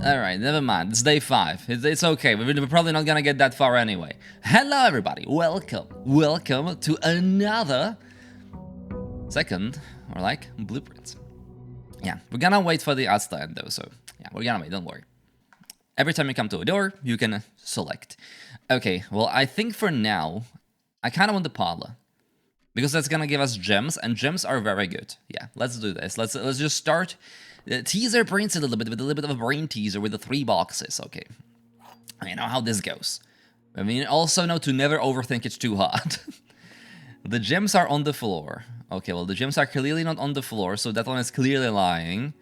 Alright, never mind. It's day 5. It's okay. We're probably not gonna get that far anyway. Hello, everybody. Welcome. Welcome to another second, or like, blueprint. Yeah, we're gonna wait for the art stand though, so yeah, we're gonna wait, don't worry. Every time you come to a door, you can select. Okay, well, I think for now, I kind of want the parlor. Because that's gonna give us gems, and gems are very good. Yeah, let's do this. Let's just start. Tease our brains a little bit with a little bit of a brain teaser with the 3 boxes. Okay, I know how this goes. I mean, also know to never overthink it too hard. The gems are on the floor. Okay, well, the gems are clearly not on the floor, so that one is clearly lying.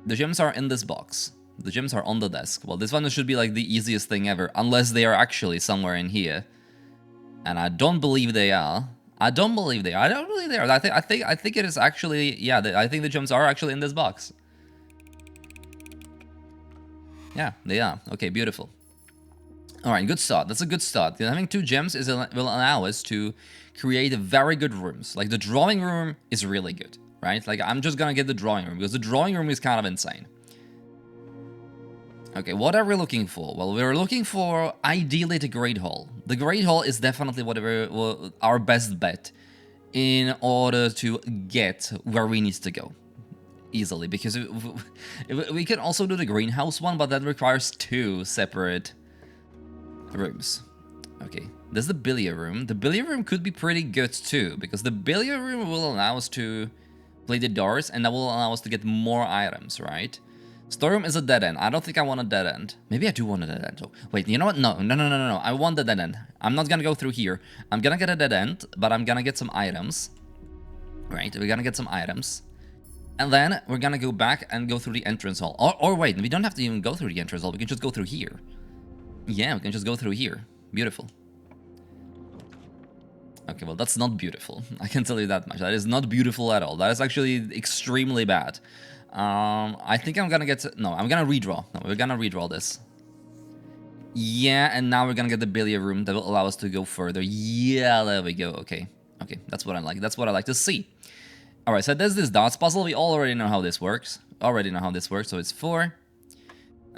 The gems are in this box. The gems are on the desk. Well, this one should be like the easiest thing ever, unless they are actually somewhere in here. And I don't believe they are. I don't believe they are. I don't believe they are. I think it is actually, yeah, I think the gems are actually in this box. Yeah, they are. Okay, beautiful. All right, good start. That's a good start. Having 2 gems will allow us to create very good rooms. Like the drawing room is really good, right? Like I'm just gonna get the drawing room because the drawing room is kind of insane. Okay, what are we looking for? Well, we're looking for, ideally, the Great Hall. The Great Hall is definitely our best bet in order to get where we need to go. Easily, because we can also do the greenhouse one, but that requires 2 separate rooms. Okay, there's the billiard room. The billiard room could be pretty good too, because the billiard room will allow us to play the doors, and that will allow us to get more items, right? Storeroom is a dead end. I don't think I want a dead end. Maybe I do want a dead end. Oh, wait, you know what? No. I want the dead end. I'm not gonna go through here. I'm gonna get a dead end, but I'm gonna get some items. Right, we're gonna get some items. And then we're gonna go back and go through the entrance hall. Or wait, we don't have to even go through the entrance hall. We can just go through here. Yeah, we can just go through here. Beautiful. Okay, well, that's not beautiful. I can tell you that much. That is not beautiful at all. That is actually extremely bad. I think I'm gonna get... No, I'm gonna redraw. No, we're gonna redraw this. Yeah, and now we're gonna get the billiard room that will allow us to go further. Yeah, there we go. Okay. Okay, that's what I like. That's what I like to see. Alright, so there's this dots puzzle. We already know how this works. So it's 4.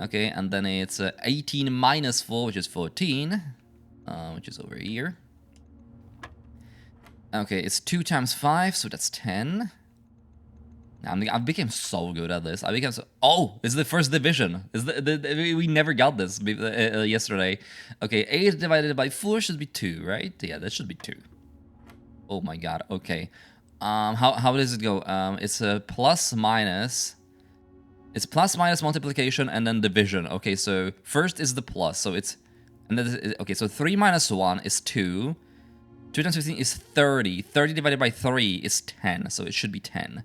Okay, and then it's 18 minus 4, which is 14. Which is over here. Okay, it's 2 times 5, so that's 10. I became so good at this. I became so... Oh, it's the first division. We never got this yesterday. Okay, 8 divided by 4 should be 2, right? Yeah, that should be 2. Oh my god, okay. How does it go? It's a plus minus... It's plus minus multiplication and then division. Okay, so first is the plus, so it's... And then, okay, so 3 minus 1 is 2. 2 times 15 is 30. 30 divided by 3 is 10, so it should be 10.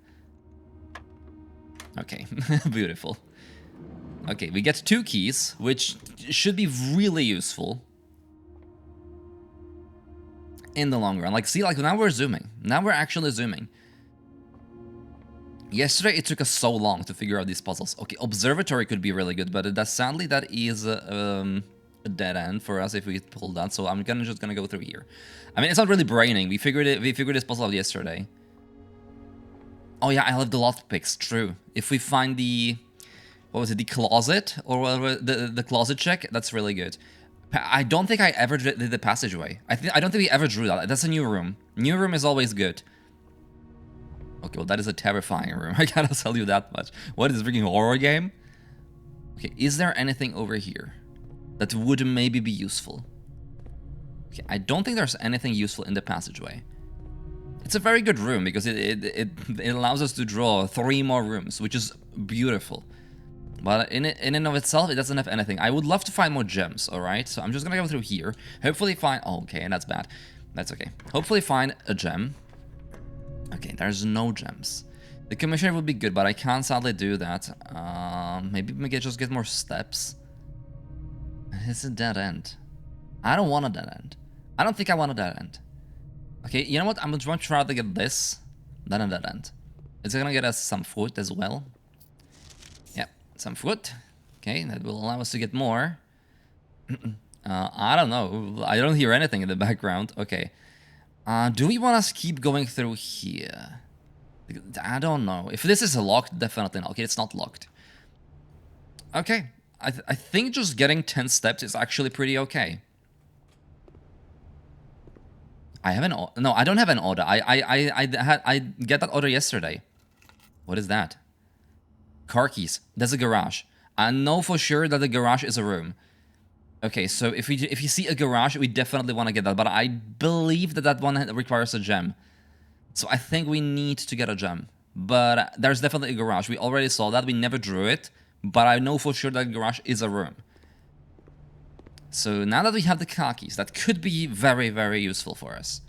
Okay, beautiful. Okay, we get 2 keys, which should be really useful in the long run. Like, see, like now we're zooming. Now we're actually zooming. Yesterday, it took us so long to figure out these puzzles. Okay, observatory could be really good, but sadly that is a dead end for us if we pull that. So I'm just gonna go through here. I mean, it's not really braining. We figured this puzzle out yesterday. Oh yeah, I love the loft picks, true. If we find the... What was it? The closet? Or whatever, the closet check? That's really good. I don't think I ever did the passageway. I don't think we ever drew that. That's a new room. New room is always good. Okay, well that is a terrifying room. I gotta tell you that much. What is a freaking horror game? Okay, is there anything over here that would maybe be useful? Okay, I don't think there's anything useful in the passageway. It's a very good room because it allows us to draw 3 more rooms, which is beautiful. But in and of itself, it doesn't have anything. I would love to find more gems, alright? So I'm just gonna go through here. Hopefully find... Oh, okay, that's bad. That's okay. Hopefully find a gem. Okay, there's no gems. The commissioner would be good, but I can't sadly do that. Maybe we can just get more steps. It's a dead end. I don't want a dead end. I don't think I want a dead end. Okay, you know what? I'm gonna try to get this, then a dead end. It's gonna get us some food as well. Yep, some food. Okay, that will allow us to get more. I don't know. I don't hear anything in the background. Okay. Do we want to keep going through here? I don't know. If this is locked, definitely not. Okay, it's not locked. Okay, I think just getting 10 steps is actually pretty okay. I have an no, I don't have an order. I get that order yesterday. What is that? Car keys. That's a garage. I know for sure that the garage is a room. Okay, so if you see a garage, we definitely want to get that. But I believe that one requires a gem. So I think we need to get a gem. But there's definitely a garage. We already saw that. We never drew it. But I know for sure that garage is a room. So now that we have the car keys, that could be very, very useful for us.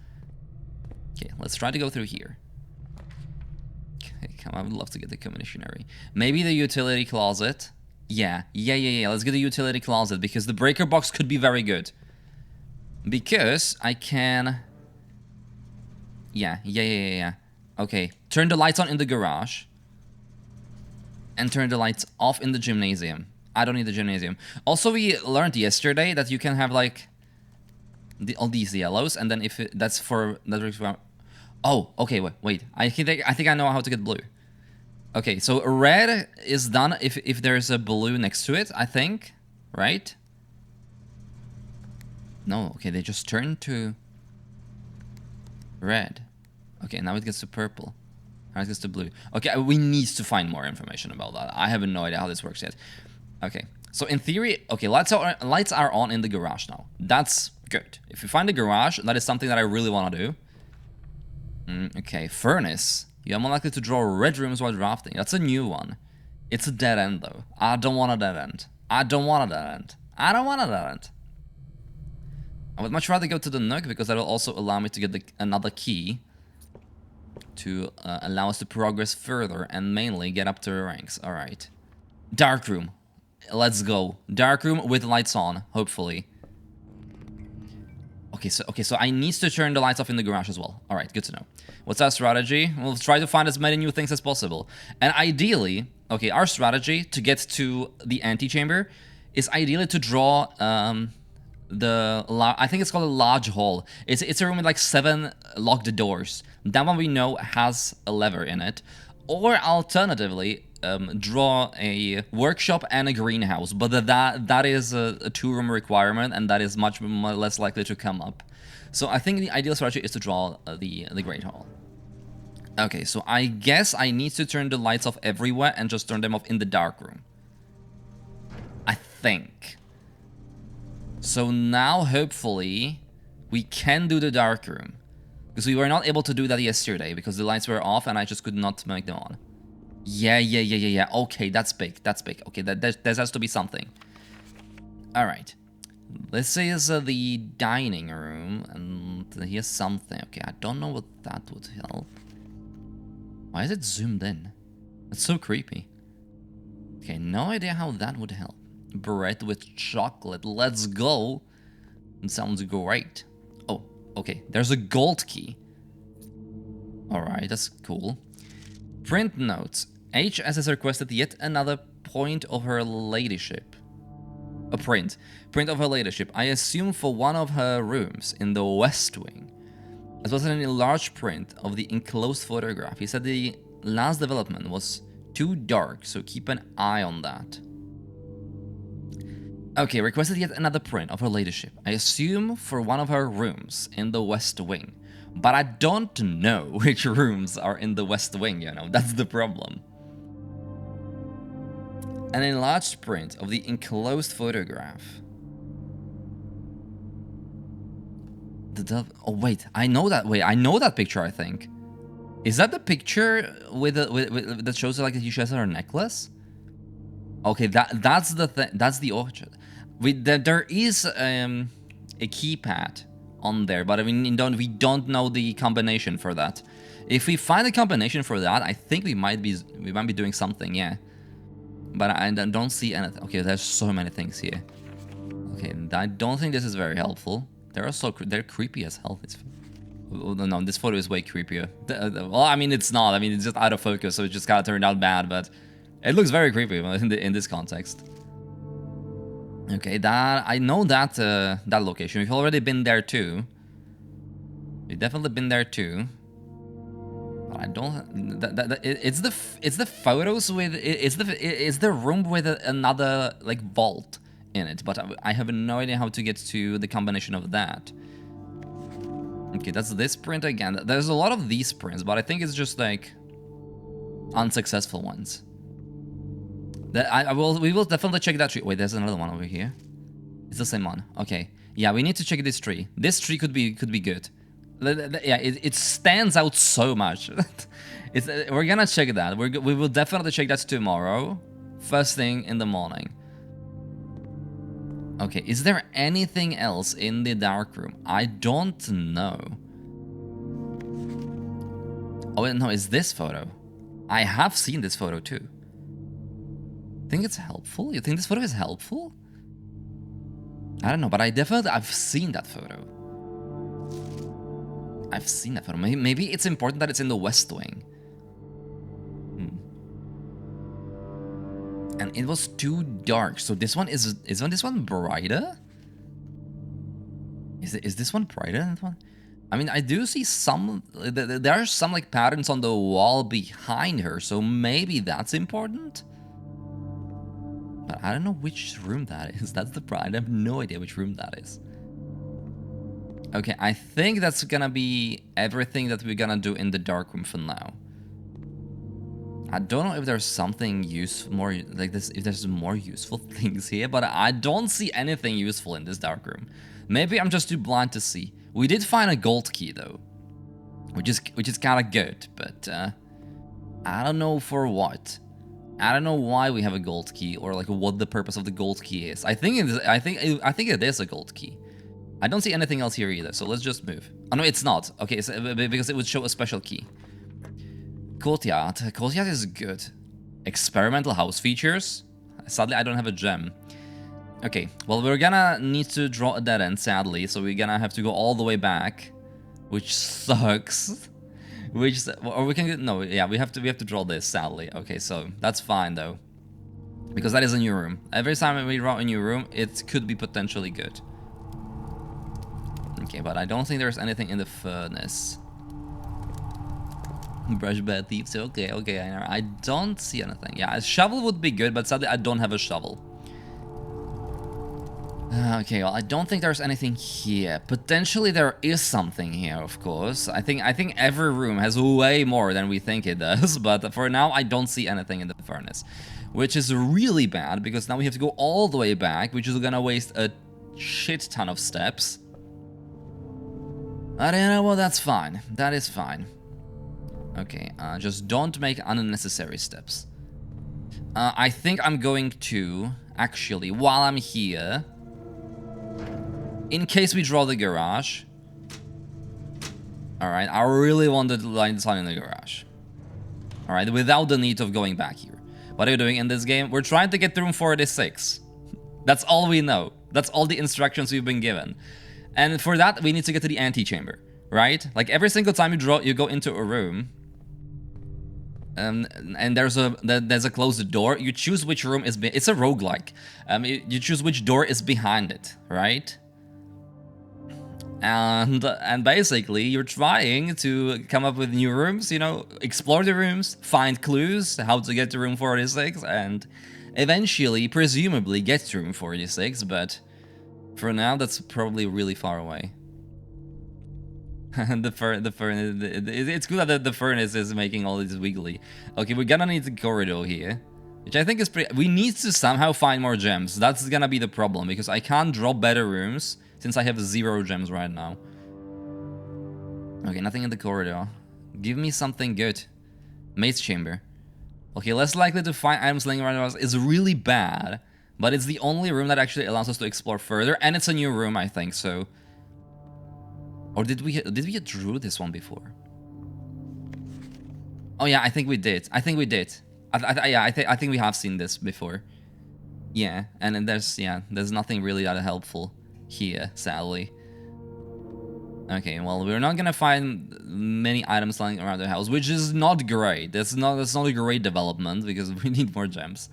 Okay, let's try to go through here. Okay, come on, I would love to get the commissionary. Maybe the utility closet. Yeah. Let's get the utility closet because the breaker box could be very good. Because I can... Yeah. Okay, turn the lights on in the garage. And turn the lights off in the gymnasium. I don't need the gymnasium. Also, we learned yesterday that you can have like all these yellows, and then if that's for that. Oh, okay. Wait. I think I know how to get blue. Okay, so red is done if there's a blue next to it. I think, right? No. Okay, they just turn to red. Okay, now it gets to purple. Now it gets to blue. Okay, we need to find more information about that. I have no idea how this works yet. Okay, so in theory, okay, lights are on in the garage now. That's good. If we find the garage, that is something that I really want to do. Okay, furnace. You are more likely to draw red rooms while drafting. That's a new one. It's a dead end, though. I don't want a dead end. I would much rather go to the Nook because that will also allow me to get another key to allow us to progress further and mainly get up to the ranks. All right. Dark room. Let's go. Dark room with lights on, hopefully. Okay, so I need to turn the lights off in the garage as well. All right, good to know. What's our strategy? We'll try to find as many new things as possible. And ideally, okay, our strategy to get to the antechamber is ideally to draw I think it's called a large hall. It's a room with like 7 locked doors. That one we know has a lever in it. Or alternatively, draw a workshop and a greenhouse, but that is a 2-room requirement, and that is much less likely to come up. So I think the ideal strategy is to draw the Great Hall. Okay, so I guess I need to turn the lights off everywhere and just turn them off in the dark room. I think. So now, hopefully, we can do the dark room. Because we were not able to do that yesterday, because the lights were off and I just could not make them on. Yeah. Okay, that's big. Okay, there has to be something. Alright. This is the dining room, and here's something. Okay, I don't know what that would help. Why is it zoomed in? It's so creepy. Okay, no idea how that would help. Bread with chocolate, let's go. It sounds great. Oh, okay, there's a gold key. Alright, that's cool. Print notes. HS has requested yet another point of her ladyship. A print. Print of her ladyship. I assume for one of her rooms in the West Wing. As well as an enlarged print of the enclosed photograph. He said the last development was too dark, so keep an eye on that. Okay, requested yet another print of her ladyship. I assume for one of her rooms in the West Wing. But I don't know which rooms are in the West Wing, you know, that's the problem. An enlarged print of the enclosed photograph. Oh wait, I know that. Wait, I know that picture. I think. Is that the picture with that shows like she has her necklace? Okay, that's the thing. That's the orchard. There is a keypad on there, but I mean, we don't know the combination for that. If we find a combination for that, I think we might be doing something. Yeah. But I don't see anything. Okay, there's so many things here. Okay, I don't think this is very helpful. They're creepy as hell. No, this photo is way creepier. Well, I mean, it's not. I mean, it's just out of focus, so it just kind of turned out bad. But it looks very creepy in this context. Okay, I know that that location. We've already been there too. We've definitely been there too. I don't. It's the photos with it's the room with another like vault in it, but I have no idea how to get to the combination of that. Okay, that's this print again. There's a lot of these prints, but I think it's just like unsuccessful ones. We will definitely check that tree. Wait, there's another one over here. It's the same one. Okay, yeah, we need to check this tree. This tree could be good. Yeah, it stands out so much. We're gonna check that. We will definitely check that tomorrow, first thing in the morning. Okay, is there anything else in the dark room? I don't know. Oh wait, no, is this photo? I have seen this photo too. Think it's helpful? You think this photo is helpful? I don't know, but I've seen that photo. I've seen that photo. Maybe it's important that it's in the West Wing. And it was too dark. So this one is this one brighter? Is this one brighter than that one? I mean, I do see some. There are some like patterns on the wall behind her, so maybe that's important. But I don't know which room that is. That's the problem. I have no idea which room that is. Okay, I think that's gonna be everything that we're gonna do in the dark room for now. I don't know if there's something more like this, if there's more useful things here, but I don't see anything useful in this dark room. Maybe I'm just too blind to see. We did find a gold key though, which is kind of good, but I don't know for what. I don't know why we have a gold key or like what the purpose of the gold key is. I think it is a gold key. I don't see anything else here either, so let's just move. Oh no, it's not. Okay, because it would show a special key. Courtyard. Courtyard is good. Experimental house features. Sadly, I don't have a gem. Okay, well, we're gonna need to draw a dead end, sadly, so we're gonna have to go all the way back, which sucks. Or we can no, yeah, we have to draw this, sadly. Okay, so that's fine though, because that is a new room. Every time we draw a new room, it could be potentially good. Okay, but I don't think there's anything in the furnace. Brush bad thieves. Okay, I don't see anything. Yeah, a shovel would be good, but sadly I don't have a shovel. Okay, well, I don't think there's anything here. Potentially there is something here, of course. I think every room has way more than we think it does, but for now I don't see anything in the furnace, which is really bad because now we have to go all the way back, which is gonna waste a shit ton of steps. But you know what, that's fine. That is fine. Okay, just don't make unnecessary steps. I think I'm going to, actually, while I'm here, in case we draw the garage. Alright, I really wanted to light the sun in the garage. Alright, without the need of going back here. What are you doing in this game? We're trying to get to room 46. That's all we know. That's all the instructions we've been given. And for that, we need to get to the antechamber, right? Like every single time you go into a room, and there's a closed door. You choose which room is. It's a roguelike. You choose which door is behind it, right? And basically you're trying to come up with new rooms. You know, explore the rooms, find clues how to get to room 46, and eventually, presumably, get to room 46. But for now, that's probably really far away. The furnace. It's good that the furnace is making all this wiggly. Okay, we're gonna need the corridor here, which I think is pretty. We need to somehow find more gems. That's gonna be the problem because I can't draw better rooms since I have 0 gems right now. Okay, nothing in the corridor. Give me something good. Maze chamber. Okay, less likely to find items laying around is really bad, but it's the only room that actually allows us to explore further, and it's a new room, I think so. Or did we drew this one before? Oh yeah, I think we did. I think we have seen this before. Yeah, and then there's nothing really that helpful here, sadly. Okay, well, we're not gonna find many items lying around the house, which is not great. That's not a great development because we need more gems.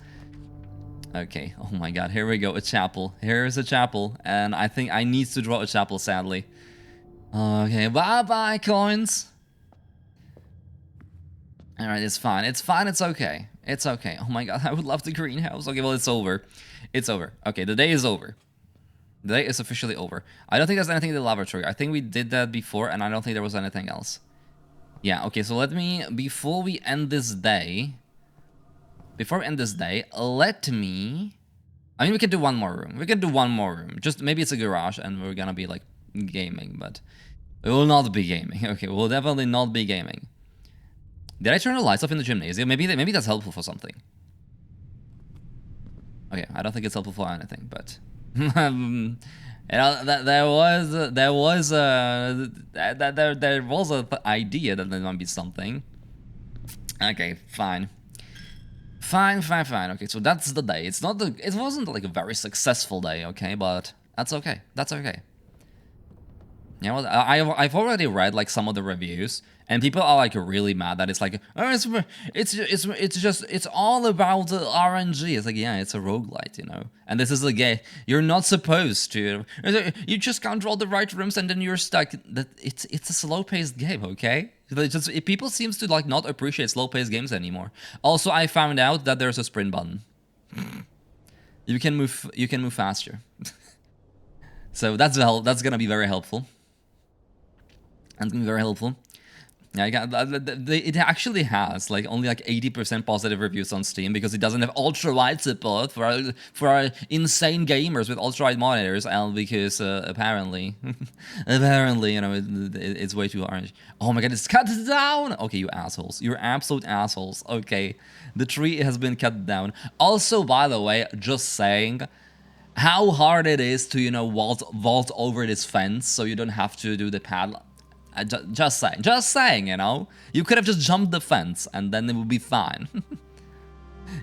Okay, oh my god, here we go, a chapel. Here's a chapel, and I think I need to draw a chapel, sadly. Okay, bye-bye, coins. Alright, it's fine. It's fine. It's okay. It's okay. Oh my god, I would love the greenhouse. Okay, well, it's over. It's over. Okay, the day is over. The day is officially over. I don't think there's anything in the laboratory. I think we did that before, and I don't think there was anything else. Yeah, okay, so let me... Before we end this day... let me... I mean, we can do one more room. We can do one more room. Just maybe it's a garage, and we're gonna be, like, gaming, but... We will not be gaming. Okay, we'll definitely not be gaming. Did I turn the lights off in the gymnasium? Maybe that's helpful for something. Okay, I don't think it's helpful for anything, but you know, there was an idea that there might be something. Okay, fine. Okay, so that's the day. It wasn't like a very successful day, okay, but that's okay. That's okay. Yeah, well, I've already read like some of the reviews, and people are like really mad that it's like, oh, it's all about the RNG. It's like, yeah, it's a roguelite, you know. And this is a game you're not supposed to. You just can't draw the right rooms, and then you're stuck. That it's a slow-paced game, okay? People seems to like not appreciate slow-paced games anymore. Also, I found out that there's a sprint button. You can move faster. So that's gonna be very helpful. That's gonna be very helpful. Yeah, it actually has like only like 80% positive reviews on Steam because it doesn't have ultra-wide support for our insane gamers with ultra-wide monitors, and because apparently, you know, it's way too orange. Oh my god, it's cut down! Okay, you assholes. You're absolute assholes. Okay, the tree has been cut down. Also, by the way, just saying, how hard it is to, you know, vault over this fence so you don't have to do the pad. Just saying, you know, you could have just jumped the fence and then it would be fine.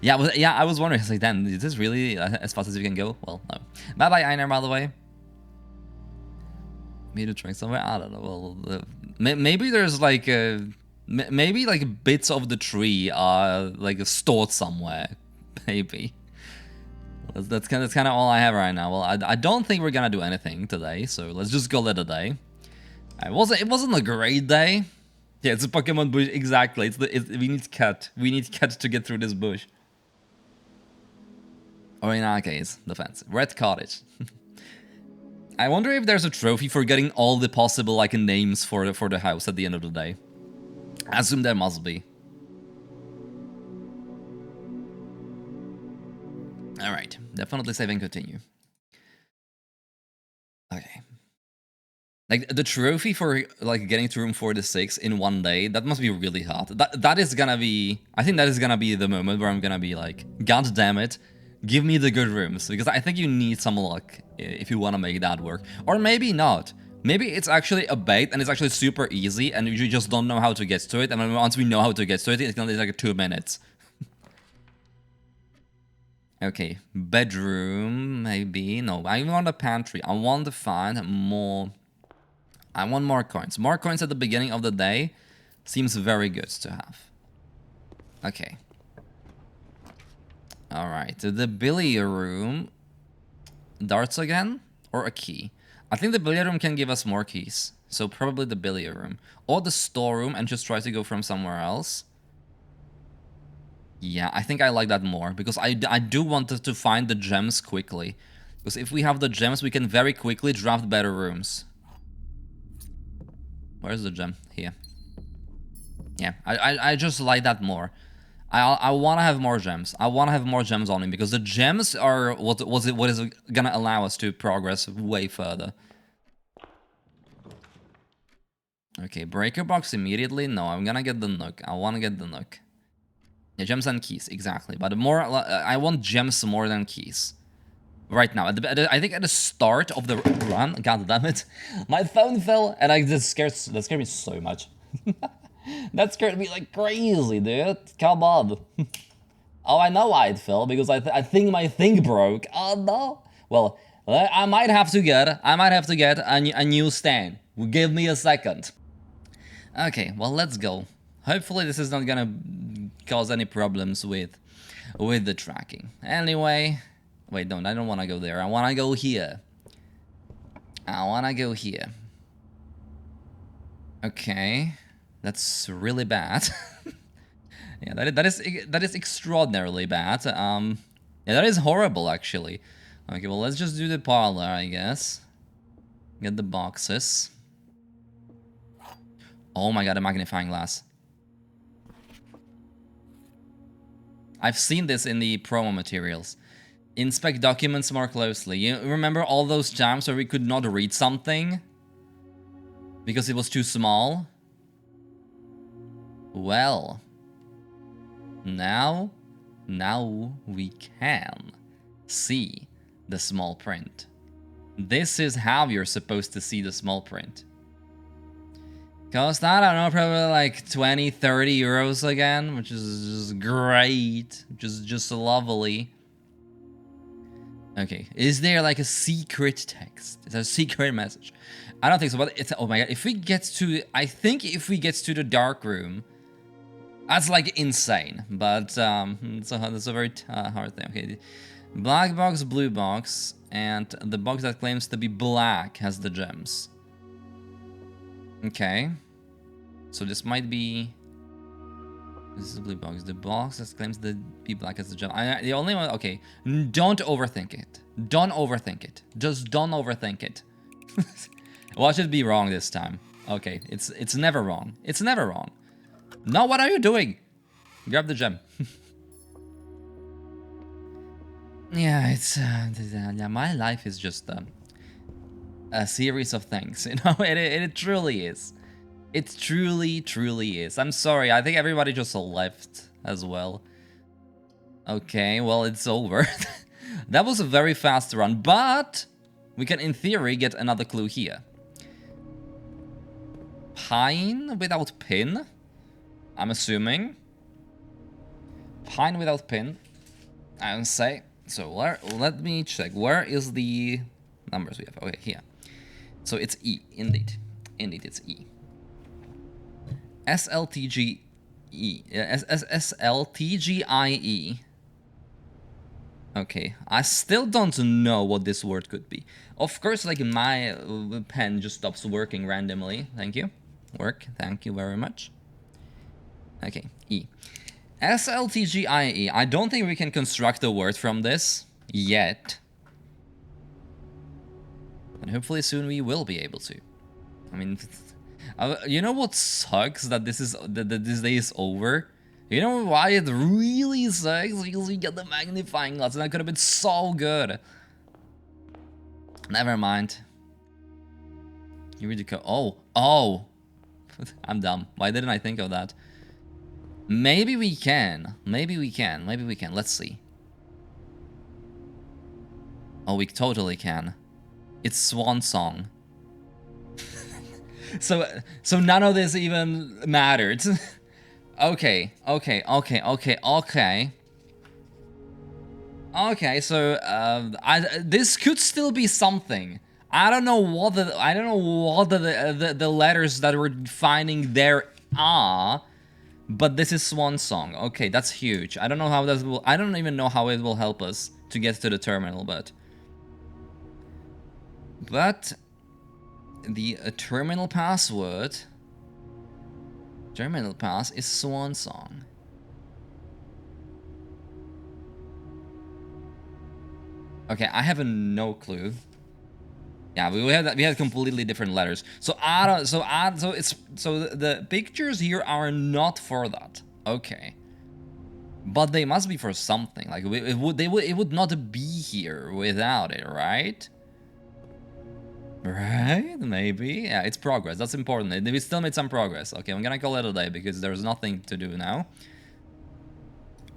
Yeah, I was wondering, like, Dan, is this really as fast as you can go? Well, no. Bye bye, Einar, by the way. Maybe to try somewhere. I don't know. Well, maybe there's like maybe like bits of the tree are like stored somewhere. Maybe. That's kind of all I have right now. Well, I don't think we're gonna do anything today, so let's just call it a day. It wasn't a great day. Yeah, it's a Pokemon bush, exactly. We need cat. We need cat to get through this bush. Or in our case, the fence. Red Cottage. I wonder if there's a trophy for getting all the possible like names for the house at the end of the day. I assume there must be. Alright, definitely save and continue. Okay. Like, the trophy for, like, getting to room 46 in one day, that must be really hard. That is gonna be... I think that is gonna be the moment where I'm gonna be like, God damn it, give me the good rooms. Because I think you need some luck if you want to make that work. Or maybe not. Maybe it's actually a bait and it's actually super easy and you just don't know how to get to it. And once we know how to get to it, it's gonna take like 2 minutes. Okay, bedroom, maybe. No, I want a pantry. I want to find more... I want more coins. More coins at the beginning of the day seems very good to have. Okay. Alright, the billiard room. Darts again? Or a key? I think the billiard room can give us more keys. So probably the billiard room. Or the storeroom and just try to go from somewhere else. Yeah, I think I like that more. Because I do want to find the gems quickly. Because if we have the gems, we can very quickly draft better rooms. Where's the gem? Here. Yeah, I just like that more. I want to have more gems. I want to have more gems on me because the gems are what is gonna allow us to progress way further. Okay, breaker box immediately. No, I'm gonna get the nook. I want to get the nook. Yeah, gems and keys, exactly. But more, I want gems more than keys. Right now, I think at the start of the run, god damn it, my phone fell, and that scared me so much. That scared me like crazy, dude. Come on. Oh, I know why it fell, because I think my thing broke. Oh no. Well, I might have to get a new stand. Give me a second. Okay, well, let's go. Hopefully this is not gonna cause any problems with the tracking. Anyway. Wait, no, I don't want to go there. I want to go here. Okay. That's really bad. Yeah, that is extraordinarily bad. Yeah, that is horrible, actually. Okay, well, let's just do the parlor, I guess. Get the boxes. Oh my god, a magnifying glass. I've seen this in the promo materials. Inspect documents more closely. You remember all those times where we could not read something? Because it was too small? Well... Now we can see the small print. This is how you're supposed to see the small print. Cost, I don't know, probably like 20, 30 euros again, which is just great, just lovely. Okay, is there like a secret text? Is there a secret message? I don't think so, but it's, oh my god, if we get to, I think if we get to the dark room, that's like insane, but it's a very hard thing. Okay, black box, blue box, and the box that claims to be black has the gems. Okay, so this might be. This is the blue box. The box that claims to be black has the gem. The only one. Okay, don't overthink it. Don't overthink it. Just don't overthink it. Watch it be wrong this time. Okay, it's never wrong. It's never wrong. No, what are you doing? Grab the gem. Yeah, it's yeah. My life is just a series of things. You know, it truly is. It truly is. I'm sorry. I think everybody just left as well. Okay, well, it's over. That was a very fast run, but we can, in theory, get another clue here. Pine without pin. I'm assuming. Pine without pin. I would say. So let me check. Where is the numbers we have? Okay, here. So it's E, indeed. Indeed, it's E. SLTGE. SLTGIE. Okay, I still don't know what this word could be. Of course, like my pen just stops working randomly. Thank you. Work. Thank you very much. Okay, E. SLTGIE. I don't think we can construct a word from this yet. And hopefully soon we will be able to. I mean, you know what sucks that this day is over? You know why it really sucks? Because we get the magnifying glass and that could have been so good. Never mind. You read the code. Oh. I'm dumb. Why didn't I think of that? Maybe we can. Maybe we can. Let's see. Oh, we totally can. It's Swan Song. So none of this even mattered. Okay, so this could still be something. I don't know what the letters that we're finding there are, but this is Swan Song. Okay, that's huge. I don't know how that will. I don't even know how it will help us to get to the terminal, but the terminal password. Terminal pass is Swan Song. Okay, I have no clue. Yeah, we had completely different letters. So the pictures here are not for that. Okay, but they must be for something. Like it would not be here without it, right? Right? Maybe. Yeah, it's progress. That's important. We still made some progress. Okay, I'm gonna call it a day because there's nothing to do now.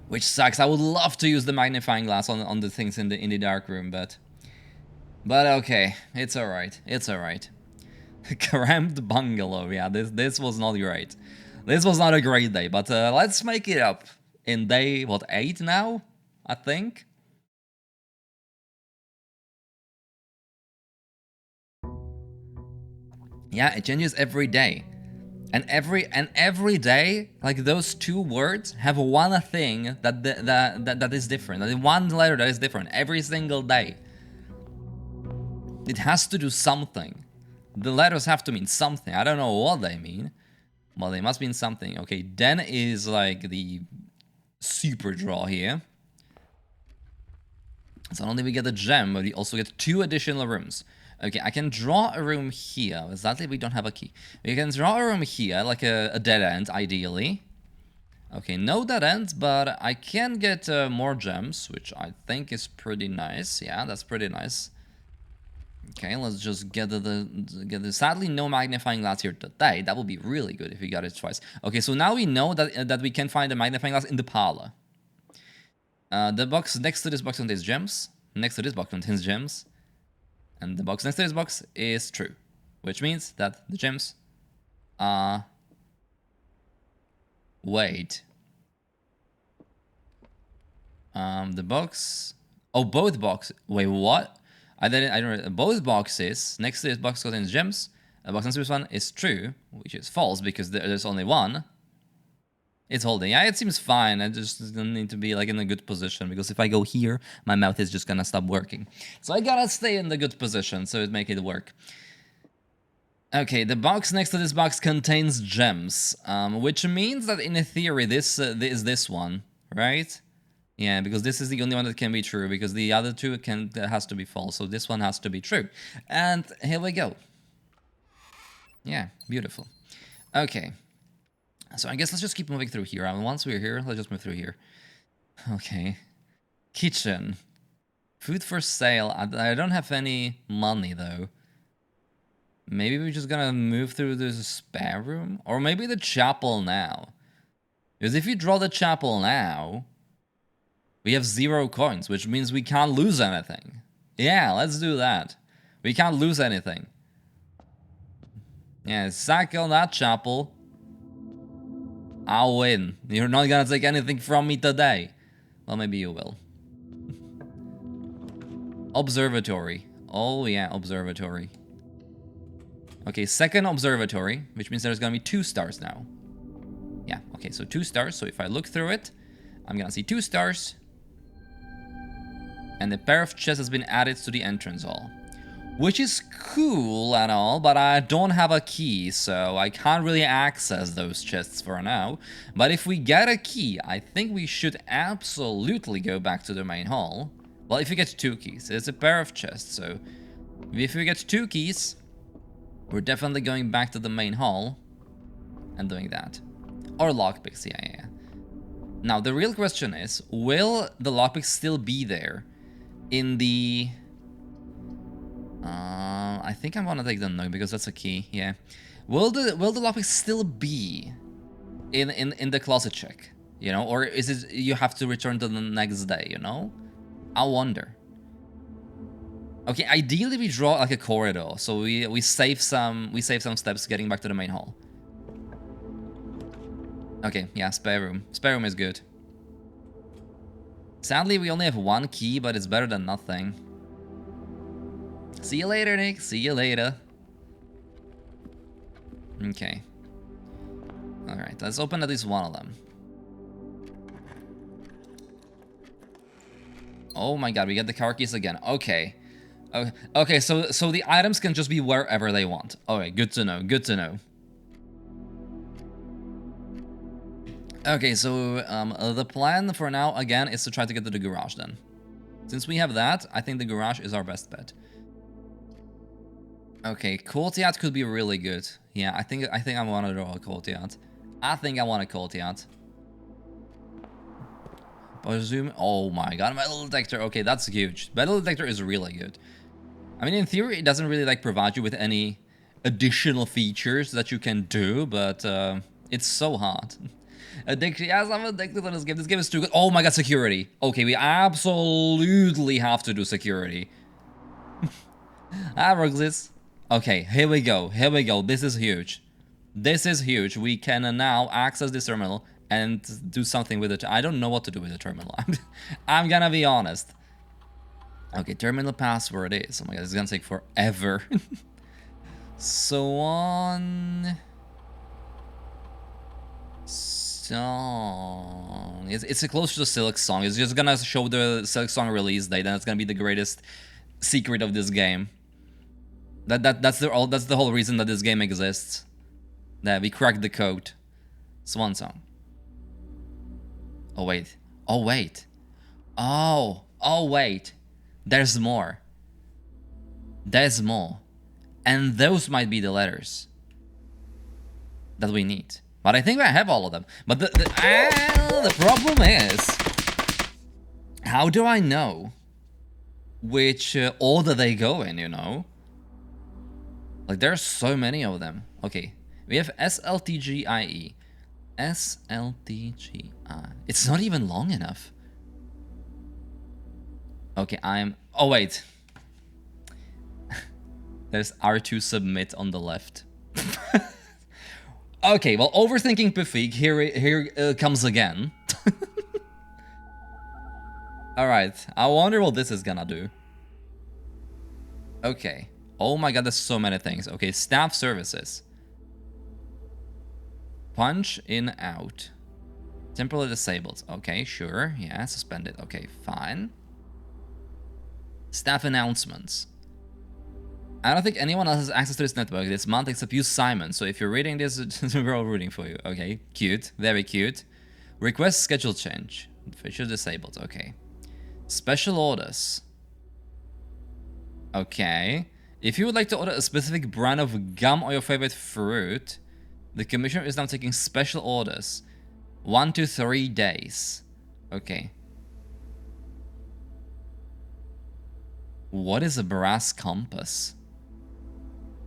Which sucks. I would love to use the magnifying glass on the things in the dark room, but okay, it's alright. It's alright. Cramped bungalow. Yeah, this was not great. This was not a great day, but let's make it up in day, what, 8 now? I think. Yeah, it changes every day. And every day, like those two words have one thing that is different. One letter that is different every single day. It has to do something. The letters have to mean something. I don't know what they mean, Well, they must be in something. Okay, Den is like the super draw here. So not only we get a gem, but we also get 2 additional rooms. Okay, I can draw a room here. Sadly, we don't have a key. We can draw a room here, like a dead end, ideally. Okay, no dead ends, but I can get more gems, which I think is pretty nice. Yeah, that's pretty nice. Okay, let's just get the sadly no magnifying glass here today. That would be really good if we got it twice. Okay, so now we know that we can find a magnifying glass in the parlor. The box next to this box contains gems. Next to this box contains gems. And the box next to this box is true. Which means that the gems are... Wait. The box... Oh, both boxes. Wait, what? I don't know. Both boxes next to this box contains gems. The box next to this one is true, which is false because there's only one. It's holding. Yeah, it seems fine. I just need to be like in a good position because if I go here, my mouth is just gonna stop working. So I gotta stay in the good position so it make it work. Okay, the box next to this box contains gems, which means that in theory this is this one, right? Yeah, because this is the only one that can be true because the other two has to be false. So this one has to be true. And here we go. Yeah, beautiful. Okay. So I guess let's just keep moving through here. I mean, once we're here, let's just move through here. Okay. Kitchen. Food for sale. I don't have any money, though. Maybe we're just gonna move through this spare room? Or maybe the chapel now. Because if you draw the chapel now, we have 0 coins, which means we can't lose anything. Yeah, let's do that. We can't lose anything. Yeah, sack on that chapel. I'll win. You're not gonna take anything from me today. Well, maybe you will. Observatory. Oh yeah, observatory. Okay, second observatory, which means there's gonna be 2 stars now. Yeah, okay, so 2 stars. So if I look through it, I'm gonna see 2 stars. And a pair of chests has been added to the entrance hall. Which is cool and all, but I don't have a key, so I can't really access those chests for now. But if we get a key, I think we should absolutely go back to the main hall. Well, if we get 2 keys, it's a pair of chests, so if we get 2 keys, we're definitely going back to the main hall and doing that. Or lockpicks, yeah. Now, the real question is, will the lockpicks still be there in the... I think I want to take the no because that's a key. Yeah, will the lockpick still be in the closet check? You know, or is it you have to return to the next day? You know, I wonder. Okay, ideally we draw like a corridor, so we save some steps getting back to the main hall. Okay, yeah, spare room. Spare room is good. Sadly, we only have 1 key, but it's better than nothing. See you later, Nick. See you later. Okay. Alright, let's open at least one of them. Oh my god, we get the car keys again. Okay. Okay, so the items can just be wherever they want. Alright, good to know, good to know. Okay, so the plan for now, again, is to try to get to the garage then. Since we have that, I think the garage is our best bet. Okay, courtyard could be really good. Yeah, I think I want to draw a courtyard. I think I want a courtyard. Presume. Oh my god, metal detector. Okay, that's huge. Metal detector is really good. I mean, in theory, it doesn't really like provide you with any additional features that you can do, but it's so hard. Addiction. Yes, I'm addicted to this game. This game is too good. Oh my god, security. Okay, we absolutely have to do security. That works this. Okay, here we go. Here we go. This is huge. This is huge. We can now access this terminal and do something with it. I don't know what to do with the terminal. I'm gonna be honest. Okay, terminal password is. Oh my god, it's gonna take forever. So on. Song. It's close to the Silk song. It's just gonna show the Silk song release date, and it's gonna be the greatest secret of this game. That's the whole reason that this game exists. There, we cracked the code. Swan song. Oh, wait. Oh, wait. Oh, wait. There's more. There's more. And those might be the letters that we need. But I think I have all of them. But the problem is, how do I know which order they go in, you know? Like, there are so many of them. Okay, we have SLTGIE. SLTGI. It's not even long enough. Okay, oh, wait. There's R2 submit on the left. Okay, well, overthinking Pifig, here comes again. Alright, I wonder what this is gonna do. Okay. Oh my god, there's so many things. Okay, staff services. Punch in, out. Temporarily disabled. Okay, sure. Yeah, suspended. Okay, fine. Staff announcements. I don't think anyone else has access to this network this month except you, Simon. So if you're reading this, we're all rooting for you. Okay, cute. Very cute. Request schedule change. Feature disabled. Okay. Special orders. Okay. If you would like to order a specific brand of gum or your favorite fruit, the commissioner is now taking special orders. 1 to 3 days. Okay. What is a brass compass?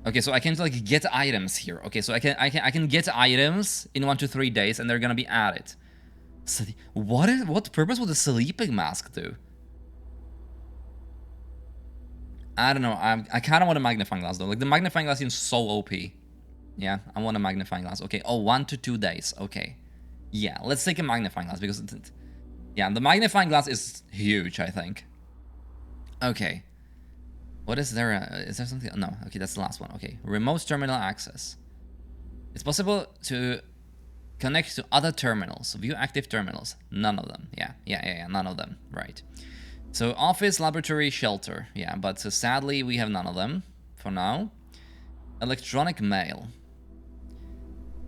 Okay, so I can like get items here. Okay, so I can get items in 1 to 3 days, and they're gonna be added. So what purpose would a sleeping mask do? I don't know. I kind of want a magnifying glass though. Like the magnifying glass seems so OP. Yeah, I want a magnifying glass. Okay. Oh, 1 to 2 days. Okay. Yeah, let's take a magnifying glass because yeah, the magnifying glass is huge, I think. Okay. What is there? Is there something? No. Okay, that's the last one. Okay. Remote terminal access. It's possible to connect to other terminals. View active terminals. None of them. Yeah. None of them. Right. So office, laboratory, shelter. Yeah, but sadly we have none of them for now. Electronic mail.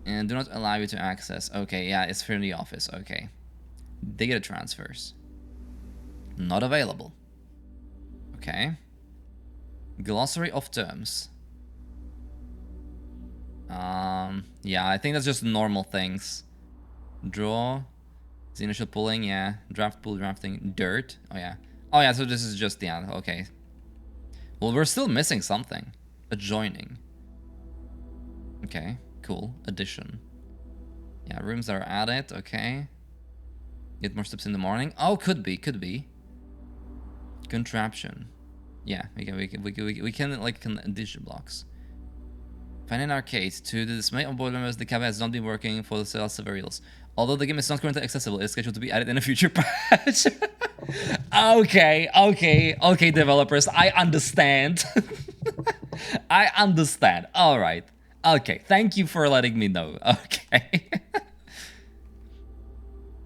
And do not allow you to access. Okay, yeah, it's for the office. Okay. Data transfers. Not available. Okay. Glossary of terms. Yeah, I think that's just normal things. Draw. The initial pulling, yeah. Draft pool, drafting. Dirt. Oh, yeah. Oh, yeah, so this is just, yeah, okay. Well, we're still missing something. Adjoining. Okay, cool. Addition. Yeah, rooms are added, okay. Get more steps in the morning. Oh, could be. Contraption. Yeah, we can like addition blocks. Find an arcade. To the dismay of board members, the cabinet has not been working for the sales several. Although the game is not currently accessible, it's scheduled to be added in a future patch. Okay, developers, I understand. I understand. All right. Okay, thank you for letting me know. Okay.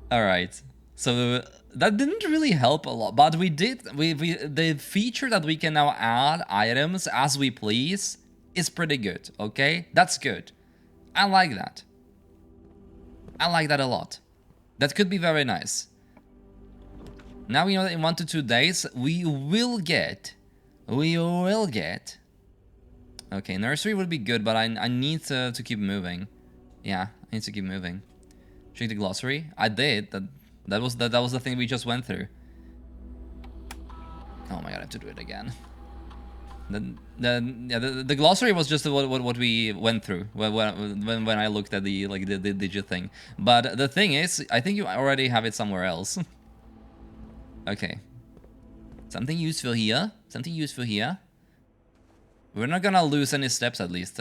All right. So that didn't really help a lot, but we did. The feature that we can now add items as we please is pretty good. Okay, that's good. I like that. I like that a lot. That could be very nice. Now we know that in 1 to 2 days we will get. Okay, nursery would be good, but I need to keep moving. Yeah, I need to keep moving. Check the glossary. I did. That was the thing we just went through. Oh my god, I have to do it again. The glossary was just what we went through when I looked at the digit thing. But the thing is, I think you already have it somewhere else. Okay. Something useful here. We're not gonna lose any steps, at least,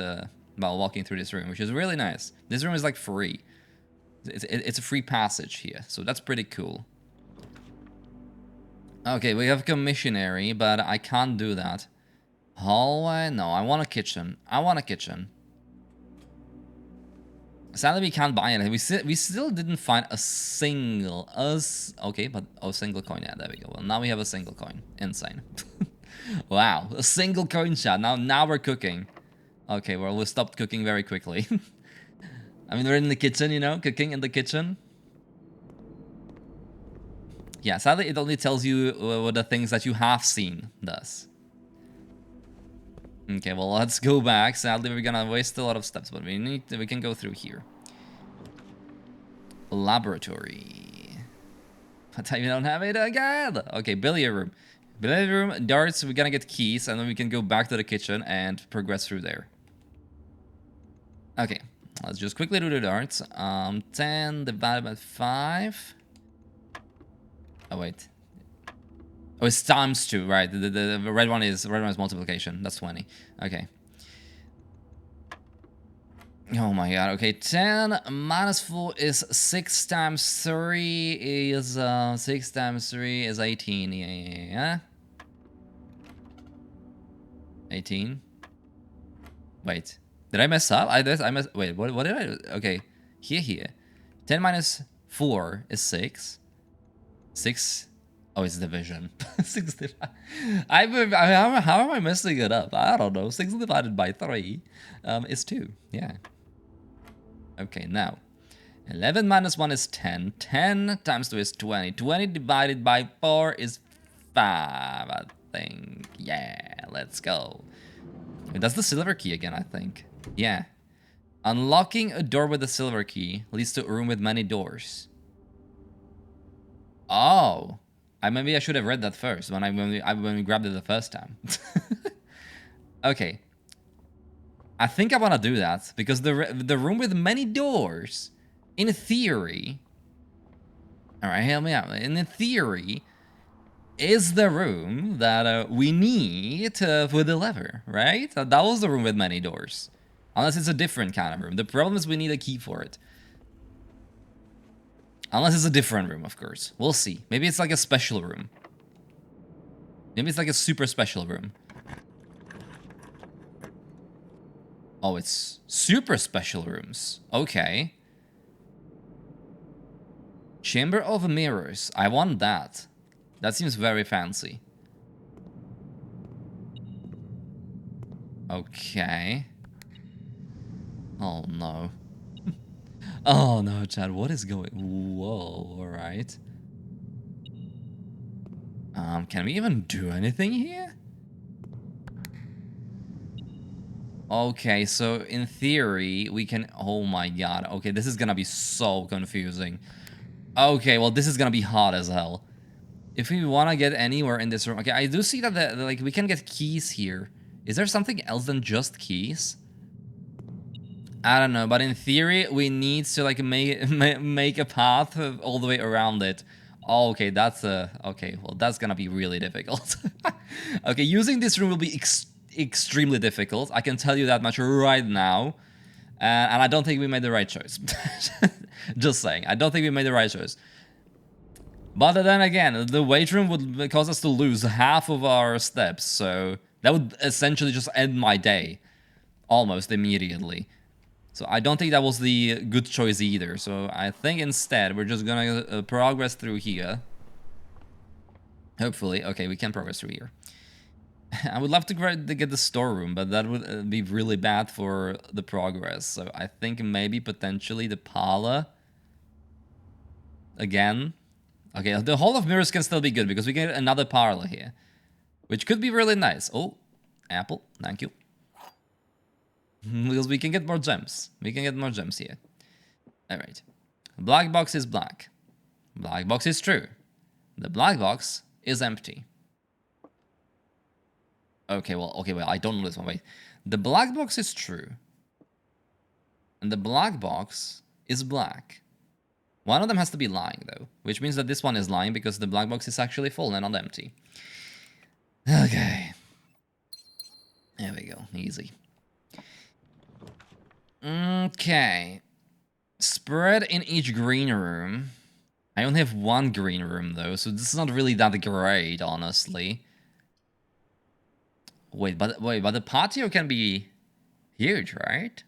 while walking through this room, which is really nice. This room is like free. It's a free passage here, so that's pretty cool. Okay, we have commissionary, but I can't do that. Hallway? No, I want a kitchen. Sadly, we can't buy anything. We still didn't find a single... Okay, but... Oh, single coin. Yeah, there we go. Well, now we have a single coin. Insane. Wow, a single coin, chat. Now we're cooking. Okay, well, we stopped cooking very quickly. I mean, we're in the kitchen, you know, cooking in the kitchen. Yeah, sadly, it only tells you what the things that you have seen does. Okay, well, let's go back. Sadly, we're gonna waste a lot of steps, but we can go through here. Laboratory. But we don't have it again. Okay, billiard room. Billiard room, darts, we're gonna get keys, and then we can go back to the kitchen and progress through there. Okay, let's just quickly do the darts. 10 divided by 5. Oh, wait. Oh, it's times 2, right? The red one is multiplication. That's 20. Okay. Oh my god. Okay, 10 minus 4 is 6 times 3 is 6 times 3 is 18. Yeah. 18. Wait. Did I mess up? Wait, what did I... Okay. Here. 10 minus 4 is 6. 6... Oh, it's division. 6 divided... How am I messing it up? I don't know. 6 divided by 3 is 2. Yeah. Okay, now. 11 minus 1 is 10. 10 times 2 is 20. 20 divided by 4 is 5, I think. Yeah, let's go. That's the silver key again, I think. Yeah. Unlocking a door with a silver key leads to a room with many doors. Oh. Maybe I should have read that first when we grabbed it the first time. Okay. I think I want to do that because the room with many doors, in theory... Alright, help me out. In theory, is the room that we need for the lever, right? That was the room with many doors. Unless it's a different kind of room. The problem is we need a key for it. Unless it's a different room, of course. We'll see. Maybe it's like a special room. Maybe it's like a super special room. Oh, it's super special rooms. Okay. Chamber of Mirrors. I want that. That seems very fancy. Okay. Oh no. Oh no, Chad, what is going... Whoa, alright. Can we even do anything here? Okay, so in theory, we can... Oh my god, okay, this is gonna be so confusing. Okay, well, this is gonna be hot as hell. If we want to get anywhere in this room... Okay, I do see that like we can get keys here. Is there something else than just keys? I don't know, but in theory, we need to like make a path all the way around it. Oh, okay, that's okay. Well, that's gonna be really difficult. Okay, using this room will be extremely difficult. I can tell you that much right now, and I don't think we made the right choice. Just saying, I don't think we made the right choice. But then again, the weight room would cause us to lose half of our steps, so that would essentially just end my day almost immediately. So I don't think that was the good choice either. So I think instead we're just gonna progress through here. Hopefully. Okay, we can progress through here. I would love to get the storeroom, but that would be really bad for the progress. So I think maybe potentially the parlor. Again. Okay, the Hall of Mirrors can still be good because we get another parlor here. Which could be really nice. Oh, apple. Thank you. Because we can get more gems. We can get more gems here. Alright. Black box is black. Black box is true. The black box is empty. Okay, well, I don't know this one. Wait. The black box is true. And the black box is black. One of them has to be lying, though. Which means that this one is lying because the black box is actually full and not empty. Okay. There we go. Easy. Okay. Spread in each green room. I only have one green room, though, so this is not really that great, honestly. Wait, but the patio can be huge, right?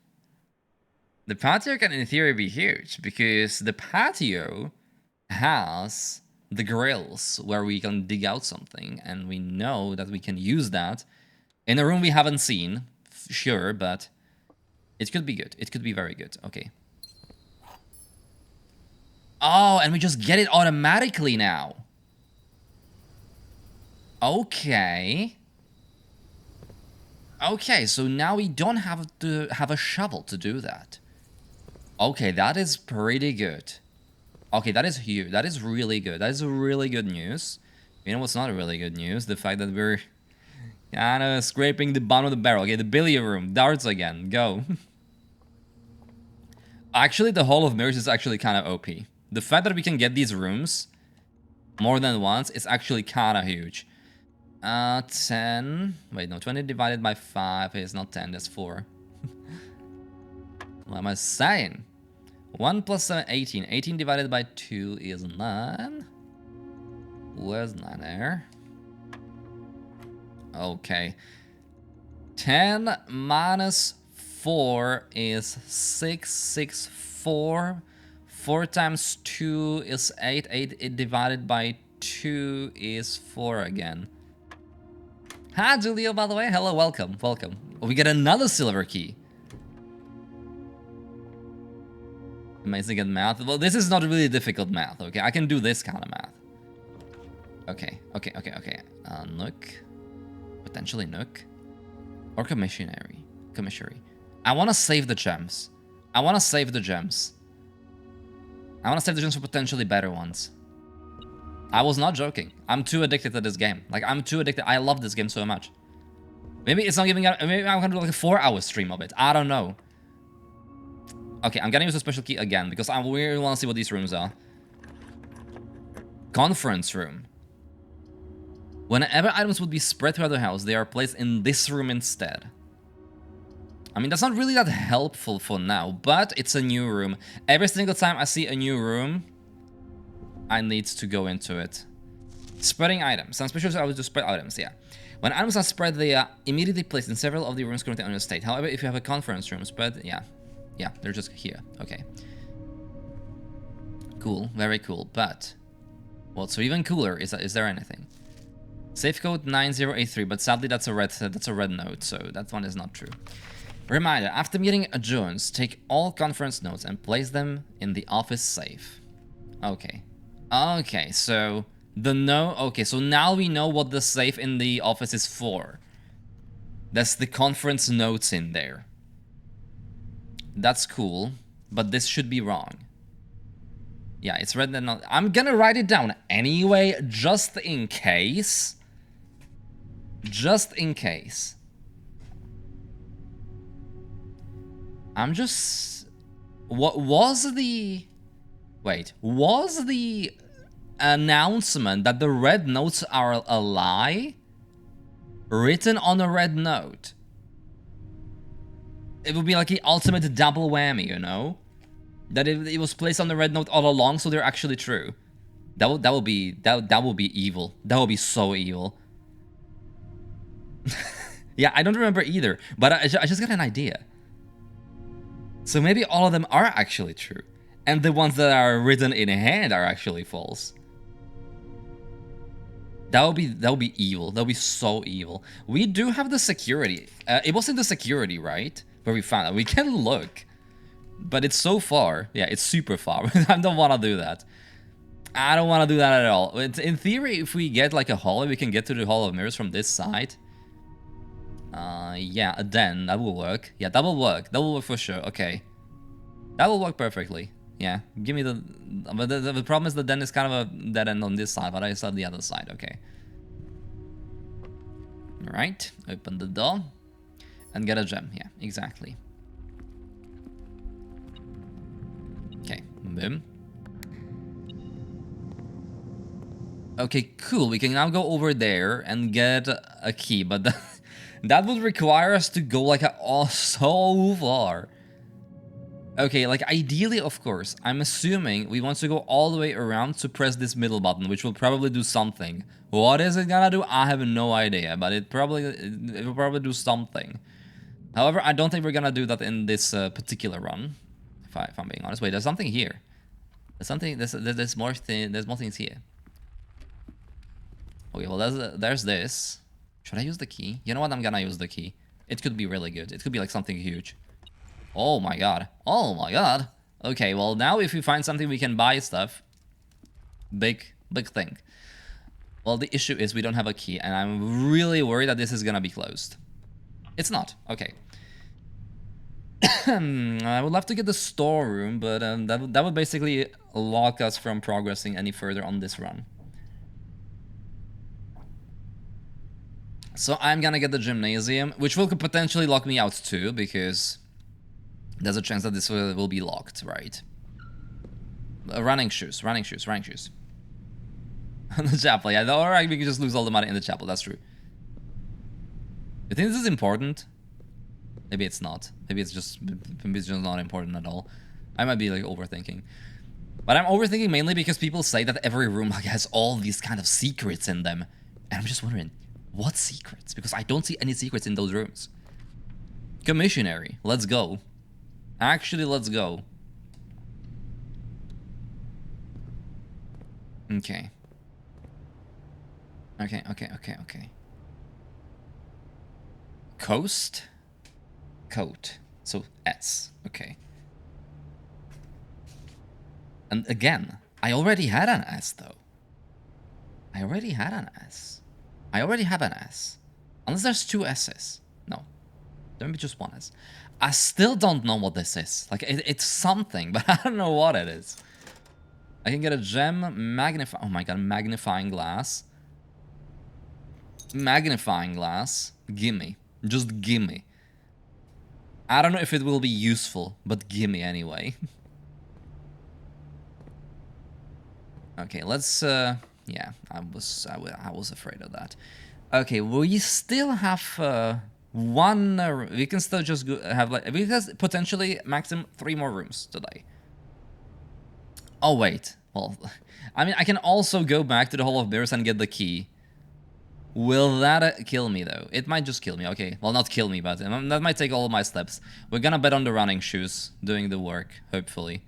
The patio can, in theory, be huge, because the patio has the grills where we can dig out something, and we know that we can use that in a room we haven't seen, sure, but... It could be good. It could be very good. Okay. Oh, and we just get it automatically now. Okay. Okay, so now we don't have to have a shovel to do that. Okay, that is pretty good. Okay, that is huge. That is really good. That is really good news. You know what's not really good news? The fact that we're kind of scraping the bottom of the barrel. Okay, the billiard room. Darts again. Go. Actually, the Hall of Mirrors is actually kind of OP. The fact that we can get these rooms more than once is actually kind of huge. 10. Wait, no, 20 divided by 5 is not 10, that's 4. What am I saying? 1 plus 7, 18. 18 divided by 2 is 9. Where's 9 there? Okay. 10 minus 4 is 6, 6, 4. 4 times 2 is 8. 8 divided by 2 is 4 again. Hi, Julio, by the way. Hello, welcome, welcome. We get another silver key. Amazing at math. Well, this is not really difficult math, okay? I can do this kind of math. Okay. Nook. Potentially Nook. Or commissary. I want to save the gems. I want to save the gems for potentially better ones. I was not joking. I'm too addicted to this game. Like, I'm too addicted. I love this game so much. Maybe it's not giving out. Maybe I'm gonna do like a 4-hour stream of it. I don't know. Okay, I'm gonna use a special key again because I really want to see what these rooms are. Conference room. Whenever items would be spread throughout the house, they are placed in this room instead. I mean, that's not really that helpful for now, but it's a new room. Every single time I see a new room, I need to go into it. Spreading items. Some specials I would just spread items, yeah. When items are spread, they are immediately placed in several of the rooms currently on your state. However, if you have a conference room spread, yeah, they're just here. Okay. Cool, very cool. But what's even cooler is there anything? Safe code 9083, but sadly that's a red note, so that one is not true. Reminder: after meeting adjourns, take all conference notes and place them in the office safe. Okay. Okay, so so now we know what the safe in the office is for. That's the conference notes in there. That's cool, but this should be wrong. Yeah, it's red and not. I'm gonna write it down anyway, just in case. Just in case. I'm just... What was the... Wait, was the announcement that the red notes are a lie written on a red note? It would be like the ultimate double whammy, you know? That it was placed on the red note all along, so they're actually true. That would be evil. That would be so evil. Yeah, I don't remember either, but I just got an idea. So maybe all of them are actually true, and the ones that are written in hand are actually false. That would be evil. That would be so evil. We do have the security. It was in the security, right? Where we found it. We can look, but it's so far. Yeah, it's super far. I don't want to do that. I don't want to do that at all. In theory, if we get like a hallway, we can get to the Hall of Mirrors from this side. Yeah, then that will work. Yeah, that will work. That will work for sure. Okay. That will work perfectly. Yeah, give me the... But the problem is that then it's kind of a dead end on this side, but I still have the other side. Okay. Alright, open the door. And get a gem. Yeah, exactly. Okay, boom. Okay, cool. We can now go over there and get a key, but that would require us to go like so far. Okay, like ideally, of course, I'm assuming we want to go all the way around to press this middle button, which will probably do something. What is it gonna do? I have no idea, but it will probably do something. However, I don't think we're gonna do that in this particular run, if I'm being honest. Wait, there's something here. There's something. There's more things here. Okay, well there's this. Should I use the key? You know what? I'm gonna use the key. It could be really good. It could be like something huge. Oh my god. Oh my god. Okay, well, now if we find something we can buy stuff, big thing. Well, the issue is we don't have a key, and I'm really worried that this is gonna be closed. It's not. Okay. I would love to get the storeroom, but that would basically lock us from progressing any further on this run. So I'm gonna get the gymnasium, which will potentially lock me out too, because there's a chance that this will be locked, right? Running shoes. The chapel, yeah. Alright, we can just lose all the money in the chapel, that's true. You think this is important? Maybe it's not. Maybe it's just not important at all. I might be like overthinking. But I'm overthinking mainly because people say that every room like has all these kind of secrets in them. And I'm just wondering, what secrets? Because I don't see any secrets in those rooms. Commissionary, let's go. Actually, let's go. Okay. Okay. Coast? Coat. So S. Okay. And again, I already had an S though. I already have an S. Unless there's two S's. No. There may be just one S. I still don't know what this is. Like, it's something, but I don't know what it is. I can get a gem, oh my god, magnifying glass. Magnifying glass. Gimme. Just gimme. I don't know if it will be useful, but gimme anyway. Okay, let's, yeah, I was afraid of that. Okay, we still have, one, we can still just have, like, we can potentially maximum 3 more rooms today. Oh, wait. Well, I mean, I can also go back to the Hall of Mirrors and get the key. Will that kill me, though? It might just kill me. Okay, well, not kill me, but that might take all of my steps. We're gonna bet on the running shoes doing the work, hopefully.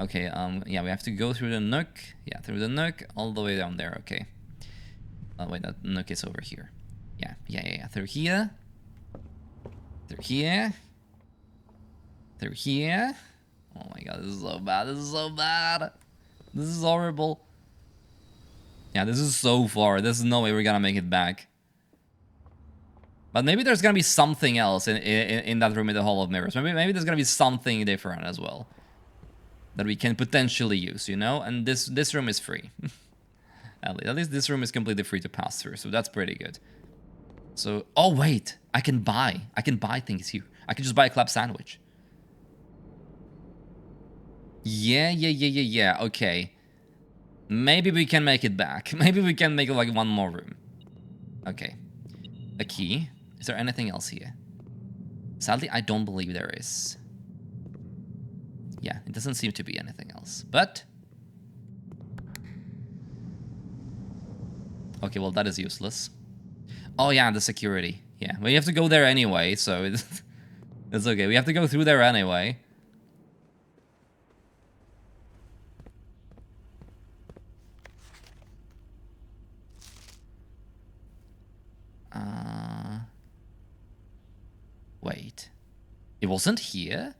Okay, yeah, we have to go through the nook. Yeah, through the nook, all the way down there, okay. Oh, wait, that nook is over here. Yeah. Through here. Through here. Through here. Oh my god, this is so bad. This is horrible. Yeah, this is so far. There's no way we're gonna make it back. But maybe there's gonna be something else in that room in the Hall of Mirrors. Maybe there's gonna be something different as well that we can potentially use, you know? And this room is free. At least this room is completely free to pass through, so that's pretty good. So, oh wait, I can buy things here. I can just buy a club sandwich. Yeah, okay. Maybe we can make it back. Maybe we can make like one more room. Okay. A key. Is there anything else here? Sadly, I don't believe there is. Yeah, it doesn't seem to be anything else. But... okay, well, that is useless. Oh, yeah, the security. Yeah, well, you have to go there anyway, so it's okay. We have to go through there anyway. Wait. It wasn't here?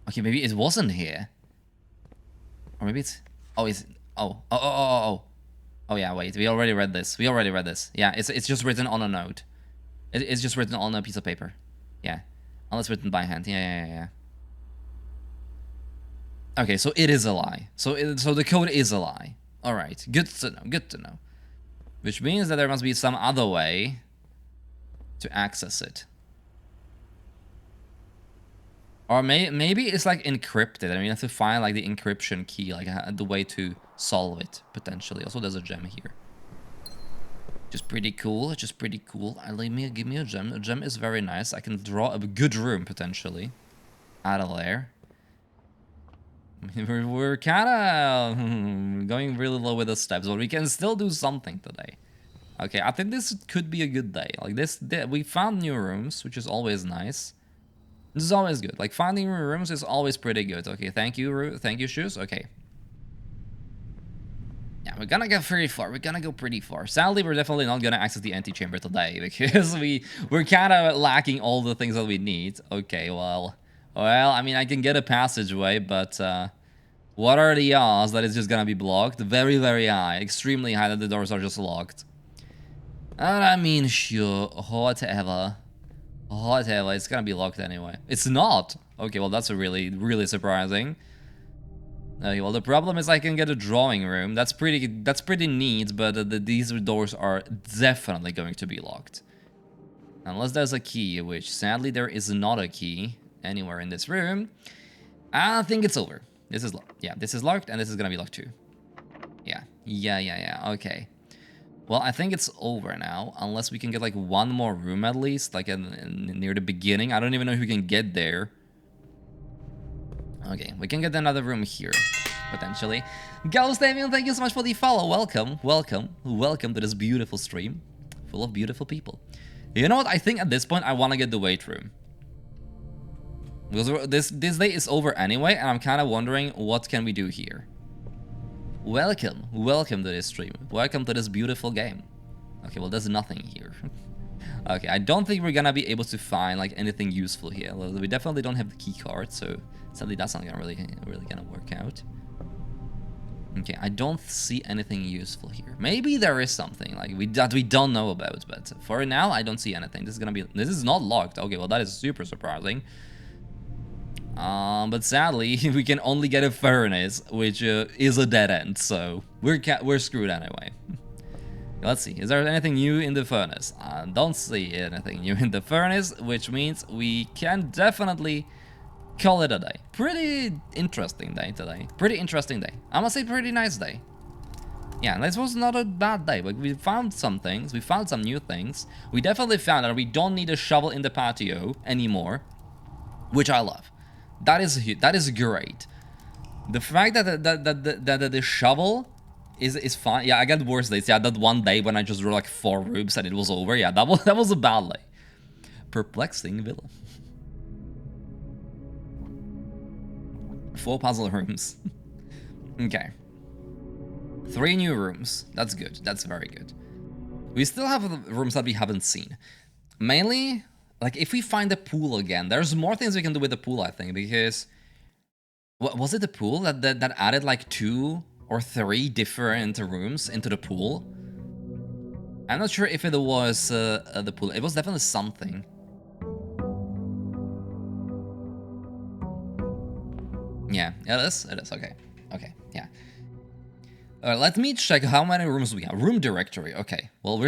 Okay, maybe it wasn't here. Or maybe it's... oh, it's... oh. Oh, yeah, wait. We already read this. Yeah, it's just written on a note. It's just written on a piece of paper. Yeah. Unless written by hand. Yeah. Okay, so it is a lie. So the code is a lie. Alright, good to know. Which means that there must be some other way to access it. Or maybe it's like encrypted. I mean, you have to find like the encryption key, like the way to solve it, potentially. Also, there's a gem here. Just pretty cool, give me a gem. A gem is very nice. I can draw a good room, potentially, out of there. We're kind of going really low with the steps, but we can still do something today. Okay, I think this could be a good day. Like we found new rooms, which is always nice. This is always good. Like finding new rooms is always pretty good. Okay, thank you, shoes. Okay. Yeah, we're gonna get pretty far. We're gonna go pretty far. Sadly, we're definitely not gonna access the antechamber today because we're kind of lacking all the things that we need. Okay, well, Well, I mean, I can get a passageway, but what are the odds that it's just gonna be blocked? Very, very high. Extremely high that the doors are just locked. And I mean, sure, whatever. Whatever, it's gonna be locked anyway. It's not! Okay, well, that's a really, really surprising. Okay, well, the problem is I can get a drawing room. That's pretty neat, but these doors are definitely going to be locked. Unless there's a key, which sadly there is not a key anywhere in this room. I think it's over. This is locked. Yeah, this is locked, and this is gonna be locked too. Yeah, okay. Well, I think it's over now, unless we can get like one more room at least, like near the beginning. I don't even know if we can get there. Okay, we can get another room here, potentially. Ghost Damien, thank you so much for the follow. Welcome to this beautiful stream, full of beautiful people. You know what? I think at this point I want to get the weight room. Because this day is over anyway, and I'm kind of wondering what can we do here. Welcome to this stream. Welcome to this beautiful game. Okay, well, there's nothing here. Okay, I don't think we're gonna be able to find like anything useful here. Well, we definitely don't have the key card, so sadly that's not gonna really gonna work out. Okay, I don't see anything useful here. Maybe there is something like that we don't know about, but for now I don't see anything. This is not locked. Okay, well, that is super surprising. But sadly, we can only get a furnace, which is a dead end, so we're screwed anyway. Let's see, is there anything new in the furnace? I don't see anything new in the furnace, which means we can definitely call it a day. Pretty interesting day today. Pretty interesting day. I must say pretty nice day. Yeah, this was not a bad day, but we found some things, we found some new things. We definitely found that we don't need a shovel in the patio anymore, which I love. That is great. The fact that the shovel is fine. Yeah, I got worse days. Yeah, that one day when I just drew like 4 rooms and it was over. Yeah, that was a bad day. Perplexing villa. 4 puzzle rooms. Okay. 3 new rooms. That's good. That's very good. We still have rooms that we haven't seen. Mainly, like, if we find the pool again, there's more things we can do with the pool, I think, because... Was it the pool that added, like, 2 or 3 different rooms into the pool? I'm not sure if it was the pool. It was definitely something. Yeah, it is. It is. Okay. Okay, yeah. Let me check how many rooms we have. Room directory. Okay. Well,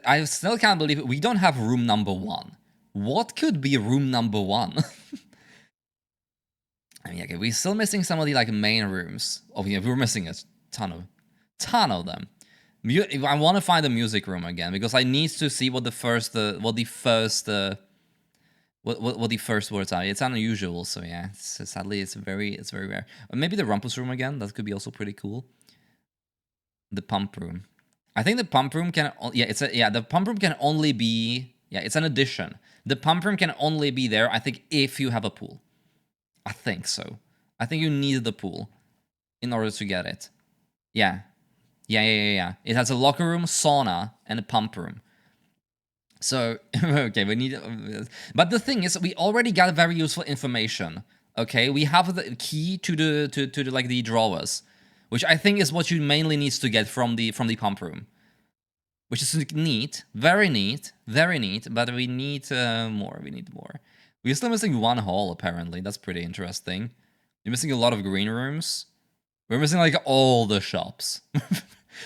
I still can't believe it. We don't have room number 1. What could be room number 1? I mean, okay, we're still missing some of the like main rooms. Oh yeah, we're missing a ton of them. I want to find the music room again because I need to see what the first words are. It's unusual, so yeah. Sadly, it's very rare. Maybe the rumpus room again. That could be also pretty cool. The pump room. I think the pump room can. The pump room can only be. Yeah, it's an addition. The pump room can only be there, I think, if you have a pool. I think so. I think you need the pool in order to get it. Yeah. It has a locker room, sauna, and a pump room. So, okay, we need... But the thing is, we already got very useful information. Okay, we have the key to the like the drawers, which I think is what you mainly need to get from the pump room. Which is neat, very neat, but we need more, We're still missing 1 hall, apparently. That's pretty interesting. We're missing a lot of green rooms. We're missing, like, all the shops.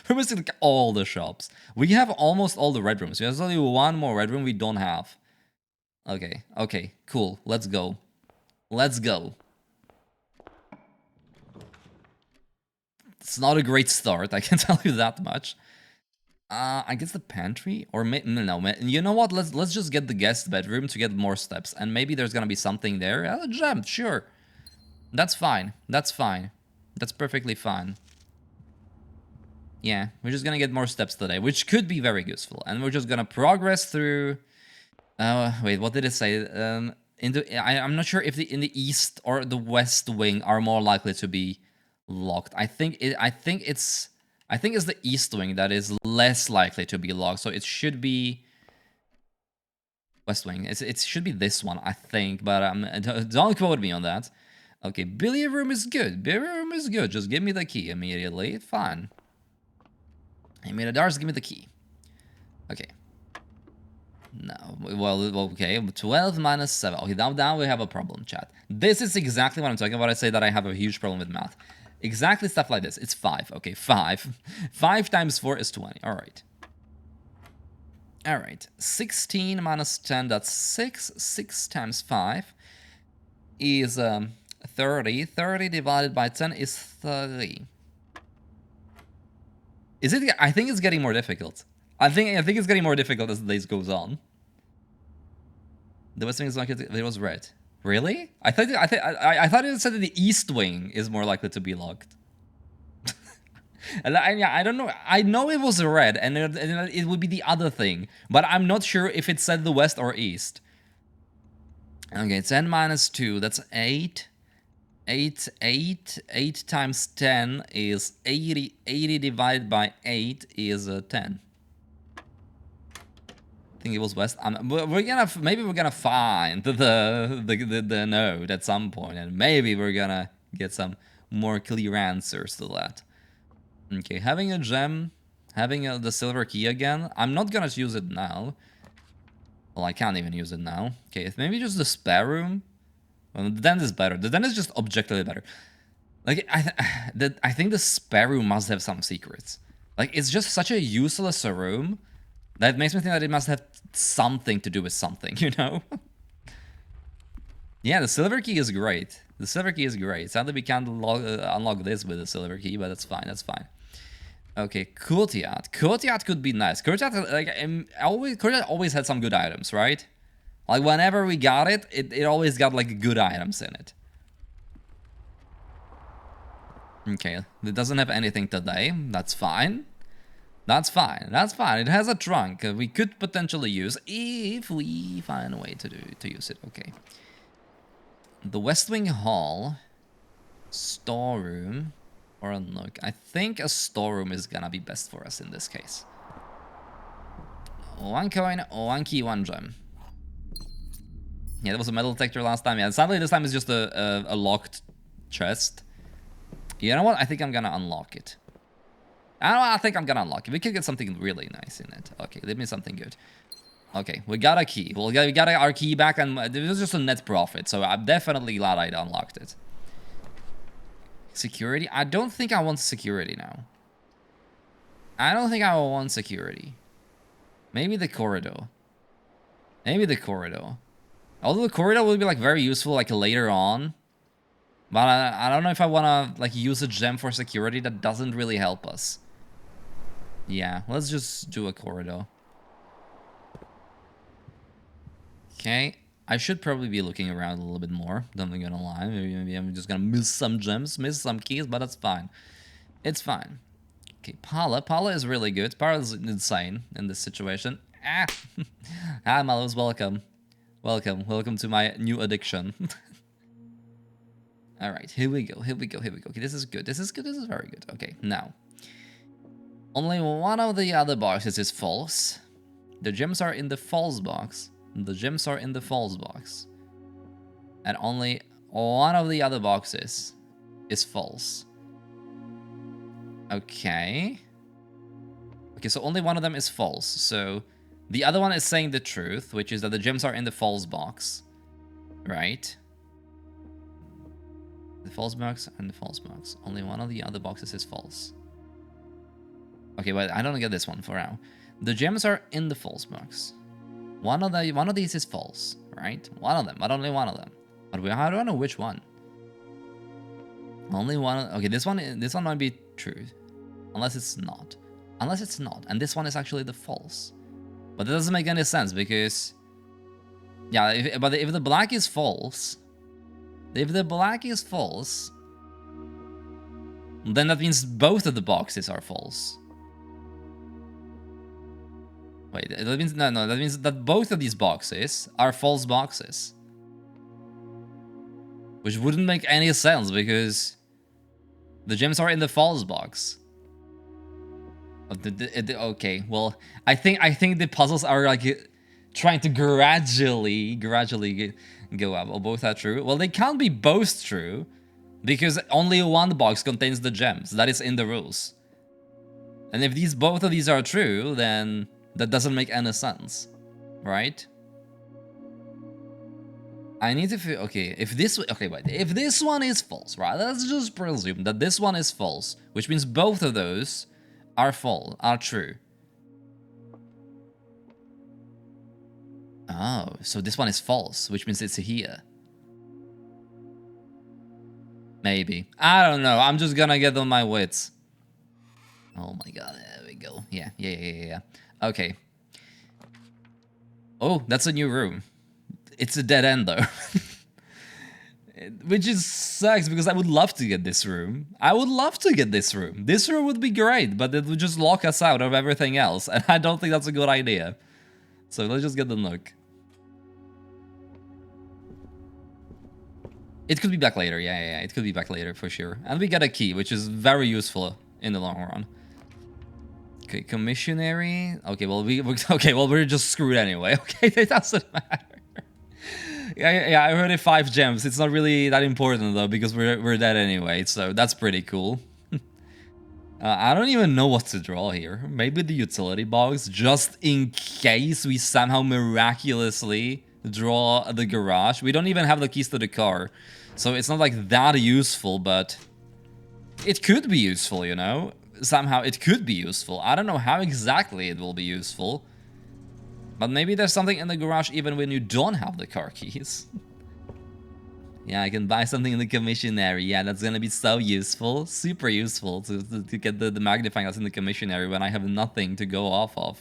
We're missing, like, all the shops. We have almost all the red rooms. There's only 1 more red room we don't have. Okay, cool. Let's go. It's not a great start, I can tell you that much. I guess the pantry? Or no, you know what? Let's just get the guest bedroom to get more steps. And maybe there's gonna be something there. A gem, sure. That's fine. That's perfectly fine. Yeah, we're just gonna get more steps today, which could be very useful. And we're just gonna progress through... wait, what did it say? I'm not sure if in the east or the west wing are more likely to be locked. I think it's the east wing that is less likely to be locked, so it should be... West Wing. It should be this one, I think, but don't quote me on that. Okay, billiard room is good. Billiard room is good. Just give me the key immediately. Fine. I mean, Adars, give me the key. Okay. No, well, okay. 12 minus 7. Okay, now we have a problem, chat. This is exactly what I'm talking about. I say that I have a huge problem with math. Exactly stuff like this. It's 5. Okay, 5. 5 times 4 is 20. All right. All right. 16 minus 10, that's 6. 6 times 5 is 30. 30 divided by 10 is 30. Is it? I think it's getting more difficult. I think it's getting more difficult as the days goes on. The west wing is likely to, it was red. Really? I thought it said that the east wing is more likely to be locked. And I don't know. I know it was red, and it would be the other thing, but I'm not sure if it said the west or east. Okay, 10 minus 2, that's 8. 8 times 10 is 80. 80 divided by 8 is 10. I think it was west. Maybe we're gonna find the node at some point, and maybe we're gonna get some more clear answers to that. Okay, having a gem, having the silver key again. I'm not gonna use it now. Well, I can't even use it now. Okay, maybe just the spare room. Well, the den is better. The den is just objectively better. Like I think the spare room must have some secrets. Like it's just such a useless room that makes me think that it must have something to do with something, you know? Yeah, the silver key is great. The silver key is great. Sadly, we can't unlock this with the silver key, but that's fine. That's fine. Okay, courtyard. Courtyard could be nice. Courtyard, like, courtyard always had some good items, right? Like, whenever we got it, it always got, like, good items in it. Okay, it doesn't have anything today. That's fine. That's fine. That's fine. It has a trunk we could potentially use if we find a way to use it. Okay. The West Wing Hall, storeroom, or a nook. I think a storeroom is gonna be best for us in this case. 1 coin, 1 key, 1 gem. Yeah, that was a metal detector last time. Yeah, sadly this time it's just a locked chest. You know what? I think I'm gonna unlock it. I think I'm gonna unlock it. We could get something really nice in it. Okay, leave me something good. Okay, we got a key. Well, we got our key back, and it was just a net profit, so I'm definitely glad I unlocked it. Security? I don't think I want security now. I don't think I want security. Maybe the corridor. Maybe the corridor. Although the corridor will be like very useful like later on. But I don't know if I want to like use a gem for security. That doesn't really help us. Yeah, let's just do a corridor. Okay, I should probably be looking around a little bit more. Don't be gonna lie. Maybe I'm just gonna miss some gems, miss some keys, but that's fine. It's fine. Okay, Paula. Paula is really good. Paula is insane in this situation. Ah! Hi, Mallows. Welcome. Welcome. Welcome to my new addiction. Alright, here we go. Here we go. Here we go. Okay, this is good. This is good. This is very good. Okay, now. Only one of the other boxes is false. The gems are in the false box. The gems are in the false box. And only one of the other boxes is false. Okay. Okay, so only one of them is false. So the other one is saying the truth, which is that the gems are in the false box. Right? The false box and the false box. Only one of the other boxes is false. Okay, but I don't get this one for now. The gems are in the false box. One of these is false, right? One of them, but only one of them. But I don't know which one. Only one. Okay, this one might be true, unless it's not. Unless it's not, and this one is actually the false. But that doesn't make any sense because, yeah. If the black is false, then that means both of the boxes are false. Wait, that means no. That means that both of these boxes are false boxes, which wouldn't make any sense because the gems are in the false box. Okay, well, I think the puzzles are like trying to gradually go up. Oh, both are true. Well, they can't be both true because only one box contains the gems. That is in the rules. And if both of these are true, then that doesn't make any sense, right? I need to feel okay. If this one is false, right? Let's just presume that this one is false, which means both of those are true. Oh, so this one is false, which means it's here. Maybe. I don't know. I'm just gonna get on my wits. Oh my god, there we go. Yeah. Okay. Oh, that's a new room. It's a dead end though. Which is sucks because I would love to get this room. This room would be great, but it would just lock us out of everything else, and I don't think that's a good idea. So let's just get the nook. It could be back later, yeah, it could be back later for sure. And we got a key, which is very useful in the long run. Okay, commissionary. Okay, well we're just screwed anyway. Okay, it doesn't matter. Yeah, I heard it 5 gems. It's not really that important though because we're dead anyway, so that's pretty cool. I don't even know what to draw here. Maybe the utility box, just in case we somehow miraculously draw the garage. We don't even have the keys to the car, so it's not like that useful, but it could be useful, you know? Somehow it could be useful. I don't know how exactly it will be useful, but maybe there's something in the garage even when you don't have the car keys. Yeah, I can buy something in the commissionary. Yeah, that's gonna be so useful. Super useful to get the magnifying glass in the commissionary when I have nothing to go off of.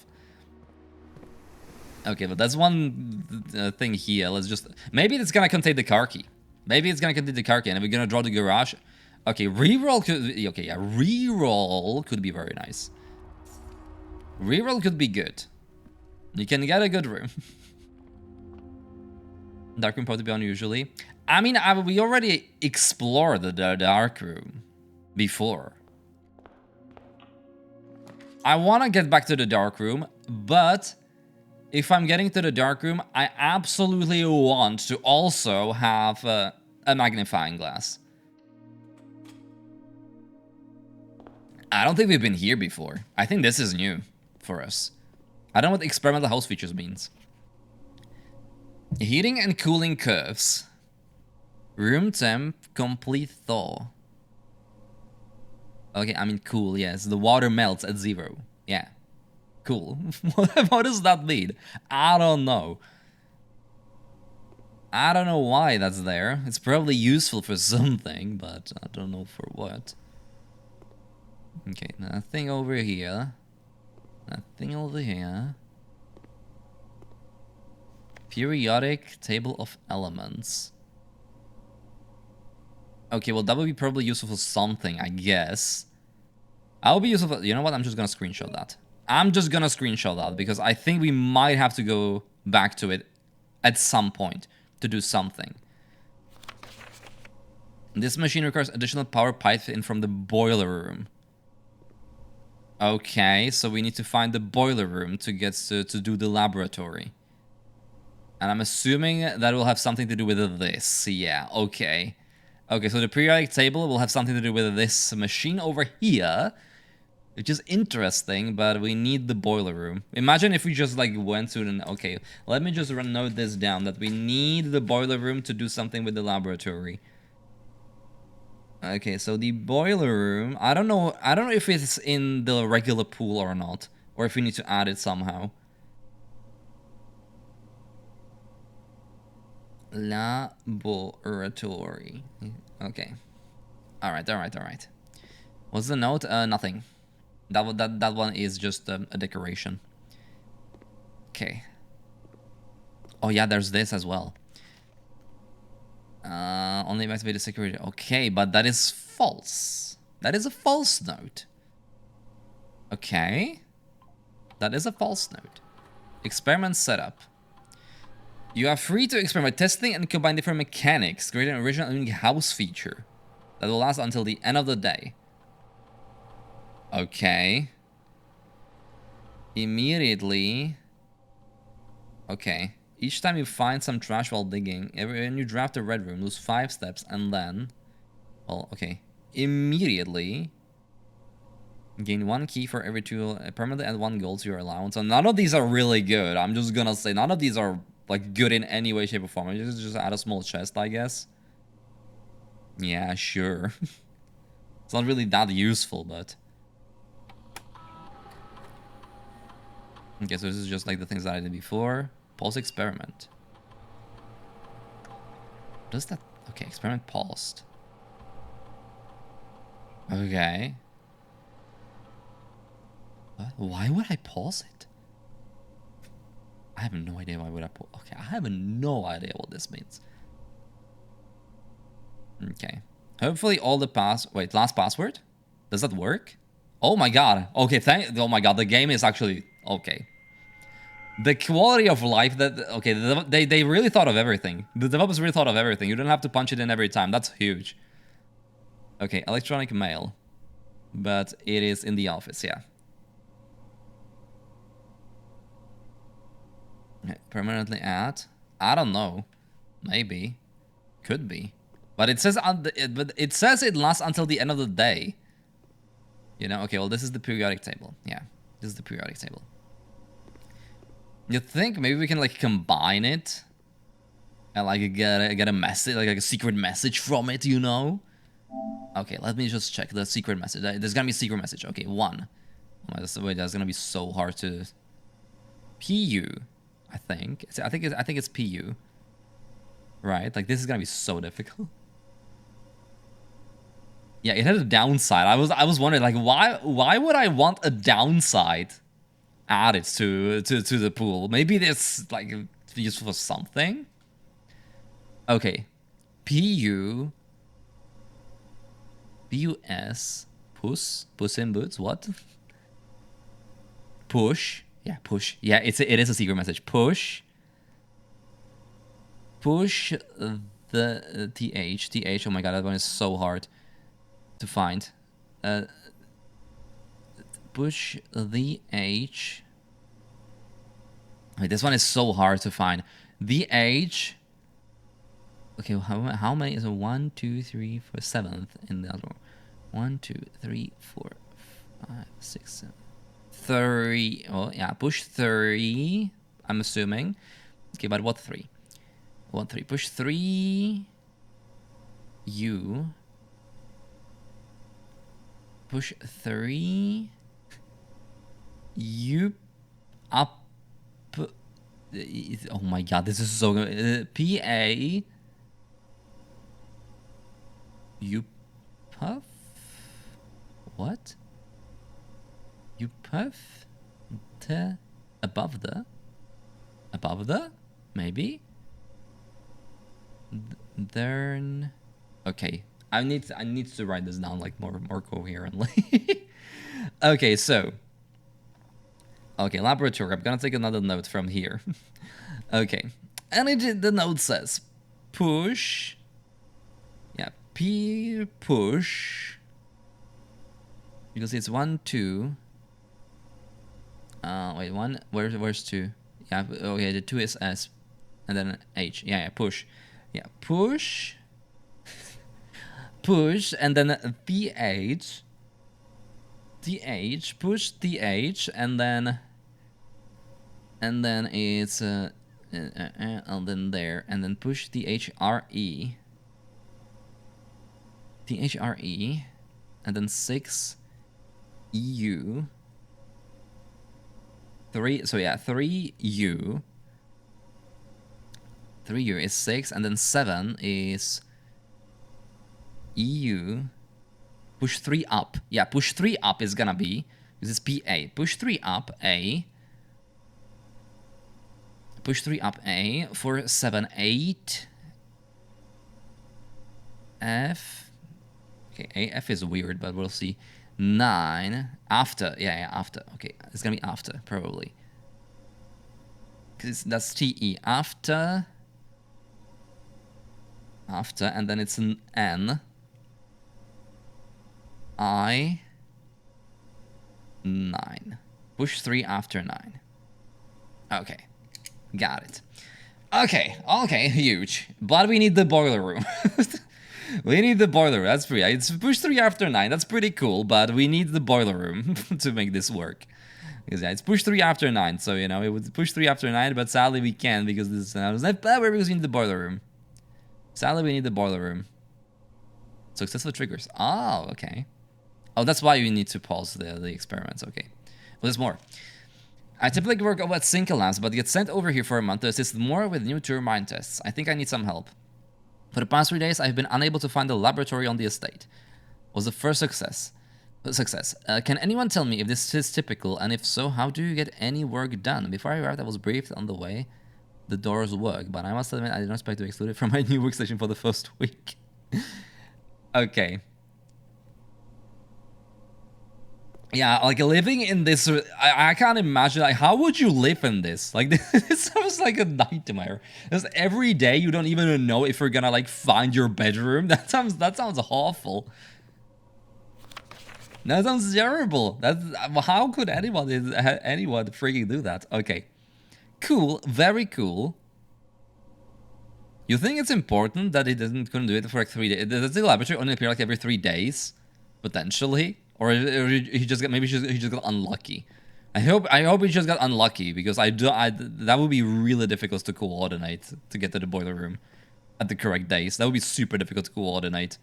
Okay, but that's one thing here. Let's just... Maybe it's gonna contain the car key. Maybe it's gonna contain the car key, and we're gonna draw the garage. Okay, reroll could... Okay, yeah, reroll could be very nice. Reroll could be good. You can get a good room. Dark room probably unusually. I mean, we already explored the dark room before. I want to get back to the dark room, but if I'm getting to the dark room, I absolutely want to also have a magnifying glass. I don't think we've been here before. I think this is new for us. I don't know what experimental house features means. Heating and cooling curves. Room temp, complete thaw. Okay, I mean cool, yes. The water melts at 0. Yeah. Cool. What does that mean? I don't know. I don't know why that's there. It's probably useful for something, but I don't know for what. Okay, nothing over here. Nothing over here. Periodic table of elements. Okay, well that would be probably useful for something, I guess. I'll be useful for... You know what? I'm just gonna screenshot that. I'm just gonna screenshot that because I think we might have to go back to it at some point to do something. This machine requires additional power piped in from the boiler room. Okay, so we need to find the boiler room to get to do the laboratory. And I'm assuming that will have something to do with this. Yeah, okay. Okay, so the periodic table will have something to do with this machine over here, which is interesting, but we need the boiler room. Imagine if we just like went to an... Okay, let me just note this down, that we need the boiler room to do something with the laboratory. Okay, so the boiler room, I don't know if it's in the regular pool or not, or if we need to add it somehow. Laboratory. Okay. All right. What's the note? Nothing. That one is just a decoration. Okay. Oh yeah, there's this as well. Only activated security. Okay, but that is false. That is a false note. Okay. That is a false note. Experiment setup. You are free to experiment by testing and combine different mechanics, create an original and unique house feature that will last until the end of the day. Okay. Immediately. Okay. Each time you find some trash while digging, when you draft a red room, lose 5 steps, and then... Well, okay. Immediately... Gain 1 key for every tool, permanently add 1 gold to your allowance. So none of these are really good. I'm just gonna say none of these are like good in any way, shape, or form. Just add a small chest, I guess. Yeah, sure. It's not really that useful, but... Okay, so this is just like the things that I did before. Pulse experiment. What is that? Okay, experiment paused. Okay. What? Why would I pause it? I have no idea why would I pause. Okay, I have no idea what this means. Okay. Hopefully all the wait, last password? Does that work? Oh my god. Okay, oh my god, the game is actually... Okay. The quality of life that... Okay, they really thought of everything. The developers really thought of everything. You don't have to punch it in every time. That's huge. Okay, electronic mail. But it is in the office, yeah. Okay, permanently add? I don't know. Maybe. Could be. But it says it says it lasts until the end of the day. You know, okay, well this is the periodic table. Yeah. This is the periodic table. You think maybe we can like combine it and like get a message, like a secret message from it, you know? Okay, let me just check the secret message. There's gonna be a secret message. Okay, 1. Oh my, that's gonna be so hard to... PU, I think. I think it's PU. Right? Like this is gonna be so difficult. Yeah, it had a downside. I was wondering like why would I want a downside added to the pool? Maybe this like useful for something. Okay, PU PUS puss in boots. What? Push. Yeah, push. Yeah, it is a secret message. Push the th. Oh my god, that one is so hard to find. Push the H. Wait, this one is so hard to find. The H. Okay, how many is it? 1, 2, 3, 4, 7th in the other one. 1, 2, 3, 4, 5, 6, 7. 3. Oh yeah, push 3. I'm assuming. Okay, but what 3? What 3? Push 3. U. Push 3. U. Up. Oh my god, this is so good. PA. U. Puff. What? You puff to above the maybe then. Okay, I need to write this down like more coherently. Okay, so laboratory. I'm gonna take another note from here. Okay, and the note says push. Yeah, P push because it's 1, 2. Wait, 1. Where's 2? Yeah, okay, the 2 is S, and then H. Yeah, push. Yeah, push. Push, and then TH. TH, push TH, and then it's and then there, and then push THRE. THRE, and then 6 EU. 3, so yeah, 3U. 3U is 6, and then 7 is EU. Push 3 up. Yeah, push 3 up is gonna be, this is PA. Push 3 up, A. Push 3 up, A. For 7, 8. F. Okay, AF is weird, but we'll see. 9 after, yeah, after. Okay, it's gonna be after probably, because that's TE after, and then it's an N. I 9. Push 3 after 9. Okay. Got it. Okay, okay, huge. But we need the boiler room. We need the boiler room, that's free. It's push 3 after 9, that's pretty cool, but we need the boiler room to make this work. Because yeah, it's push 3 after 9, so you know, it would push 3 after 9, but sadly we can't because this is not power because we need the boiler room. Sadly we need the boiler room. Successful triggers. Oh, okay. Oh, that's why you need to pause the experiments, okay. Well, there's more. I typically work over at Sync Labs, but get sent over here for a month to assist more with new turbine tests. I think I need some help. For the past 3 days, I've been unable to find the laboratory on the estate. Was the first success. Can anyone tell me if this is typical, and if so, how do you get any work done? Before I arrived, I was briefed on the way the doors work, but I must admit I didn't expect to exclude it from my new workstation for the first week. Okay. Yeah, like living in this, I can't imagine, like, how would you live in this? Like, this sounds like a nightmare. Because every day you don't even know if you're gonna, like, find your bedroom. That sounds awful. That sounds terrible. How could anyone freaking do that? Okay. Cool, very cool. You think it's important that he couldn't do it for like 3 days? Does the laboratory only appear like every 3 days? Potentially? Or he just got, maybe he just got unlucky. I hope he just got unlucky because that would be really difficult to coordinate to get to the boiler room at the correct days. That would be super difficult to coordinate.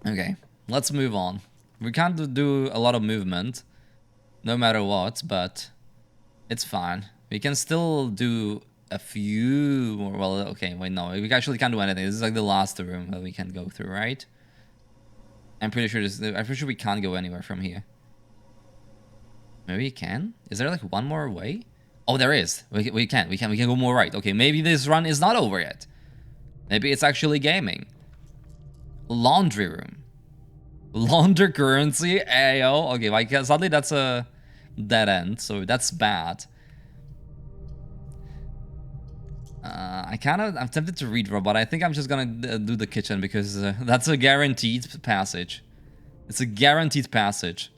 Okay, let's move on. We can't do a lot of movement, no matter what, but it's fine. We can still do a few more. Well, okay, wait, no, we actually can't do anything. This is like the last room that we can go through, right? I'm pretty sure we can't go anywhere from here. Maybe we can? Is there like one more way? Oh, there is. We can go more right. Okay, maybe this run is not over yet. Maybe it's actually gaming. Laundry room. Launder currency, ayo. Okay, like suddenly that's a dead end, so that's bad. I'm tempted to redraw, but I think I'm just gonna do the kitchen because that's a guaranteed passage. It's a guaranteed passage.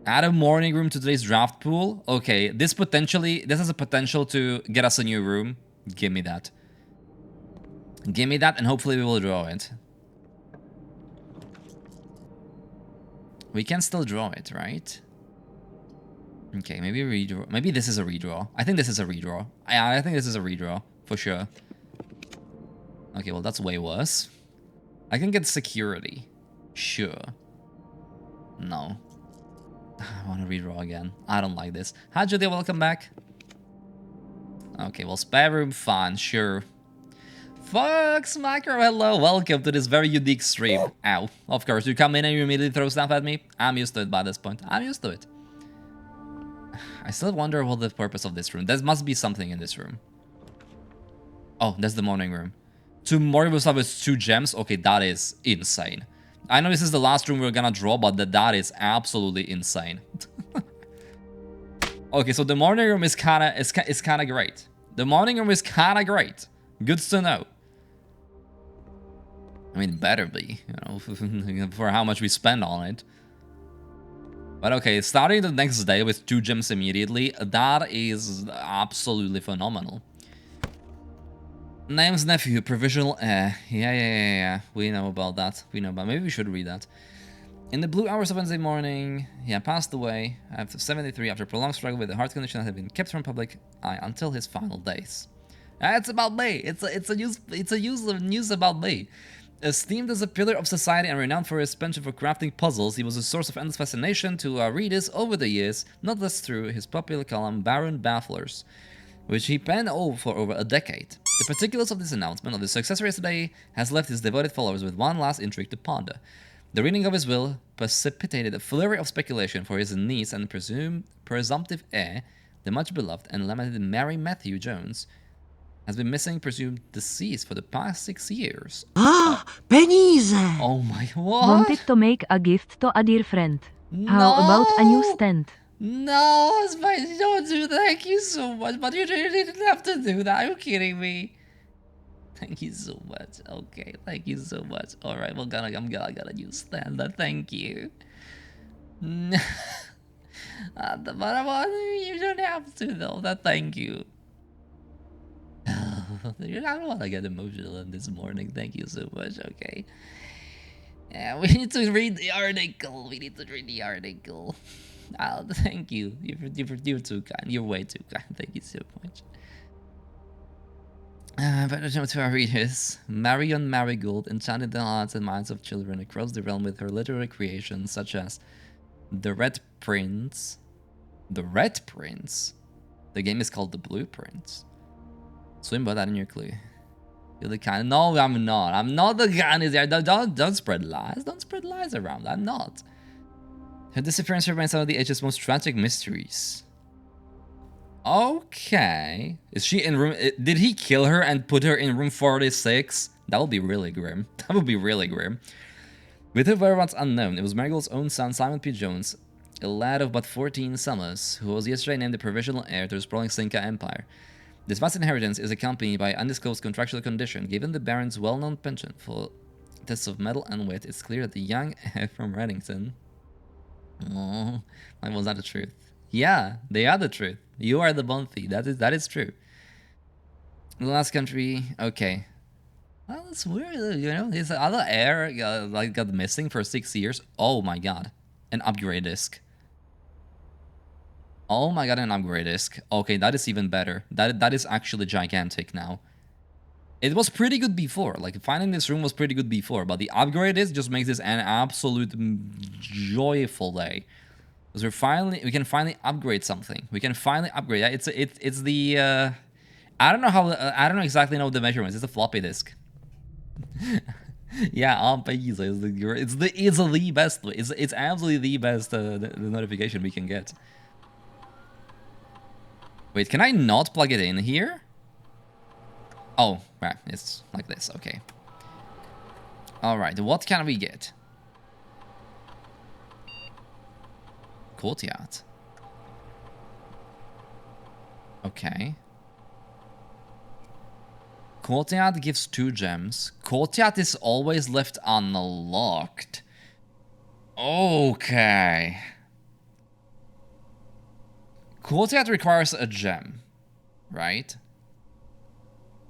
Add a morning room to today's draft pool. Okay, this has a potential to get us a new room. Give me that. Give me that, and hopefully we will draw it. We can still draw it, right? Okay, maybe redraw. Maybe this is a redraw. I think this is a redraw. I think this is a redraw, for sure. Okay, well, that's way worse. I can get security. Sure. No. I want to redraw again. I don't like this. Hi, Julia, welcome back. Okay, well, spare room, fine, sure. Fox Macro, hello, welcome to this very unique stream. Ow. Of course, you come in and you immediately throw stuff at me. I'm used to it by this point. I'm used to it. I still wonder what the purpose of this room. There must be something in this room. Oh, that's the morning room. 2 morning room stuff with 2 gems. Okay, that is insane. I know this is the last room we're gonna draw, but that is absolutely insane. Okay, so the morning room is kinda great. The morning room is kinda great. Good to know. I mean, better be, you know, for how much we spend on it. But okay, starting the next day with 2 gems immediately, that is absolutely phenomenal. Name's nephew, provisional heir. Yeah. We know about that. Maybe we should read that. In the blue hours of Wednesday morning, he had passed away after 73 after a prolonged struggle with a heart condition that had been kept from public eye until his final days. It's about me. It's a news about me. Esteemed as a pillar of society and renowned for his penchant for crafting puzzles, he was a source of endless fascination to readers over the years, not less through his popular column Baron Bafflers, which he penned for over a decade. The particulars of this announcement of his successor yesterday has left his devoted followers with one last intrigue to ponder. The reading of his will precipitated a flurry of speculation for his niece and presumptive heir, the much beloved and lamented Mary Matthew Jones, has been missing, presumed deceased for the past 6 years. Peníze! Oh my, what? Wanted to make a gift to a dear friend. No! How about a new stand? No, Spicy, don't do that. Thank you so much, but you didn't have to do that. Are you kidding me? Thank you so much. Okay, thank you so much. Alright, well, I'm gonna use stand. Thank you. But you don't have to though. That thank you. I don't want to get emotional in this morning. Thank you so much. Okay. Yeah, we need to read the article. We need to read the article. Thank you. You're too kind. You're way too kind. Thank you so much. But I don't know to read this. Marion Marigold enchanted the hearts and minds of children across the realm with her literary creations, such as The Red Prince. The Red Prince? The game is called The Blue Prince. Swim about that in your clue. You're the kind. No, I'm not. I'm not the kind who's there. Don't spread lies. Don't spread lies around. I'm not. Her disappearance remains one of the age's most tragic mysteries. Okay. Is she in room... Did he kill her and put her in room 46? That would be really grim. That would be really grim. With her whereabouts unknown, it was Marigold's own son, Simon P. Jones, a lad of but 14 summers, who was yesterday named the provisional heir to the sprawling Cinca Empire. This vast inheritance is accompanied by undisclosed contractual condition. Given the Baron's well-known penchant for tests of mettle and wit, it's clear that the young heir from Reddington... Oh, was that the truth? Yeah, they are the truth. You are the Bonthy. That is true. The last country... Okay. Well, it's weird, you know? His other heir got missing for 6 years. Oh my god. An upgrade disc. Oh my god, an upgrade disc. Okay, that is even better. That is actually gigantic now. It was pretty good before. Like, finding this room was pretty good before, but the upgrade disc just makes this an absolute joyful day. Because we can finally upgrade something. We can finally upgrade. It's the I don't know exactly know the measurements. It's a floppy disk. Yeah, Pisa is it's the best. It's absolutely the best the notification we can get. Wait, can I not plug it in here? Oh, right, it's like this, okay. Alright, what can we get? Courtyard. Okay. Courtyard gives 2 gems. Courtyard is always left unlocked. Okay. Courtyard requires a gem, right?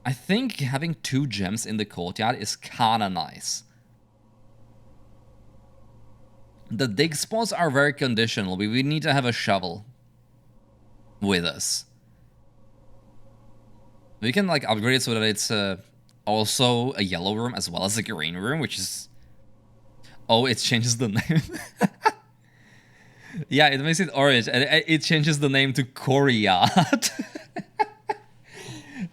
I think having 2 gems in the courtyard is kinda nice. The dig spots are very conditional. We need to have a shovel with us. We can like upgrade it so that it's also a yellow room as well as a green room, which is... Oh, it changes the name. Yeah, it makes it orange, and it changes the name to Courtyard.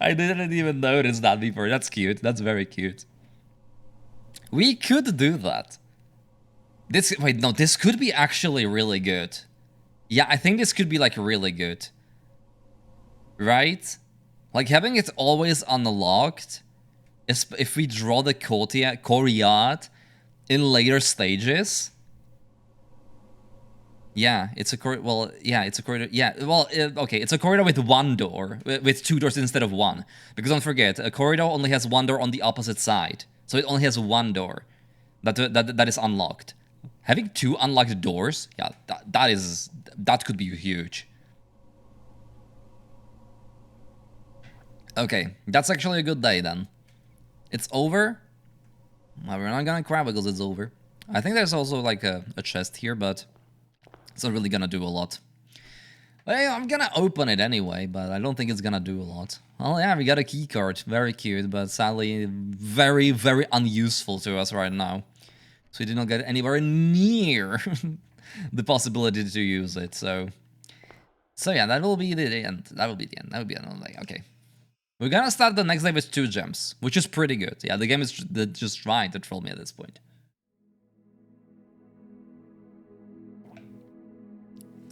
I didn't even notice that before. That's cute. That's very cute. We could do that. Wait, no, this could be actually really good. Yeah, I think this could be like really good. Right? Like having it always unlocked, if we draw the courtyard in later stages. Yeah, it's a corridor. Well, yeah, it's a corridor. Yeah, well, okay, it's a corridor with 1 door, with 2 doors instead of 1. Because don't forget, a corridor only has 1 door on the opposite side, so it only has 1 door that is unlocked. Having 2 unlocked doors, yeah, that could be huge. Okay, that's actually a good day then. It's over. Well, we're not gonna cry because it's over. I think there's also like a chest here, but it's not really gonna do a lot. Well, I'm gonna open it anyway, but I don't think it's gonna do a lot. Well, yeah, we got a key card. Very cute, but sadly very, very unuseful to us right now. So we did not get anywhere near the possibility to use it, so yeah, that will be the end. That will be the end. That will be another day. Okay. We're gonna start the next day with 2 gems, which is pretty good. Yeah, the game is just trying to troll me at this point.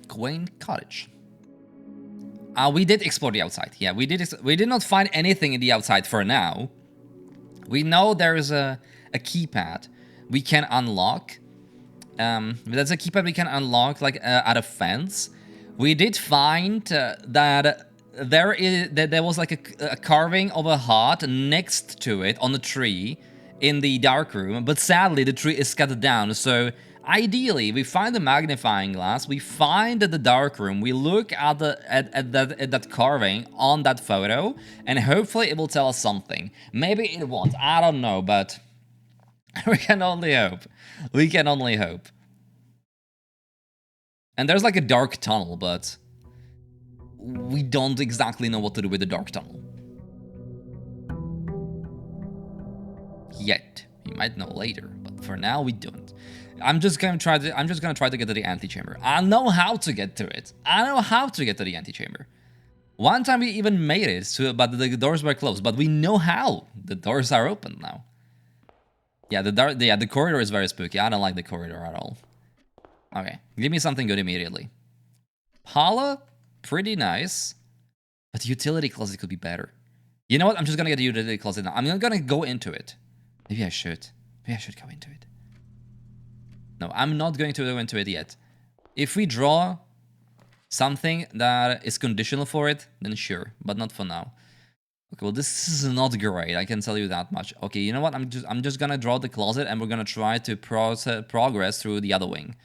Quaint Cottage. We did explore the outside. Yeah, we did not find anything in the outside for now. We know there is a keypad we can unlock. That's a keypad we can unlock like at a fence. We did find that there was like a carving of a heart next to it on a tree in the dark room, but sadly the tree is cut down, so Ideally, we find the magnifying glass, we find the dark room, we look at that carving on that photo, and hopefully it will tell us something. Maybe it won't, I don't know, but we can only hope. We can only hope. And there's like a dark tunnel, but we don't exactly know what to do with the dark tunnel. Yet. You might know later, but for now we don't. I'm just gonna try to get to the antechamber. I know how to get to it. I know how to get to the antechamber. One time we even made it, but the doors were closed. But we know how. The doors are open now. Yeah, the corridor is very spooky. I don't like the corridor at all. Okay, give me something good immediately. Paula, pretty nice, but the utility closet could be better. You know what? I'm just gonna get the utility closet now. I'm not gonna go into it. Maybe I should. Maybe I should go into it. No, I'm not going to go into it yet. If we draw something that is conditional for it, then sure, but not for now. Okay, well, this is not great. I can tell you that much. Okay, you know what? I'm just gonna draw the closet, and we're gonna try to progress through the other wing.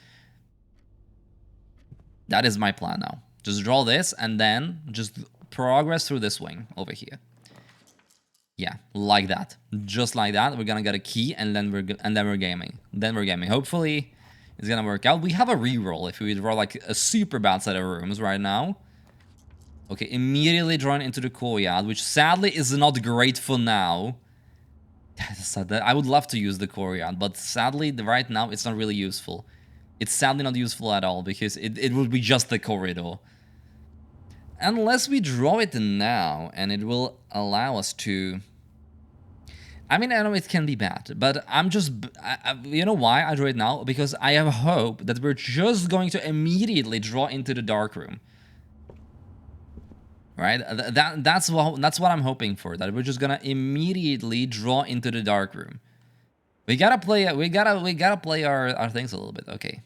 That is my plan now. Just draw this, and then just progress through this wing over here. Yeah, like that. Just like that. We're gonna get a key, and then we're gaming. Then we're gaming. Hopefully, it's gonna work out. We have a reroll if we draw like a super bad set of rooms right now. Okay, immediately drawn into the courtyard, which sadly is not great for now. I would love to use the courtyard, but sadly, right now, it's not really useful. It's sadly not useful at all, because it would be just the corridor. Unless we draw it now, and it will allow us to... I mean, I know it can be bad, but I'm just... you know why I draw it now? Because I have hope that we're just going to immediately draw into the dark room. Right? That's what I'm hoping for, that we're just gonna immediately draw into the dark room. We gotta play our things a little bit. Okay.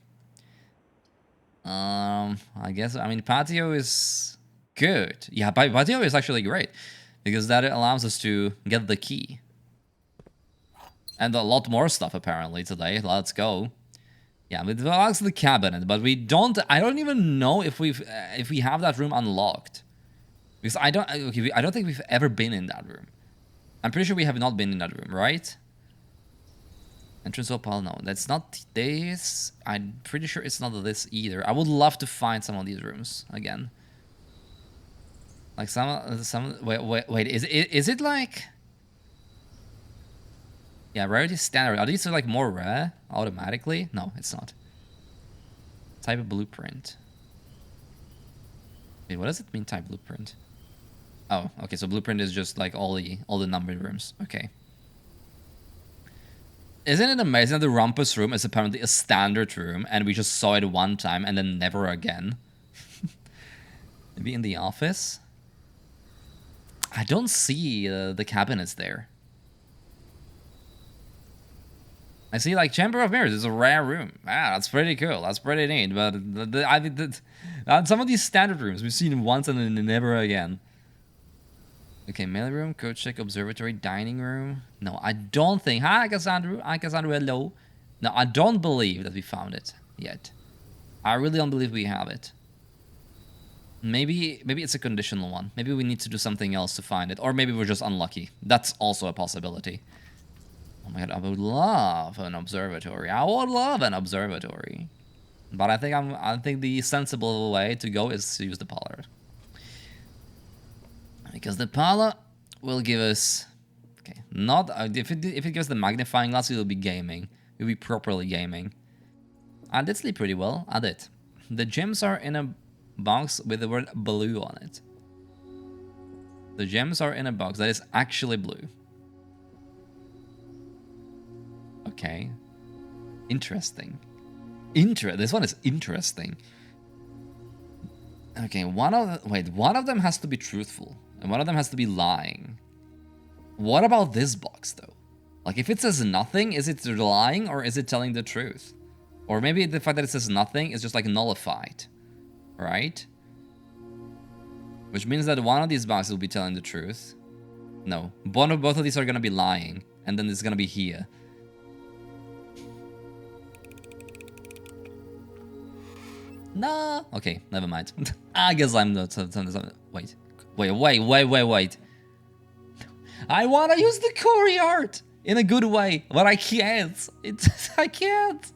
I guess, I mean, patio is good. Yeah, patio is actually great, because that allows us to get the key. And a lot more stuff apparently today. Let's go. Yeah, it unlocks the cabinet, but we don't. I don't even know if we have that room unlocked, because I don't think we've ever been in that room. I'm pretty sure we have not been in that room, right? Entrance opal, no, that's not this. I'm pretty sure it's not this either. I would love to find some of these rooms again. Like some. Wait. Is it like? Yeah, rarity standard. Are these like more rare automatically? No, it's not. Type of blueprint. Wait, what does it mean, type blueprint? Oh, okay. So blueprint is just like all the numbered rooms. Okay. Isn't it amazing that the rumpus room is apparently a standard room, and we just saw it one time and then never again? Maybe in the office? I don't see the cabinets there. I see like Chamber of Mirrors is a rare room. Ah, that's pretty cool. That's pretty neat. But I think that some of these standard rooms we've seen once and then never again. Okay, mail room, coach check, observatory, dining room. No, I don't think. Hi, Cassandra. Hi, Cassandra. Hello. No, I don't believe that we found it yet. I really don't believe we have it. Maybe it's a conditional one. Maybe we need to do something else to find it, or maybe we're just unlucky. That's also a possibility. Oh my god, I would love an observatory. I would love an observatory. But I think the sensible way to go is to use the pollard. Because the pollard will give us... Okay, not... if it gives the magnifying glass, it will be gaming. It will be properly gaming. I did sleep pretty well. I did. The gems are in a box with the word blue on it. The gems are in a box that is actually blue. Okay. Interesting. This one is interesting. Okay, one of them has to be truthful, and one of them has to be lying. What about this box, though? Like, if it says nothing, is it lying, or is it telling the truth? Or maybe the fact that it says nothing is just, like, nullified. Right? Which means that one of these boxes will be telling the truth. No. Both of these are gonna be lying, and then it's gonna be here. No. Okay, never mind. I guess I'm not. Wait. I want to use the Cory art in a good way, but I can't. I can't.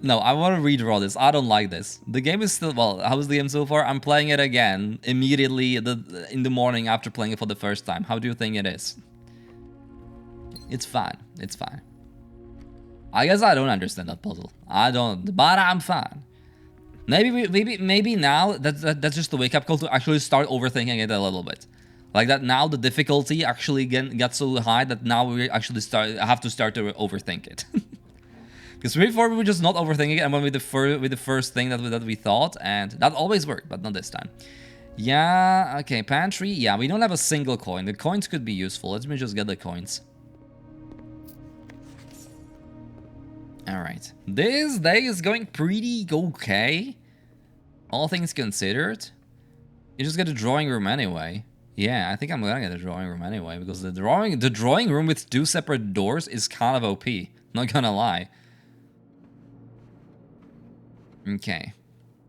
No, I want to redraw this. I don't like this. The game is still, well, how's the game so far? I'm playing it again immediately in the morning after playing it for the first time. How do you think it is? It's fine. It's fine. I guess I don't understand that puzzle. I don't, but I'm fine. Maybe now that's just a wake-up call to actually start overthinking it a little bit. Like that now the difficulty actually got so high that now we actually have to start to overthink it. Because before we were just not overthinking it and went with the first thing that we thought, and that always worked, but not this time. Yeah, okay, pantry. Yeah, we don't have a single coin. The coins could be useful. Let me just get the coins. Alright. This day is going pretty okay. All things considered. You just get a drawing room anyway. Yeah, I think I'm gonna get a drawing room anyway, because the drawing room with 2 separate doors is kind of OP. Not gonna lie. Okay.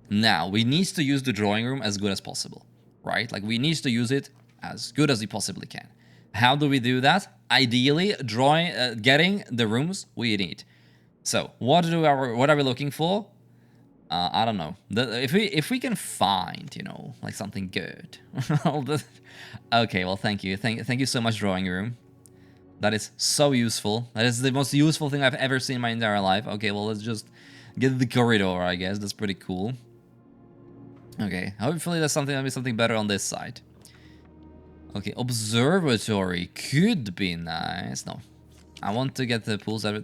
Now, we need to use the drawing room as good as possible, right? Like, we need to use it as good as we possibly can. How do we do that? Ideally, getting the rooms we need. So, what are we looking for? I don't know. If we can find, you know, like something good. Okay, well, thank you. Thank you so much, drawing room. That is so useful. That is the most useful thing I've ever seen in my entire life. Okay, well, let's just get the corridor, I guess. That's pretty cool. Okay, hopefully there's something better on this side. Okay, observatory could be nice. No, I want to get the pools. Oh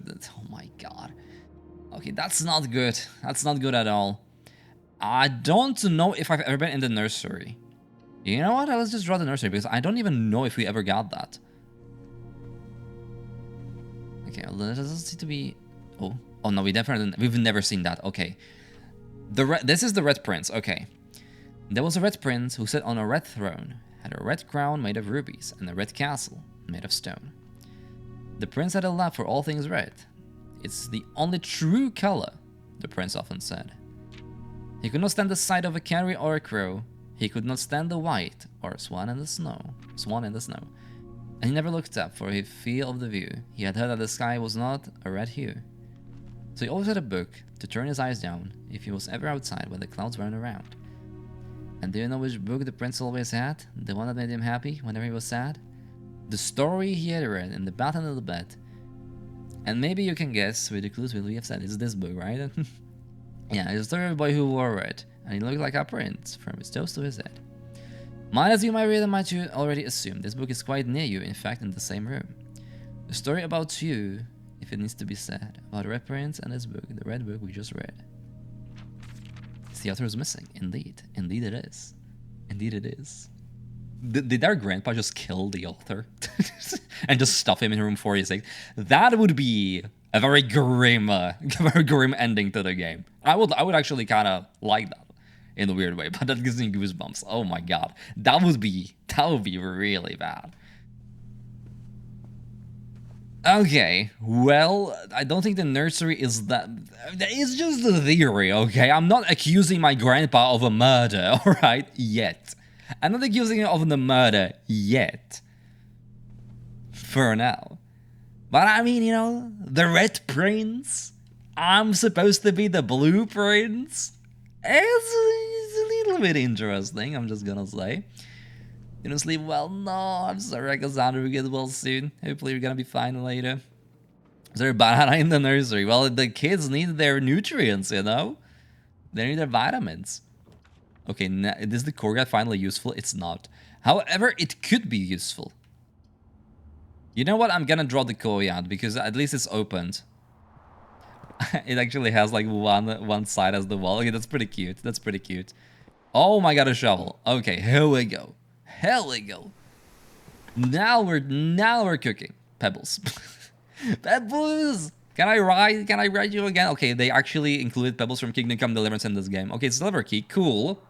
my god. Okay, that's not good. That's not good at all. I don't know if I've ever been in the nursery. You know what? Let's just draw the nursery because I don't even know if we ever got that. Okay, well, there doesn't seem to be. Oh no, we've never seen that. Okay, this is the Red Prince. Okay, there was a Red Prince who sat on a red throne, had a red crown made of rubies, and a red castle made of stone. The prince had a love for all things red. It's the only true color, the prince often said. He could not stand the sight of a canary or a crow. He could not stand the white or a swan in the snow. And he never looked up for his feel of the view. He had heard that the sky was not a red hue. So he always had a book to turn his eyes down if he was ever outside when the clouds weren't around. And do you know which book the prince always had? The one that made him happy whenever he was sad? The story he had read in the bath under the bed. And maybe you can guess with the clues we have said. It's this book, right? Yeah, it's the story of a boy who wore red, and he looked like a prince from his toes to his head. Might as you might read and might you already assume, this book is quite near you, in fact in the same room. The story about you, if it needs to be said, about the Red Prince and his book, the red book we just read. The author is missing, indeed. Indeed it is. Indeed it is. Did our grandpa just kill the author? And just stuff him in room 46? That would be a very grim ending to the game. I would actually kind of like that in a weird way, but that gives me goosebumps. Oh my god. That would be really bad. Okay, well, I don't think the nursery is that. It's just a theory, okay? I'm not accusing my grandpa of a murder, alright? Yet. I'm not accusing him of the murder yet. For now. But I mean, you know, the Red Prince. I'm supposed to be the Blue Prince. It's a little bit interesting, I'm just gonna say. You don't sleep well? No, I'm sorry, Cassandra, we get well soon. Hopefully you're gonna be fine later. Is there a banana in the nursery? Well, the kids need their nutrients, you know? They need their vitamins. Okay, is the core guide finally useful? It's not. However, it could be useful. You know what? I'm gonna draw the courtyard because at least it's opened. It actually has like one side as the wall. Okay, that's pretty cute. That's pretty cute. Oh my god, a shovel. Okay, here we go. Here we go. Now we're cooking. Pebbles. Pebbles! Can I ride you again? Okay, they actually included Pebbles from Kingdom Come Deliverance in this game. Okay, Silver Key, cool.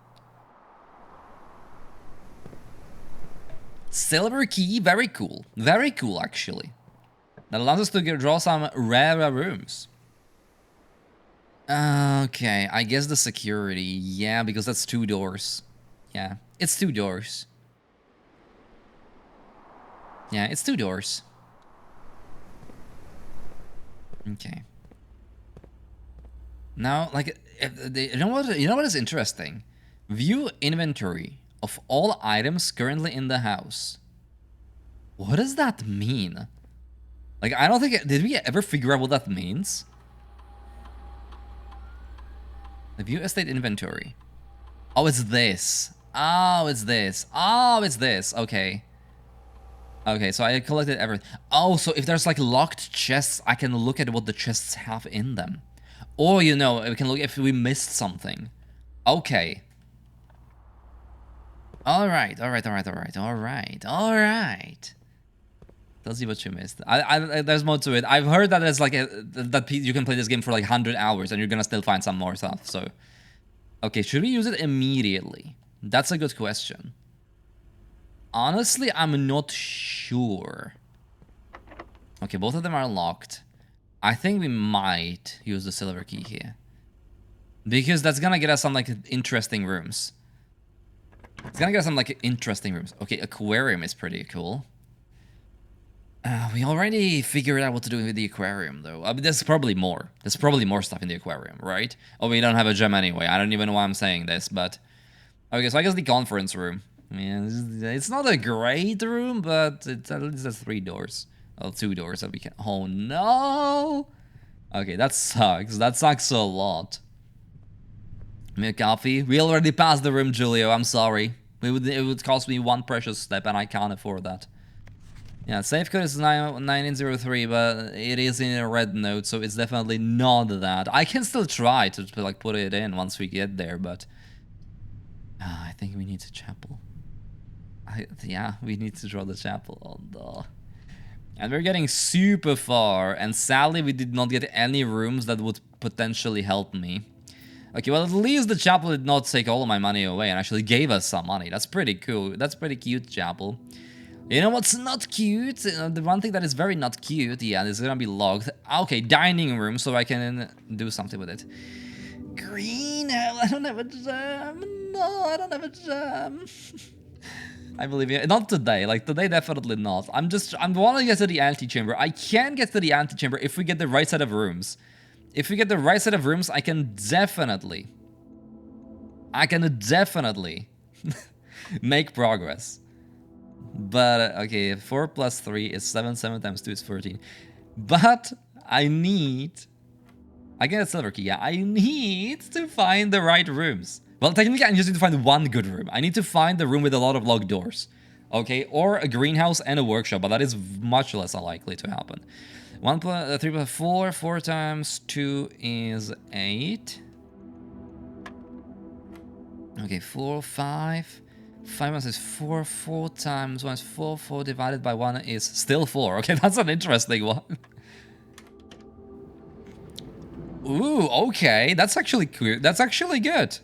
Silver Key, very cool. Very cool, actually. That allows us to draw some rare rooms. Okay, I guess the security. Yeah, because that's 2 doors. Yeah, it's 2 doors. Yeah, it's 2 doors. Okay. Now, like, you know what? You know what is interesting? View inventory of all items currently in the house. What does that mean? Like, I don't think... Did we ever figure out what that means? The view estate inventory. Oh, it's this. Oh, it's this. Oh, it's this. Okay. Okay, so I collected everything. Oh, so if there's like locked chests, I can look at what the chests have in them. Or, you know, we can look if we missed something. Okay. Alright, alright, alright, alright, alright, alright. Let's see what you missed. There's more to it. I've heard that there's like that you can play this game for like 100 hours and you're gonna still find some more stuff, so... Okay, should we use it immediately? That's a good question. Honestly, I'm not sure. Okay, both of them are locked. I think we might use the silver key here. Because that's gonna get us some like interesting rooms. It's gonna get us some like interesting rooms. Okay, aquarium is pretty cool. We already figured out what to do with the aquarium, though. I mean, there's probably more. There's probably more stuff in the aquarium, right? Oh, we don't have a gem anyway. I don't even know why I'm saying this, but... Okay, so I guess the conference room. Yeah, it's not a great room, but it's at least has 3 doors. Oh, 2 doors that we can... Oh, no! Okay, that sucks. That sucks a lot. Me a coffee? We already passed the room, Julio. I'm sorry. It would cost me 1 precious step, and I can't afford that. Yeah, safe code is 9803, but it is in a red note, so it's definitely not that. I can still try to like put it in once we get there, but I think we need a chapel. Yeah, we need to draw the chapel. Oh no. And we're getting super far, and sadly we did not get any rooms that would potentially help me. Okay, well at least the chapel did not take all of my money away and actually gave us some money. That's pretty cool. That's pretty cute, chapel. You know what's not cute? The one thing that is very not cute, yeah, it's gonna be locked. Okay, dining room, so I can do something with it. Green, I don't have a gem. No, I don't have a gem. I believe you. Not today, like today definitely not. I want to get to the antechamber. I can get to the antechamber if we get the right set of rooms. If we get the right set of rooms, I can definitely make progress. But, okay, 4 plus 3 is 7, 7 times 2 is 14. But, I get a silver key, yeah. I need to find the right rooms. Well, technically, I just need to find one good room. I need to find the room with a lot of locked doors. Okay, or a greenhouse and a workshop, but that is much less likely to happen. 3 plus 4, 4 times 2 is 8. Okay, 4, 5... 5 minus is 4, 4 times 1 is 4, 4 divided by 1 is still 4. Okay, that's an interesting one. Ooh, okay, that's actually cool. That's actually good.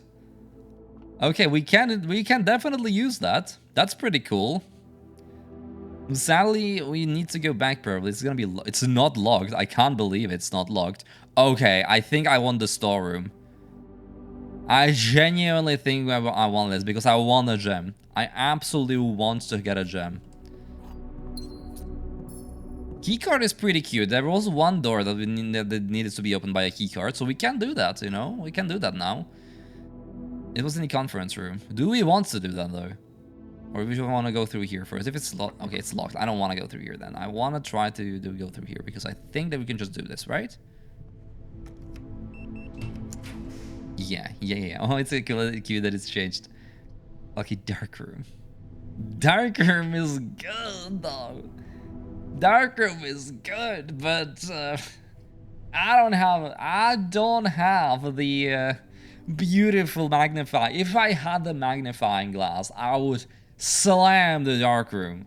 Okay, we can definitely use that. That's pretty cool. Sadly, we need to go back probably. It's gonna be... It's not locked. I can't believe it's not locked. Okay, I think I want the storeroom. I genuinely think I want this because I want a gem. I absolutely want to get a gem. Keycard is pretty cute. There was one door that needed to be opened by a keycard, so we can do that, you know? We can do that now. It was in the conference room. Do we want to do that, though? Or we want to go through here first? If it's locked... Okay, it's locked. I don't want to go through here, then. I want to try to go through here, because I think that we can just do this, right? Yeah. Oh, it's cute that it's changed. Okay, dark room. Dark room is good, though. Dark room is good, but I don't have the beautiful magnifying. If I had the magnifying glass, I would slam the dark room.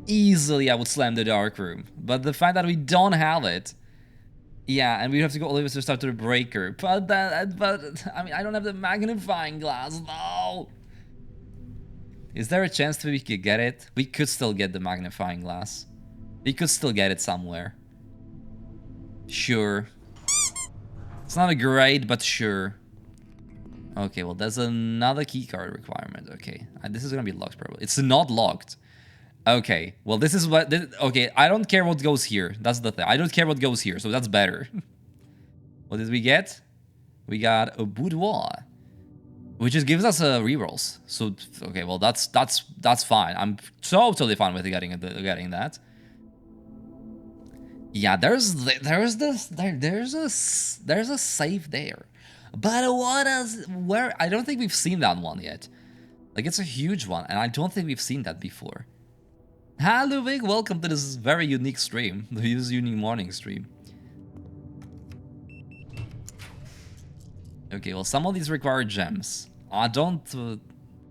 Easily, I would slam the dark room. But the fact that we don't have it. Yeah, and we have to go all the way to start to the breaker. But I mean, I don't have the magnifying glass, no. Is there a chance that we could get it? We could still get the magnifying glass. We could still get it somewhere. Sure. It's not a great, but sure. Okay, well, there's another keycard requirement. Okay, this is gonna be locked probably. It's not locked. Okay, well, this is what... okay, I don't care what goes here. That's the thing. I don't care what goes here, so that's better. What did we get? We got a boudoir, which just gives us rerolls. So, okay, well, that's fine. I'm totally fine with getting that. Yeah, there's a safe there. But where? I don't think we've seen that one yet. Like, it's a huge one, and I don't think we've seen that before. Hi, Ludwig, welcome to this very unique stream. This unique morning stream. Okay, well, some of these require gems. I don't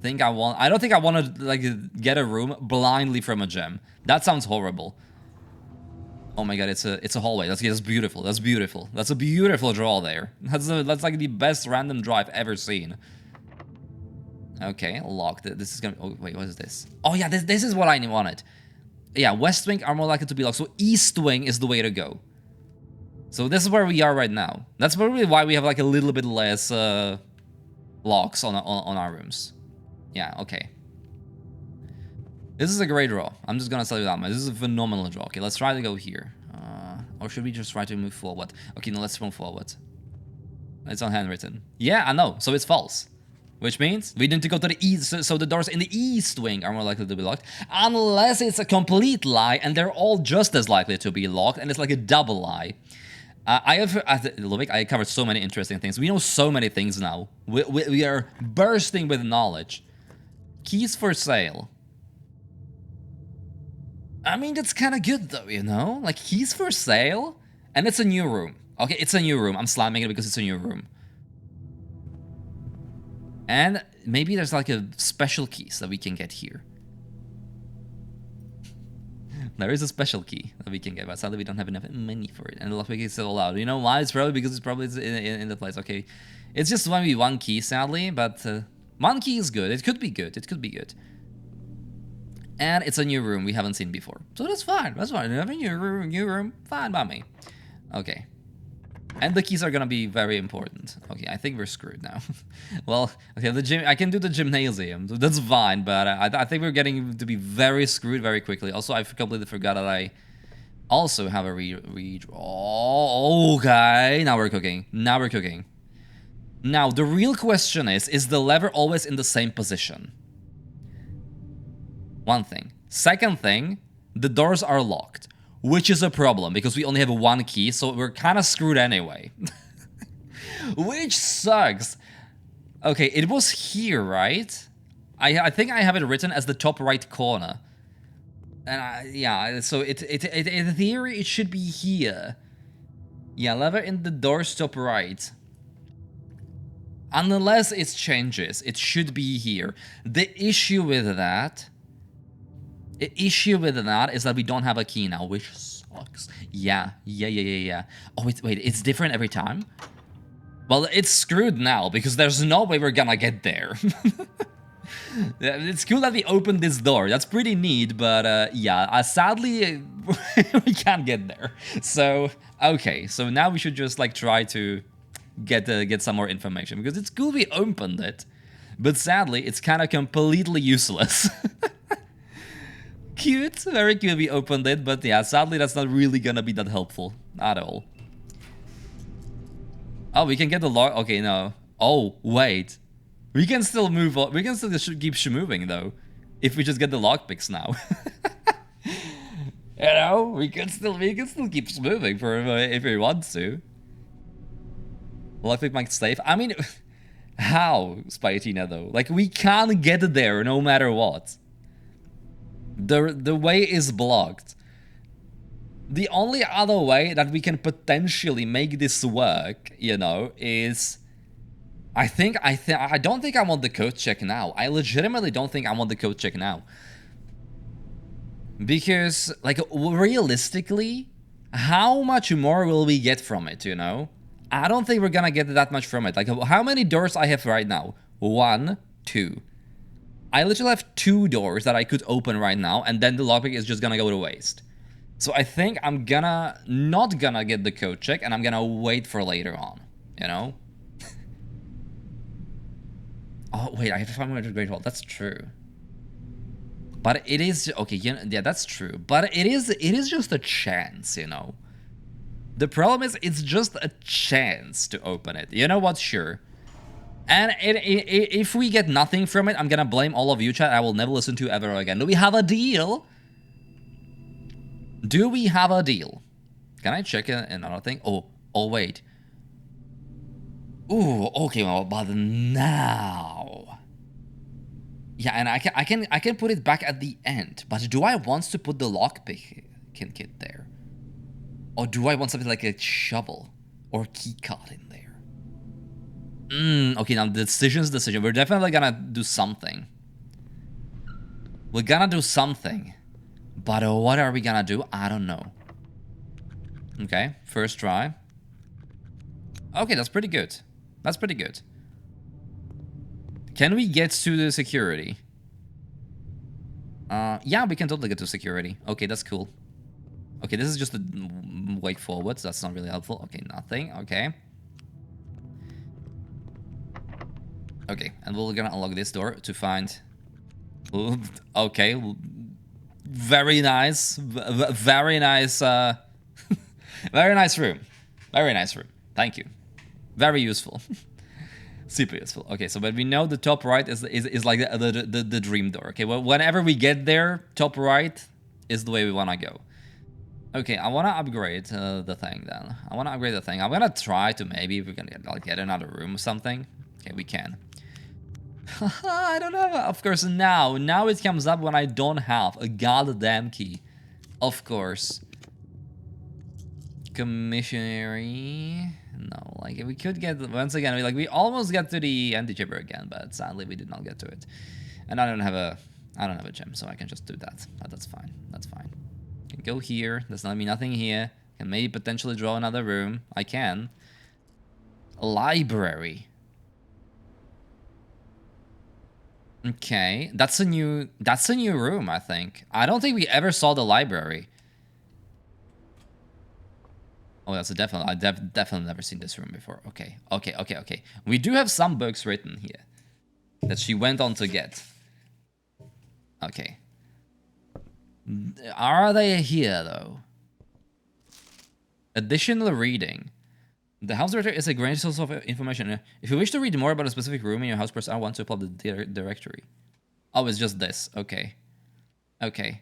think I want to, like, get a room blindly from a gem. That sounds horrible. Oh my god, it's a hallway. That's beautiful. That's beautiful. That's a beautiful draw there. That's like the best random draw I've ever seen. Okay, locked. This is gonna... oh, wait, what is this? Oh yeah, this is what I wanted. Yeah, west wing are more likely to be locked. So east wing is the way to go. So this is where we are right now. That's probably why we have like a little bit less locks on our rooms. Yeah, okay. This is a great draw. I'm just gonna tell you that much. This is a phenomenal draw. Okay, let's try to go here. Or should we just try to move forward? Okay, no, let's move forward. It's on handwritten. Yeah, I know. So it's false. Which means we need to go to the east. So the doors in the east wing are more likely to be locked. Unless it's a complete lie and they're all just as likely to be locked. And it's like a double lie. Ludwig, I covered so many interesting things. We know so many things now. We are bursting with knowledge. Keys for sale. I mean, that's kind of good though, you know? Like, keys for sale? And it's a new room. Okay, it's a new room. I'm slamming it because it's a new room. And maybe there's like a special keys that we can get here. There is a special key that we can get, but sadly we don't have enough money for it. And the lockpick is still allowed. You know why? It's probably because it's probably in the place. Okay, it's just 1v1 key, sadly, but one key is good. It could be good. It could be good. And it's a new room we haven't seen before. So that's fine. That's fine. Having a new room, fine by me. Okay. And the keys are gonna be very important. Okay, I think we're screwed now. Well, okay, the gym. I can do the gymnasium. So that's fine, but I think we're getting to be very screwed very quickly. Also, I completely forgot that I also have a redraw. Oh, okay, now we're cooking. Now we're cooking. Now, the real question is the lever always in the same position? One thing. Second thing, the doors are locked, which is a problem because we only have one key, so we're kind of screwed anyway. Which sucks. Okay, it was here, right? I think I have it written as the top right corner. And yeah, so in theory it should be here. Yeah, lever in the door's top right. Unless it changes, it should be here. The issue with that is that we don't have a key now, which sucks. Yeah. Oh, wait, it's different every time? Well, it's screwed now, because there's no way we're gonna get there. It's cool that we opened this door. That's pretty neat, but yeah, sadly, we can't get there. So, okay, so now we should just, like, try to get some more information, because it's cool we opened it, but sadly, it's kind of completely useless. Cute, very cute we opened it, but yeah, sadly that's not really gonna be that helpful at all. Oh, we can get the lock. Okay, no. Oh, wait. We can still move on. We can still keep moving though, if we just get the lockpicks now. You know, we can still keep moving for if we want to. Lockpick might safe. I mean, how, Spyatina though? Like, we can't get there no matter what. The way is blocked. The only other way that we can potentially make this work, you know, is I don't think I want the code check now. I legitimately don't think I want the code check now. Because, like, realistically, how much more will we get from it, you know? I don't think we're gonna get that much from it. Like, how many doors I have right now? 1, 2. I literally have 2 doors that I could open right now, and then the lockpick is just gonna go to waste. So I think I'm not gonna get the code check, and I'm gonna wait for later on. you know? Oh, wait, I have to find my Great Hall. That's true. But it is, okay, yeah, that's true. But it is just a chance, you know? The problem is, it's just a chance to open it. You know what? Sure. And if we get nothing from it, I'm gonna blame all of you, chat. I will never listen to you ever again. Do we have a deal? Do we have a deal? Can I check another thing? Oh, wait. Ooh, okay, well, but now. Yeah, and I can put it back at the end. But do I want to put the lockpick kit there? Or do I want something like a shovel or keycard in there? Okay, now the decision's decision. We're definitely gonna do something. We're gonna do something. But what are we gonna do? I don't know. Okay, first try. Okay, that's pretty good. That's pretty good. Can we get to the security? Yeah, we can totally get to security. Okay, that's cool. Okay, this is just a way forward, so that's not really helpful. Okay, nothing. Okay. Okay, and we're gonna unlock this door to find... Okay. Very nice. Very nice, very nice room. Very nice room. Thank you. Very useful. Super useful. Okay, so but we know the top right is like the dream door. Okay, well, whenever we get there, top right is the way we want to go. Okay, I want to upgrade the thing then. I want to upgrade the thing. I'm gonna try to maybe if we can get another room or something. Okay, we can. I don't know. Of course, now it comes up when I don't have a goddamn key. Of course. Commissionary. No, like we could get once again. We almost got to the anti-chipper again, but sadly we did not get to it. And I don't have a gem, so I can just do that. That's fine. That's fine. Can go here. There's not nothing here. Can maybe potentially draw another room. I can. A library. Okay, that's a new room, I think. I don't think we ever saw the library. Oh, that's a definitely. I've definitely never seen this room before. Okay. We do have some books written here that she went on to get. Okay. Are they here though? Additional reading. The house directory is a great source of information. If you wish to read more about a specific room in your house, press R1 to pull up the directory. Oh, it's just this. Okay. Okay.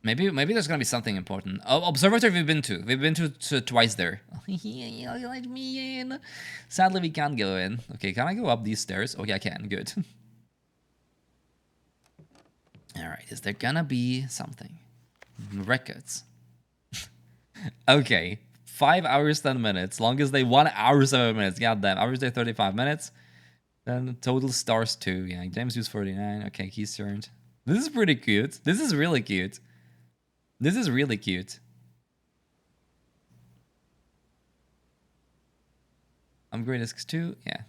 Maybe there's gonna be something important. Oh, observatory we've been to. We've been to twice there. You let me in. Sadly, we can't go in. Okay, can I go up these stairs? Okay, I can. Good. All right. Is there gonna be something? Records. Okay, 5 hours, 10 minutes. Longest day, 1 hour, 7 minutes. Goddamn, average day, 35 minutes. Then total stars 2. Yeah, James used 49. Okay, keys turned. This is pretty cute. This is really cute. This is really cute. Upgrade discs 2. Yeah.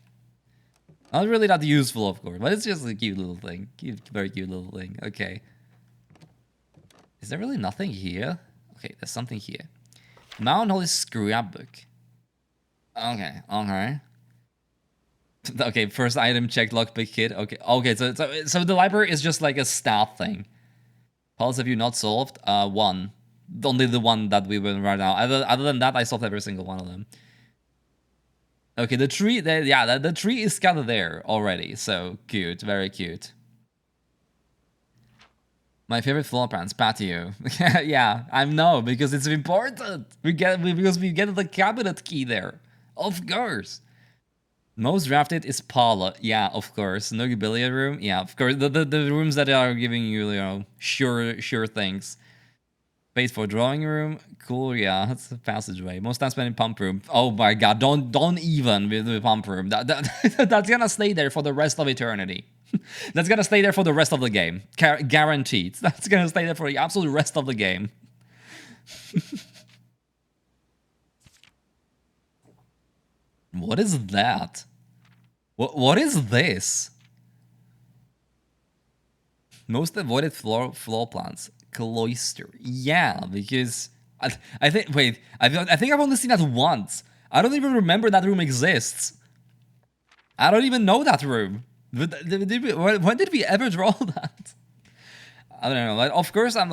Not really that useful, of course, but it's just a cute little thing. Very cute little thing. Okay. Is there really nothing here? Okay, there's something here. Mount Holy Scrapbook. Okay. Okay, first item checked, lockpick kit. Okay, so the library is just like a staff thing. Puzzles have you not solved? One. Only the one that we win right now. Other than that, I solved every single one of them. Okay, the tree, the tree is kind of there already. So cute, very cute. My favorite floor plans, patio. Yeah, I know, because it's important. Because we get the cabinet key there. Of course. Most drafted is parlor. Yeah, of course. No billiard room. Yeah, of course. The rooms that are giving you, sure things. Space for drawing room. Cool, yeah. That's a passageway. Most time spent in pump room. Oh my god, don't even with the pump room. That's gonna stay there for the rest of eternity. That's gonna stay there for the rest of the game. Guaranteed. That's gonna stay there for the absolute rest of the game. What is that? What is this? Most avoided floor plans. Cloister. Yeah, because I think. Wait. I think I've only seen that once. I don't even remember that room exists. I don't even know that room. When did we ever draw that? I don't know. Like, of course, I'm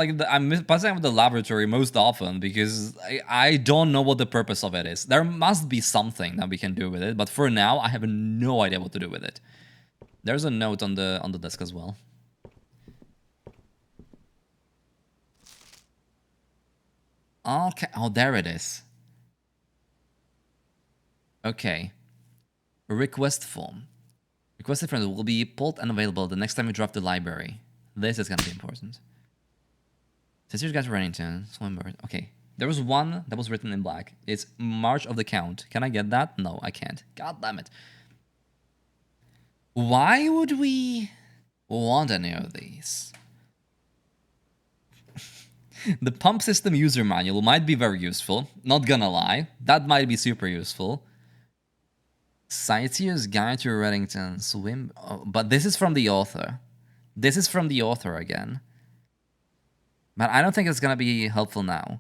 passing with the laboratory most often because I don't know what the purpose of it is. There must be something that we can do with it, but for now, I have no idea what to do with it. There's a note on the desk as well. Okay. Oh, there it is. Okay. Request form. Requested friends will be pulled and available the next time you drop the library. This is gonna be important. Since you guys are Remington, Swinburne. Okay. There was one that was written in black. It's March of the Count. Can I get that? No, I can't. God damn it. Why would we want any of these? The pump system user manual might be very useful. Not gonna lie. That might be super useful. Sightseer's Guide to Reddington Swim. Oh, but this is from the author. This is from the author again. But I don't think it's gonna be helpful now.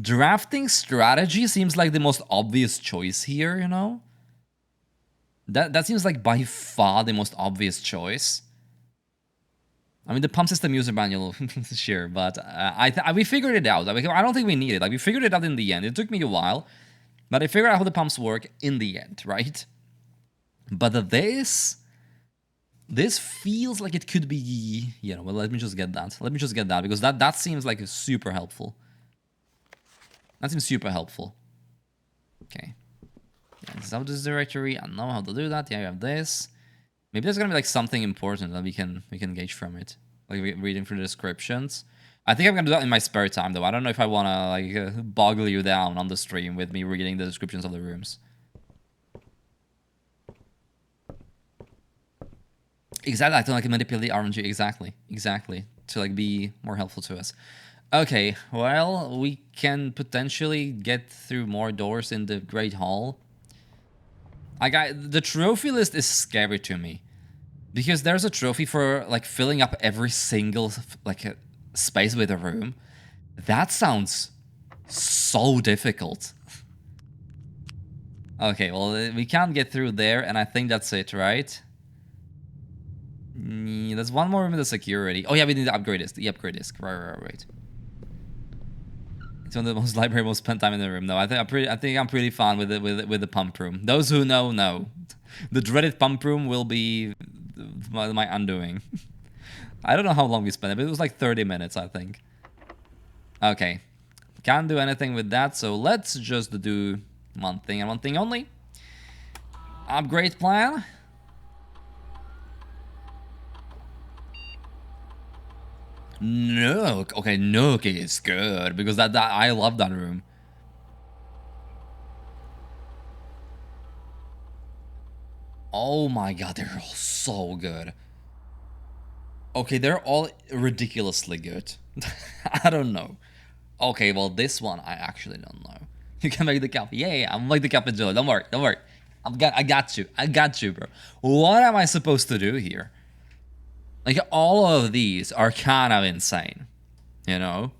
Drafting strategy seems like the most obvious choice here, you know? That seems like by far the most obvious choice. I mean, the pump system user manual, sure, but we figured it out. I don't think we need it. Like, we figured it out in the end. It took me a while, but I figured out how the pumps work in the end, right? But this feels like it could be, you know, well, let me just get that. Let me just get that, because that seems like super helpful. That seems super helpful. Okay. Yeah, this is out this directory. I know how to do that. Yeah, you have this. Maybe there's gonna be like something important that we can gauge from it. Like reading through the descriptions. I think I'm gonna do that in my spare time, though. I don't know if I wanna like boggle you down on the stream with me reading the descriptions of the rooms. Exactly, I don't like manipulate the RNG. Exactly, to like be more helpful to us. Okay, well, we can potentially get through more doors in the Great Hall. The trophy list is scary to me, because there's a trophy for like filling up every single like space with a room. That sounds so difficult. Okay, well, we can't get through there, and I think that's it, right? There's one more room with the security. Oh yeah, we need to upgrade this. The upgrade disc. Right. It's one of the most library most spent time in the room. No, I think I'm pretty fine with the pump room. Those who know. The dreaded pump room will be my undoing. I don't know how long we spent it, but it was like 30 minutes, I think. Okay. Can't do anything with that, so let's just do one thing and one thing only. Upgrade plan. Nook. Okay, Nook is good because that I love that room. Oh my god, they're all so good. Okay, they're all ridiculously good. I don't know. Okay, well, this one I actually don't know. You can make the cap. Yeah, I'm like the cap. Don't worry. I got you, bro. What am I supposed to do here? Like, all of these are kind of insane, you know?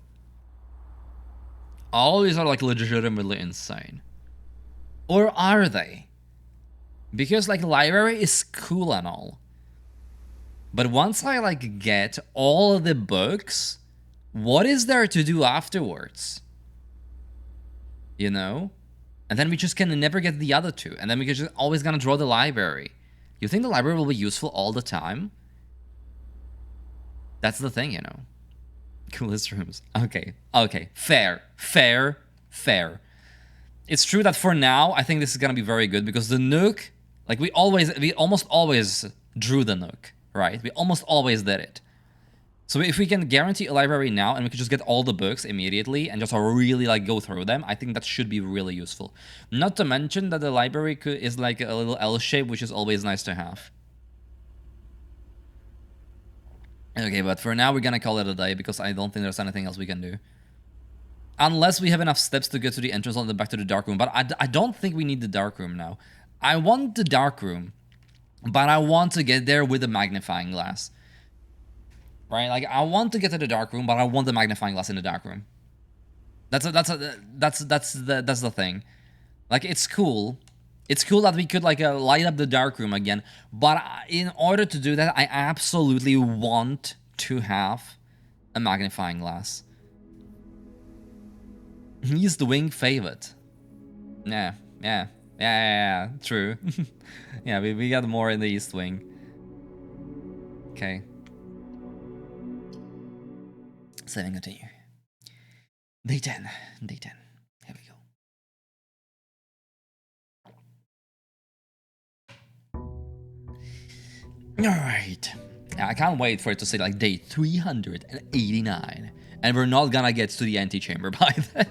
All of these are, like, legitimately insane. Or are they? Because, like, library is cool and all. But once I, like, get all of the books, what is there to do afterwards? You know? And then we just can never get the other two. And then we're just always gonna draw the library. You think the library will be useful all the time? That's the thing, you know. Coolest rooms. Okay. Fair. It's true that for now, I think this is gonna be very good because the Nook, like we almost always drew the Nook, right? We almost always did it. So if we can guarantee a library now and we can just get all the books immediately and just really like go through them, I think that should be really useful. Not to mention that the library is like a little L shape, which is always nice to have. Okay, but for now we're gonna call it a day because I don't think there's anything else we can do. Unless we have enough steps to get to the entrance and then back to the dark room. But I don't think we need the dark room now. I want the dark room, but I want to get there with a magnifying glass. Right? Like, I want to get to the dark room, but I want the magnifying glass in the dark room. That's the thing. Like, it's cool. It's cool that we could like light up the dark room again, but in order to do that, I absolutely want to have a magnifying glass. He's the wing favorite. Yeah, true. Yeah, we got more in the east wing. Okay. Saving continue. Day 10. Day 10. Here we go. Alright. Yeah, I can't wait for it to say like day 389. And we're not gonna get to the antechamber by then.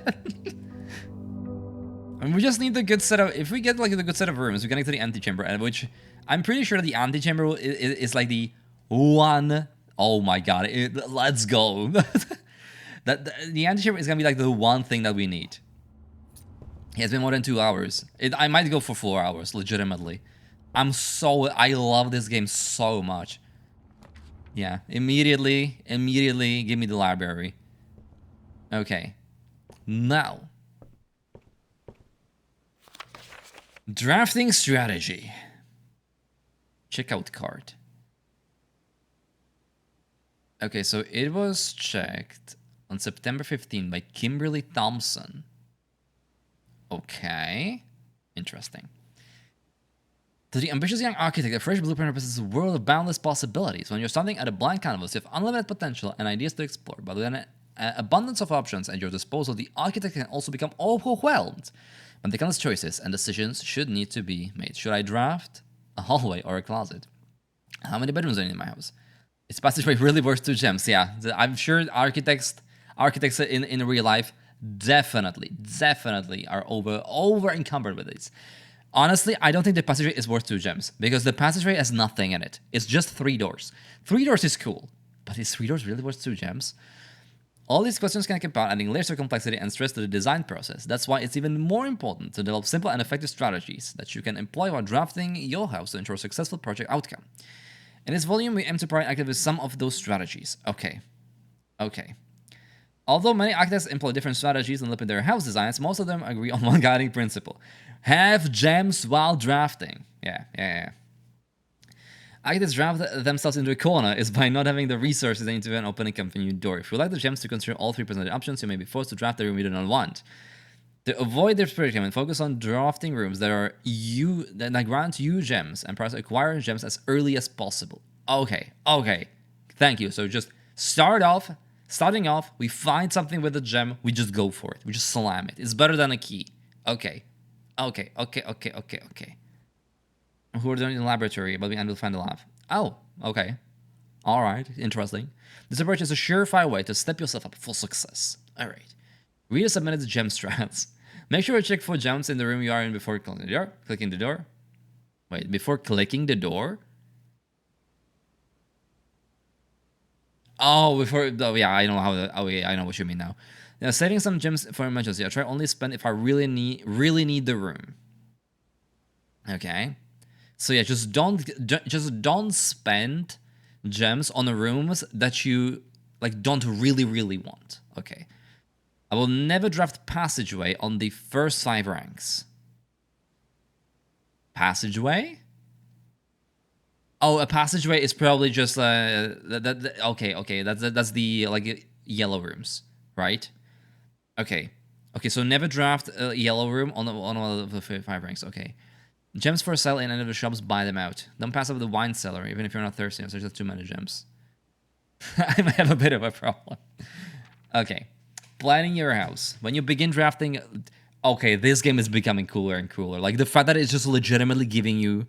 And we just need the good set of... If we get like the good set of rooms, we can get to the antechamber, and which I'm pretty sure the antechamber is like the one... Oh my god, let's go. The antechamber is gonna be like the one thing that we need. It's been more than 2 hours. I might go for 4 hours, legitimately. I love this game so much. Yeah, immediately give me the library. Okay. Now. Drafting strategy. Checkout card. Okay, so it was checked on September 15 by Kimberly Thompson. Okay. Interesting. To the ambitious young architect, a fresh blueprint represents a world of boundless possibilities. When you're starting at a blank canvas, you have unlimited potential and ideas to explore. But with an abundance of options at your disposal, the architect can also become overwhelmed when the countless choices and decisions should need to be made. Should I draft a hallway or a closet? How many bedrooms are in my house? Is passageway really worth 2 gems? Yeah, I'm sure architects in real life definitely are over encumbered with these. Honestly, I don't think the passageway is worth 2 gems, because the passageway has nothing in it. It's just 3 doors. 3 doors is cool, but is 3 doors really worth 2 gems? All these questions can compound, adding layers of complexity and stress to the design process. That's why it's even more important to develop simple and effective strategies that you can employ while drafting your house to ensure a successful project outcome. In this volume, we aim to provide active with some of those strategies. Okay. Although many architects employ different strategies in looking at their house designs, most of them agree on one guiding principle. Have gems while drafting. Yeah. Architects draft themselves into a corner is by not having the resources they need to open a company door. If you like the gems to consider all 3 presented options, you may be forced to draft the room you do not want. To avoid this predicament, focus on drafting rooms that grant you gems and prioritize acquiring gems as early as possible. Okay. Thank you. So just starting off, we find something with a gem, we just go for it. We just slam it. It's better than a key. Okay. Who are doing in the laboratory, but we will find the lab. Oh, okay. Alright, interesting. This approach is a surefire way to step yourself up for success. Alright. Reader submitted the gem strats. Make sure to check for gems in the room you are in before clicking the door. Before clicking the door? Oh, yeah, I know how. I know what you mean now. Now, saving some gems for emergency. I try only spend if I really need the room. Okay. So yeah, just don't spend gems on the rooms that you don't really want. Okay. I will never draft passageway on the first 5 ranks. Passageway? Oh, a passageway is probably just okay. That's the yellow rooms, right? Okay. So never draft a yellow room on one of the 5 ranks. Okay. Gems for sale in any of the shops, buy them out. Don't pass up the wine cellar, even if you're not thirsty. There's just too many gems. I might have a bit of a problem. Okay. Planning your house. When you begin drafting... Okay, this game is becoming cooler and cooler. Like, the fact that it's just legitimately giving you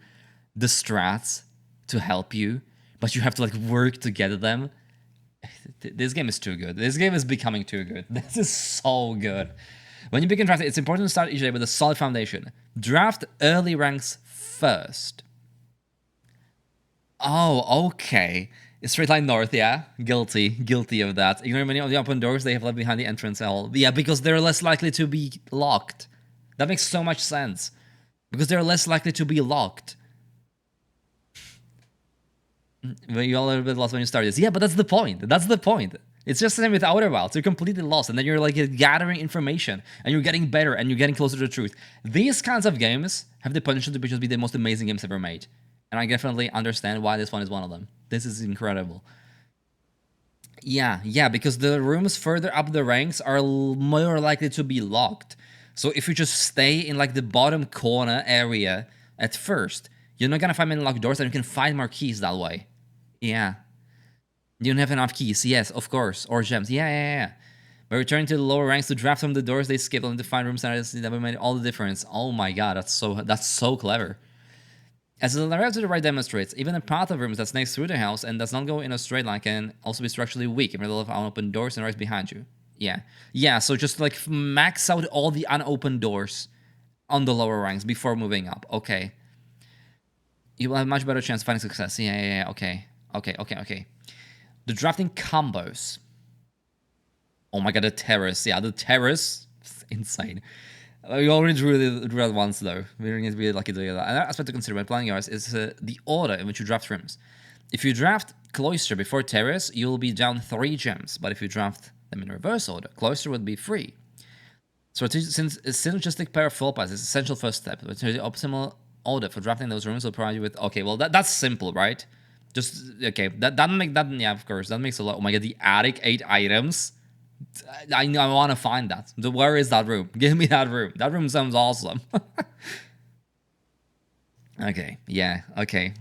the strats to help you, but you have to, work to get them. This game is too good. This game is becoming too good. This is so good. When you begin drafting, it's important to start each day with a solid foundation. Draft early ranks first. Oh, okay. Straight line north, yeah. Guilty of that. Ignore many of the open doors they have left behind the entrance hall. Yeah, because they're less likely to be locked. That makes so much sense. Because they're less likely to be locked. But you're a little bit lost when you start this. Yeah, but that's the point. It's just the same with Outer Wilds. You're completely lost, and then you're like gathering information, and you're getting better, and you're getting closer to the truth. These kinds of games have the potential to just be the most amazing games ever made, and I definitely understand why this one is one of them. This is incredible. Yeah, because the rooms further up the ranks are more likely to be locked. So if you just stay in like the bottom corner area at first, you're not gonna find many locked doors, and you can find more keys that way. Yeah. You don't have enough keys, yes, of course, or gems. Yeah. By returning to the lower ranks to draft from the doors they skipped only to find rooms that made all the difference. Oh my god, that's so clever. As the layout to the right demonstrates, even a path of rooms that snakes through the house and does not go in a straight line can also be structurally weak in the middle of unopened doors and right behind you. Yeah, so just like max out all the unopened doors on the lower ranks before moving up. Okay. You will have a much better chance of finding success. Yeah, okay. The drafting combos. Oh my god, the terrace. Yeah, the terrace. It's insane. We already drew it once, though. We need to be lucky to do that. Another aspect to consider when planning yours is the order in which you draft rooms. If you draft Cloister before Terrace, you'll be down 3 gems. But if you draft them in reverse order, Cloister would be free. So since a synergistic pair of floor plans is essential first step, but the optimal order for drafting those rooms will provide you with... Okay, well, that's simple, right? Just, okay, yeah, of course, that makes a lot. Oh my god, the attic 8 items. I want to find that. Where is that room? Give me that room. That room sounds awesome. Okay, yeah, okay.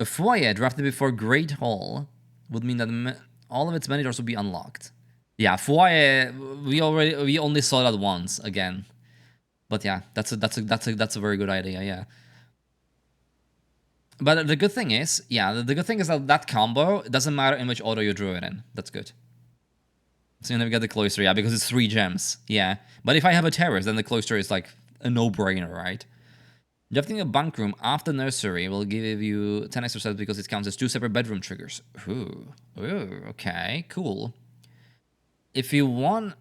A foyer drafted before Great Hall would mean that all of its many doors would be unlocked. Yeah, foyer, we only saw that once again. But yeah, that's a very good idea, yeah. But the good thing is, the good thing is that combo, it doesn't matter in which order you drew it in. That's good. So you never get the Cloister, yeah, because it's 3 gems, yeah. But if I have a Terrace, then the Cloister is like a no-brainer, right? Drafting a bunk room after nursery will give you 10 extra steps because it counts as 2 separate bedroom triggers. Ooh, okay, cool. If you won't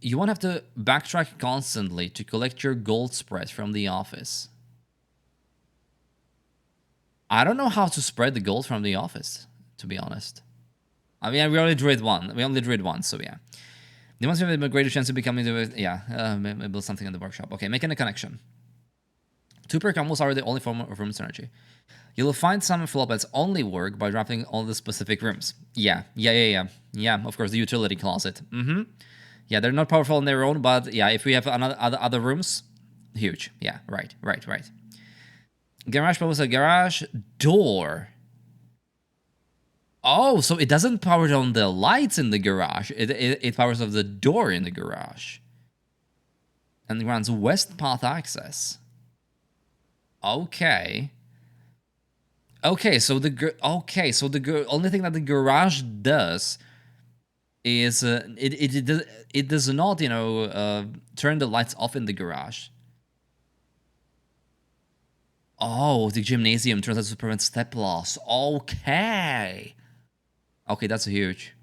have to backtrack constantly to collect your gold spread from the office. I don't know how to spread the gold from the office, to be honest. I mean, we only drew it once, so yeah. The ones who have a greater chance of becoming build something in the workshop. Okay, making a connection. 2 per combos are the only form of room synergy. You'll find some floor plans only work by drafting all the specific rooms. Yeah, of course, the utility closet. Yeah, they're not powerful on their own, but yeah, if we have other rooms, huge. Yeah, right. Garage powers a garage door. Oh, so it doesn't power on the lights in the garage. It powers off the door in the garage. And grants west path access. Okay, so the only thing that the garage does is it does not, turn the lights off in the garage. Oh, the gymnasium turns out to prevent step loss. Okay, that's huge.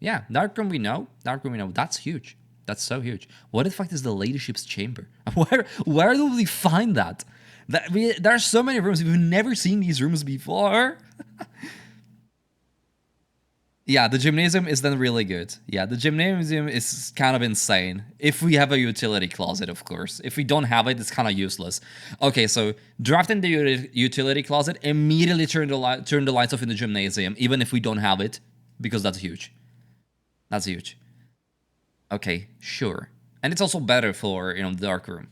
Yeah, darkroom we know. That's huge. That's so huge. What the fuck is the ladyship's chamber? Where do we find that? There are so many rooms. We've never seen these rooms before. Yeah, the gymnasium is then really good. Yeah, the gymnasium is kind of insane. If we have a utility closet, of course. If we don't have it, it's kind of useless. Okay, so drafting the utility closet, immediately turn the lights off in the gymnasium, even if we don't have it, because that's huge. That's huge. Okay, sure. And it's also better for, the dark room.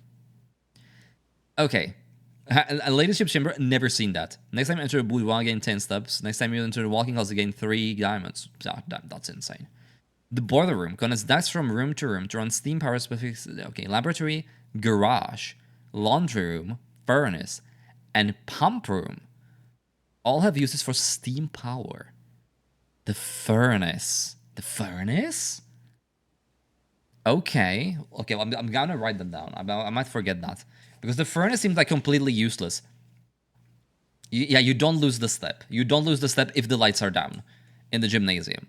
Okay. A ladyship chamber, never seen that. Next time you enter a boudoir, gain 10 steps. Next time you enter the walking closet, gain 3 diamonds. That's insane. The boiler room connects decks from room to room to run steam power specific. Okay, laboratory, garage, laundry room, furnace, and pump room all have uses for steam power. The furnace. Okay, well, I'm gonna write them down. I might forget that. Because the furnace seems like completely useless. You don't lose the step. You don't lose the step if the lights are down in the gymnasium.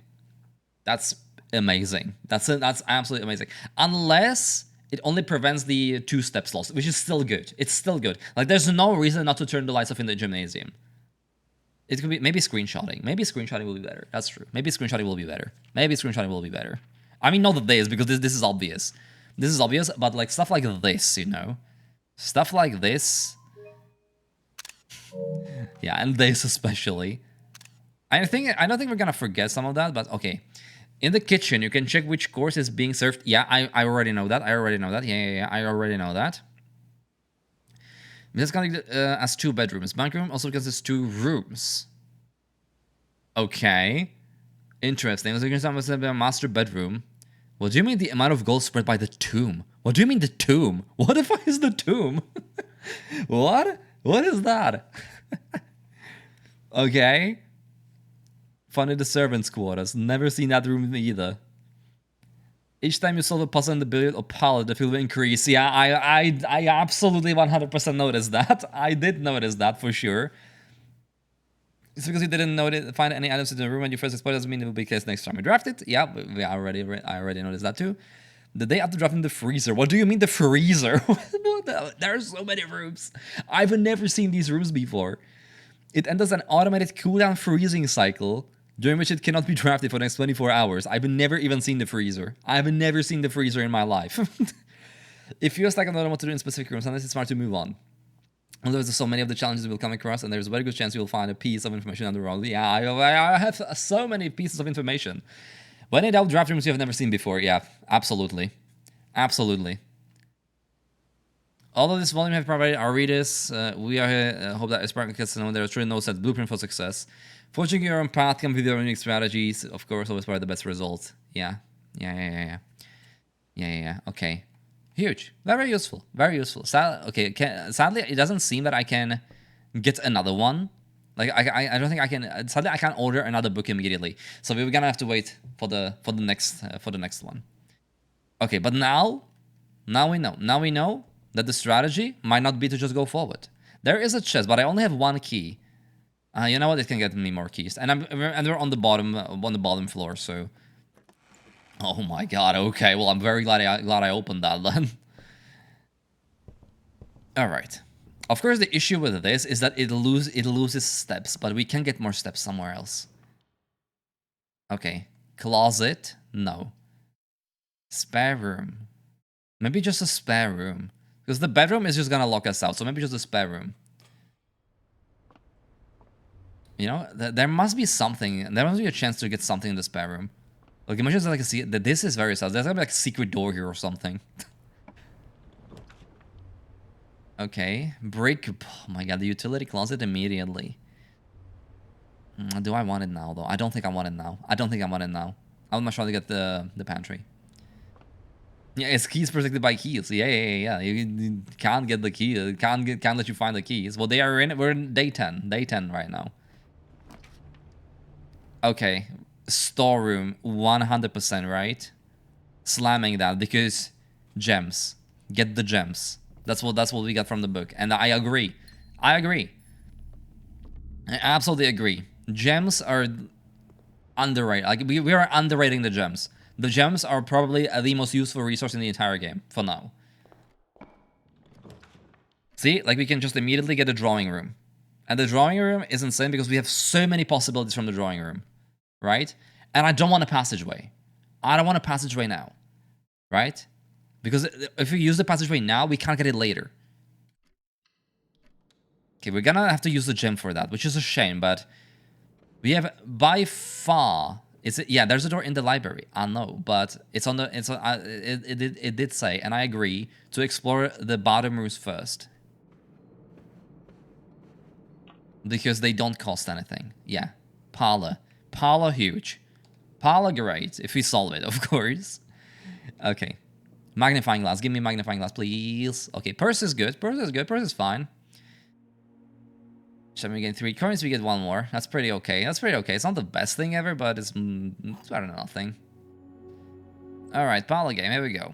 That's amazing. That's absolutely amazing. Unless it only prevents the 2-step loss, which is still good. It's still good. Like, there's no reason not to turn the lights off in the gymnasium. It could be maybe screenshotting. Maybe screenshotting will be better. That's true. Maybe screenshotting will be better. Maybe screenshotting will be better. I mean, not this, because this is obvious. This is obvious, but like stuff like this, you know? Stuff like this. Yeah, and this especially. I don't think we're gonna forget some of that, but okay. In the kitchen, you can check which course is being served. Yeah, I already know that. I already know that. Yeah, I already know that. This kind of as 2 bedrooms. Bank room also because it's 2 rooms. Okay. Interesting. So you can start with a master bedroom. What do you mean the amount of gold spread by the tomb? What do you mean the tomb? What the fuck is the tomb? What? What is that? Okay. Funded the servants' quarters. Never seen that room either. Each time you solve a puzzle in the billiard or pallet, the field will increase. Yeah, I absolutely 100% noticed that. I did notice that for sure. It's because you didn't find any items in the room when you first explored. Doesn't mean it will be the case next time you draft it. Yeah, I already noticed that too. The day after drafting the freezer. What do you mean the freezer? There are so many rooms. I've never seen these rooms before. It enters an automated cooldown freezing cycle, during which it cannot be drafted for the next 24 hours. I've never even seen the freezer. I've never seen the freezer in my life. It feels like I don't know what to do in specific rooms, unless it's smart to move on. Although there's so many of the challenges we'll come across, and there's a very good chance you'll find a piece of information on the road. Yeah, I have so many pieces of information. When in doubt, draft rooms you have never seen before. Yeah, absolutely. Absolutely. Although this volume have provided our readers, we are here, hope that Spark gets to know there is truly no set blueprint for success. Forging your own path can be your unique strategies, of course, always probably the best result. Yeah. Okay. Huge. Very useful. Very useful. Sadly, it doesn't seem that I can get another one. Like I don't think I can. Sadly, I can't order another book immediately. So we're gonna have to wait for the next one. Okay, but now we know. Now we know that the strategy might not be to just go forward. There is a chest, but I only have 1 key. You know what? It can get me more keys, and we're on the bottom floor. So, oh my god. Okay, well I'm very glad I opened that then. All right. Of course, the issue with this is that it loses steps, but we can get more steps somewhere else. Okay, closet, no. Spare room, maybe just a spare room, because the bedroom is just gonna lock us out. So maybe just a spare room. You know, there must be something. There must be a chance to get something in the spare room. Like, imagine like this is very sad. There's gonna be like a secret door here or something. Okay, break. Oh my god, the utility closet immediately. Do I want it now though? I don't think I want it now. I would much rather get the pantry. Yeah, it's keys protected by keys. Yeah. You can't get the key. Can't let you find the keys. Well, we're in day 10. Day 10 right now. Okay, storeroom, 100%, right? Slamming that because gems. Get the gems. That's what we got from the book, and I agree. I absolutely agree. Gems are underrated. Like we are underrating the gems. The gems are probably the most useful resource in the entire game for now. See, like we can just immediately get a drawing room, and the drawing room is insane because we have so many possibilities from the drawing room. Right? And I don't want a passageway. I don't want a passageway now. Right? Because if we use the passageway now, we can't get it later. Okay, we're gonna have to use the gem for that, which is a shame, but we have by far... Yeah, there's a door in the library. I know, but it's on the... It did say, and I agree, to explore the bottom rooms first. Because they don't cost anything. Yeah. Parlor. Parlor huge. Parlor great, if we solve it, of course. Okay. Magnifying glass. Give me magnifying glass, please. Okay, purse is good. Purse is fine. Should we get 3 coins? We get 1 more. That's pretty okay. It's not the best thing ever, but it's better than nothing. Alright, parlor game. Here we go.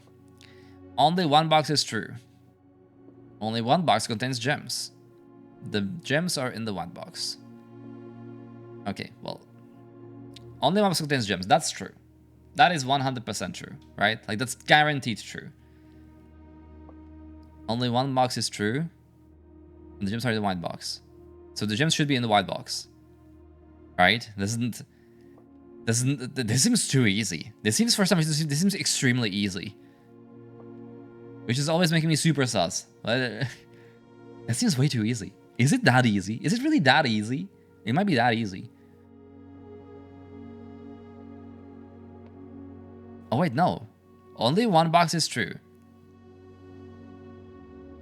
Only 1 box is true. Only 1 box contains gems. The gems are in the 1 box. Okay, well... Only 1 box contains gems. That's true. That is 100% true, right? Like, that's guaranteed true. Only 1 box is true. And the gems are in the white box. So the gems should be in the white box. right? This seems too easy. This seems, for some reason, this seems extremely easy. Which is always making me super sus. But that seems way too easy. Is it that easy? Is it really that easy? It might be that easy. Oh wait, no. Only one box is true.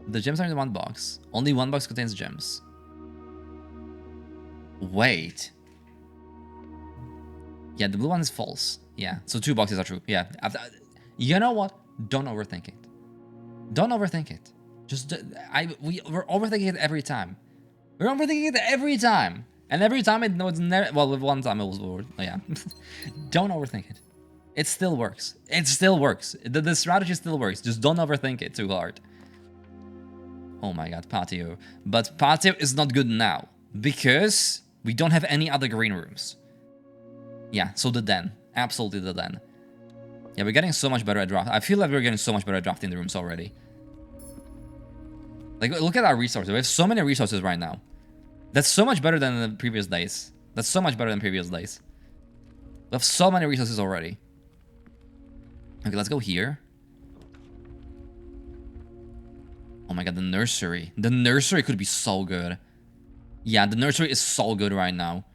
The gems are in one box. Only one box contains gems. Wait. Yeah, the blue one is false. Yeah, so 2 boxes are true. Yeah. You know what? Don't overthink it. Don't overthink it. Just we're overthinking it every time. We're overthinking it every time. And every time it knows never. Well, with one time it was forward. Oh, yeah. Don't overthink it. It still works. It still works. The strategy still works. Just don't overthink it too hard. Oh my god, patio. But patio is not good now. Because we don't have any other green rooms. Yeah, so the den. Absolutely the den. Yeah, we're getting so much better at draft. I feel like we're getting so much better at drafting the rooms already. Like, look at our resources. We have so many resources right now. That's so much better than the previous days. That's so much better than previous days. We have so many resources already. Okay, let's go here. Oh my god, the nursery. The nursery could be so good. Yeah, the nursery is so good right now.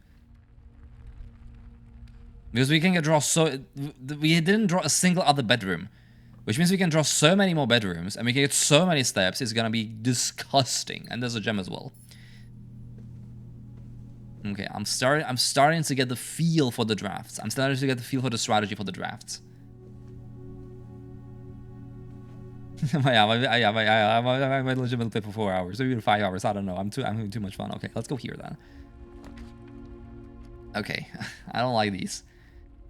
Because we can draw so... We didn't draw a single other bedroom. Which means we can draw so many more bedrooms. And we can get so many steps. It's gonna be disgusting. And there's a gem as well. Okay, I'm starting to get the feel for the drafts. I'm starting to get the feel for the strategy for the drafts. I might legitimately play for 4 hours, or even 5 hours. I don't know. I'm having too much fun. Okay, let's go here then. Okay, I don't like these.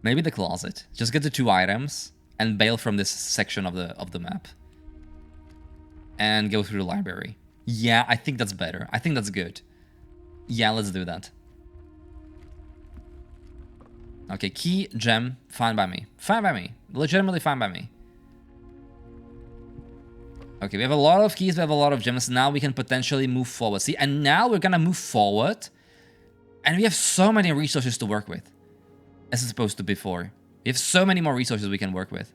Maybe the closet. Just get the 2 items and bail from this section of the map. And go through the library. Yeah, I think that's better. I think that's good. Yeah, let's do that. Okay, key, gem, fine by me. Fine by me. Legitimately fine by me. Okay, we have a lot of keys, we have a lot of gems. Now we can potentially move forward. See, and now we're gonna move forward. And we have so many resources to work with. As opposed to before. We have so many more resources we can work with.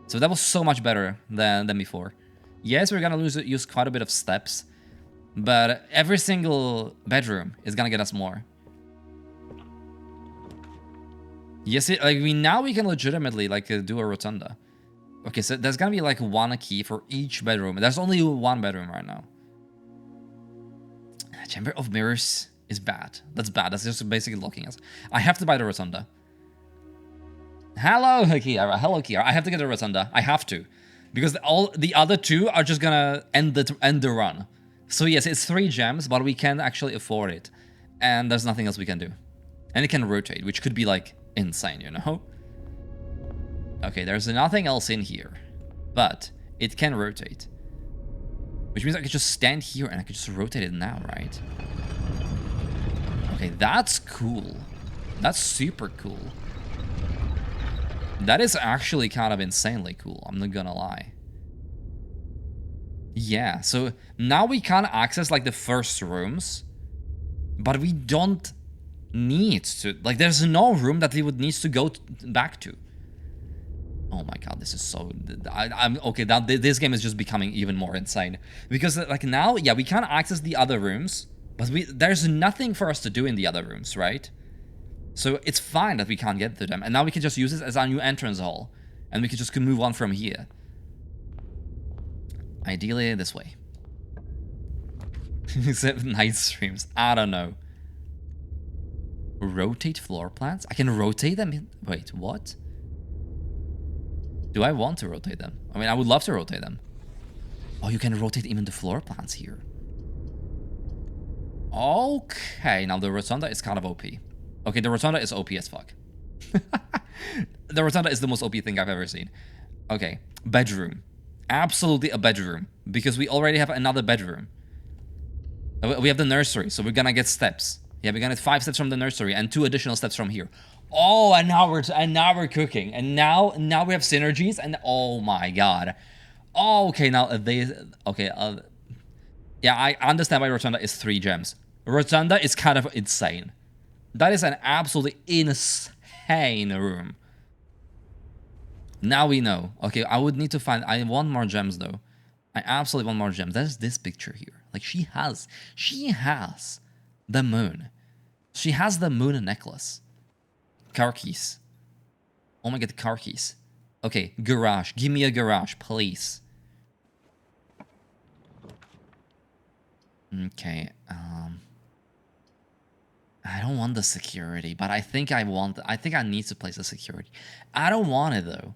So that was so much better than before. Yes, we're gonna use quite a bit of steps. But every single bedroom is gonna get us more. Yes, now we can legitimately do a rotunda. Okay, so there's gonna be like 1 key for each bedroom. There's only 1 bedroom right now. Chamber of Mirrors is bad. That's bad. That's just basically locking us. I have to buy the rotunda. Hello, Kiara. Hello, Kiara. I have to get the rotunda. I have to. Because all the other 2 are just gonna end the run. So yes, it's 3 gems, but we can actually afford it. And there's nothing else we can do. And it can rotate, which could be like insane, you know? Okay, there's nothing else in here. But it can rotate. Which means I could just stand here and I could just rotate it now, right? Okay, that's cool. That's super cool. That is actually kind of insanely cool, I'm not gonna lie. Yeah, so now we can access like the first rooms, but we don't need to. Like, there's no room that we would need to go back to. Oh my god, this is so... I'm okay, this game is just becoming even more insane. Because like now, yeah, we can access the other rooms, but there's nothing for us to do in the other rooms, right? So it's fine that we can't get to them. And now we can just use this as our new entrance hall. And we can just move on from here. Ideally this way. Except night streams. I don't know. Rotate floor plans? I can rotate them? Wait, what? Do I want to rotate them? I mean, I would love to rotate them. Oh, you can rotate even the floor plans here. Okay, now the rotunda is kind of OP. Okay, the rotunda is OP as fuck. The rotunda is the most OP thing I've ever seen. Okay, bedroom. Absolutely a bedroom. Because we already have another bedroom. We have the nursery, so we're gonna get steps. Yeah, we're gonna get 5 steps from the nursery and 2 additional steps from here. Oh, and now we're cooking. And now we have synergies, and oh my god. Oh, okay, now yeah, I understand why Rotunda is 3 gems. Rotunda is kind of insane. That is an absolutely insane room. Now we know. Okay, I would need to find... I want more gems, though. I absolutely want more gems. There's this picture here. Like, she has the moon. She has the moon necklace. Car keys. Oh my god, car keys. Okay, garage. Give me a garage, please. Okay, I don't want the security, but I think I need to place a security. I don't want it, though.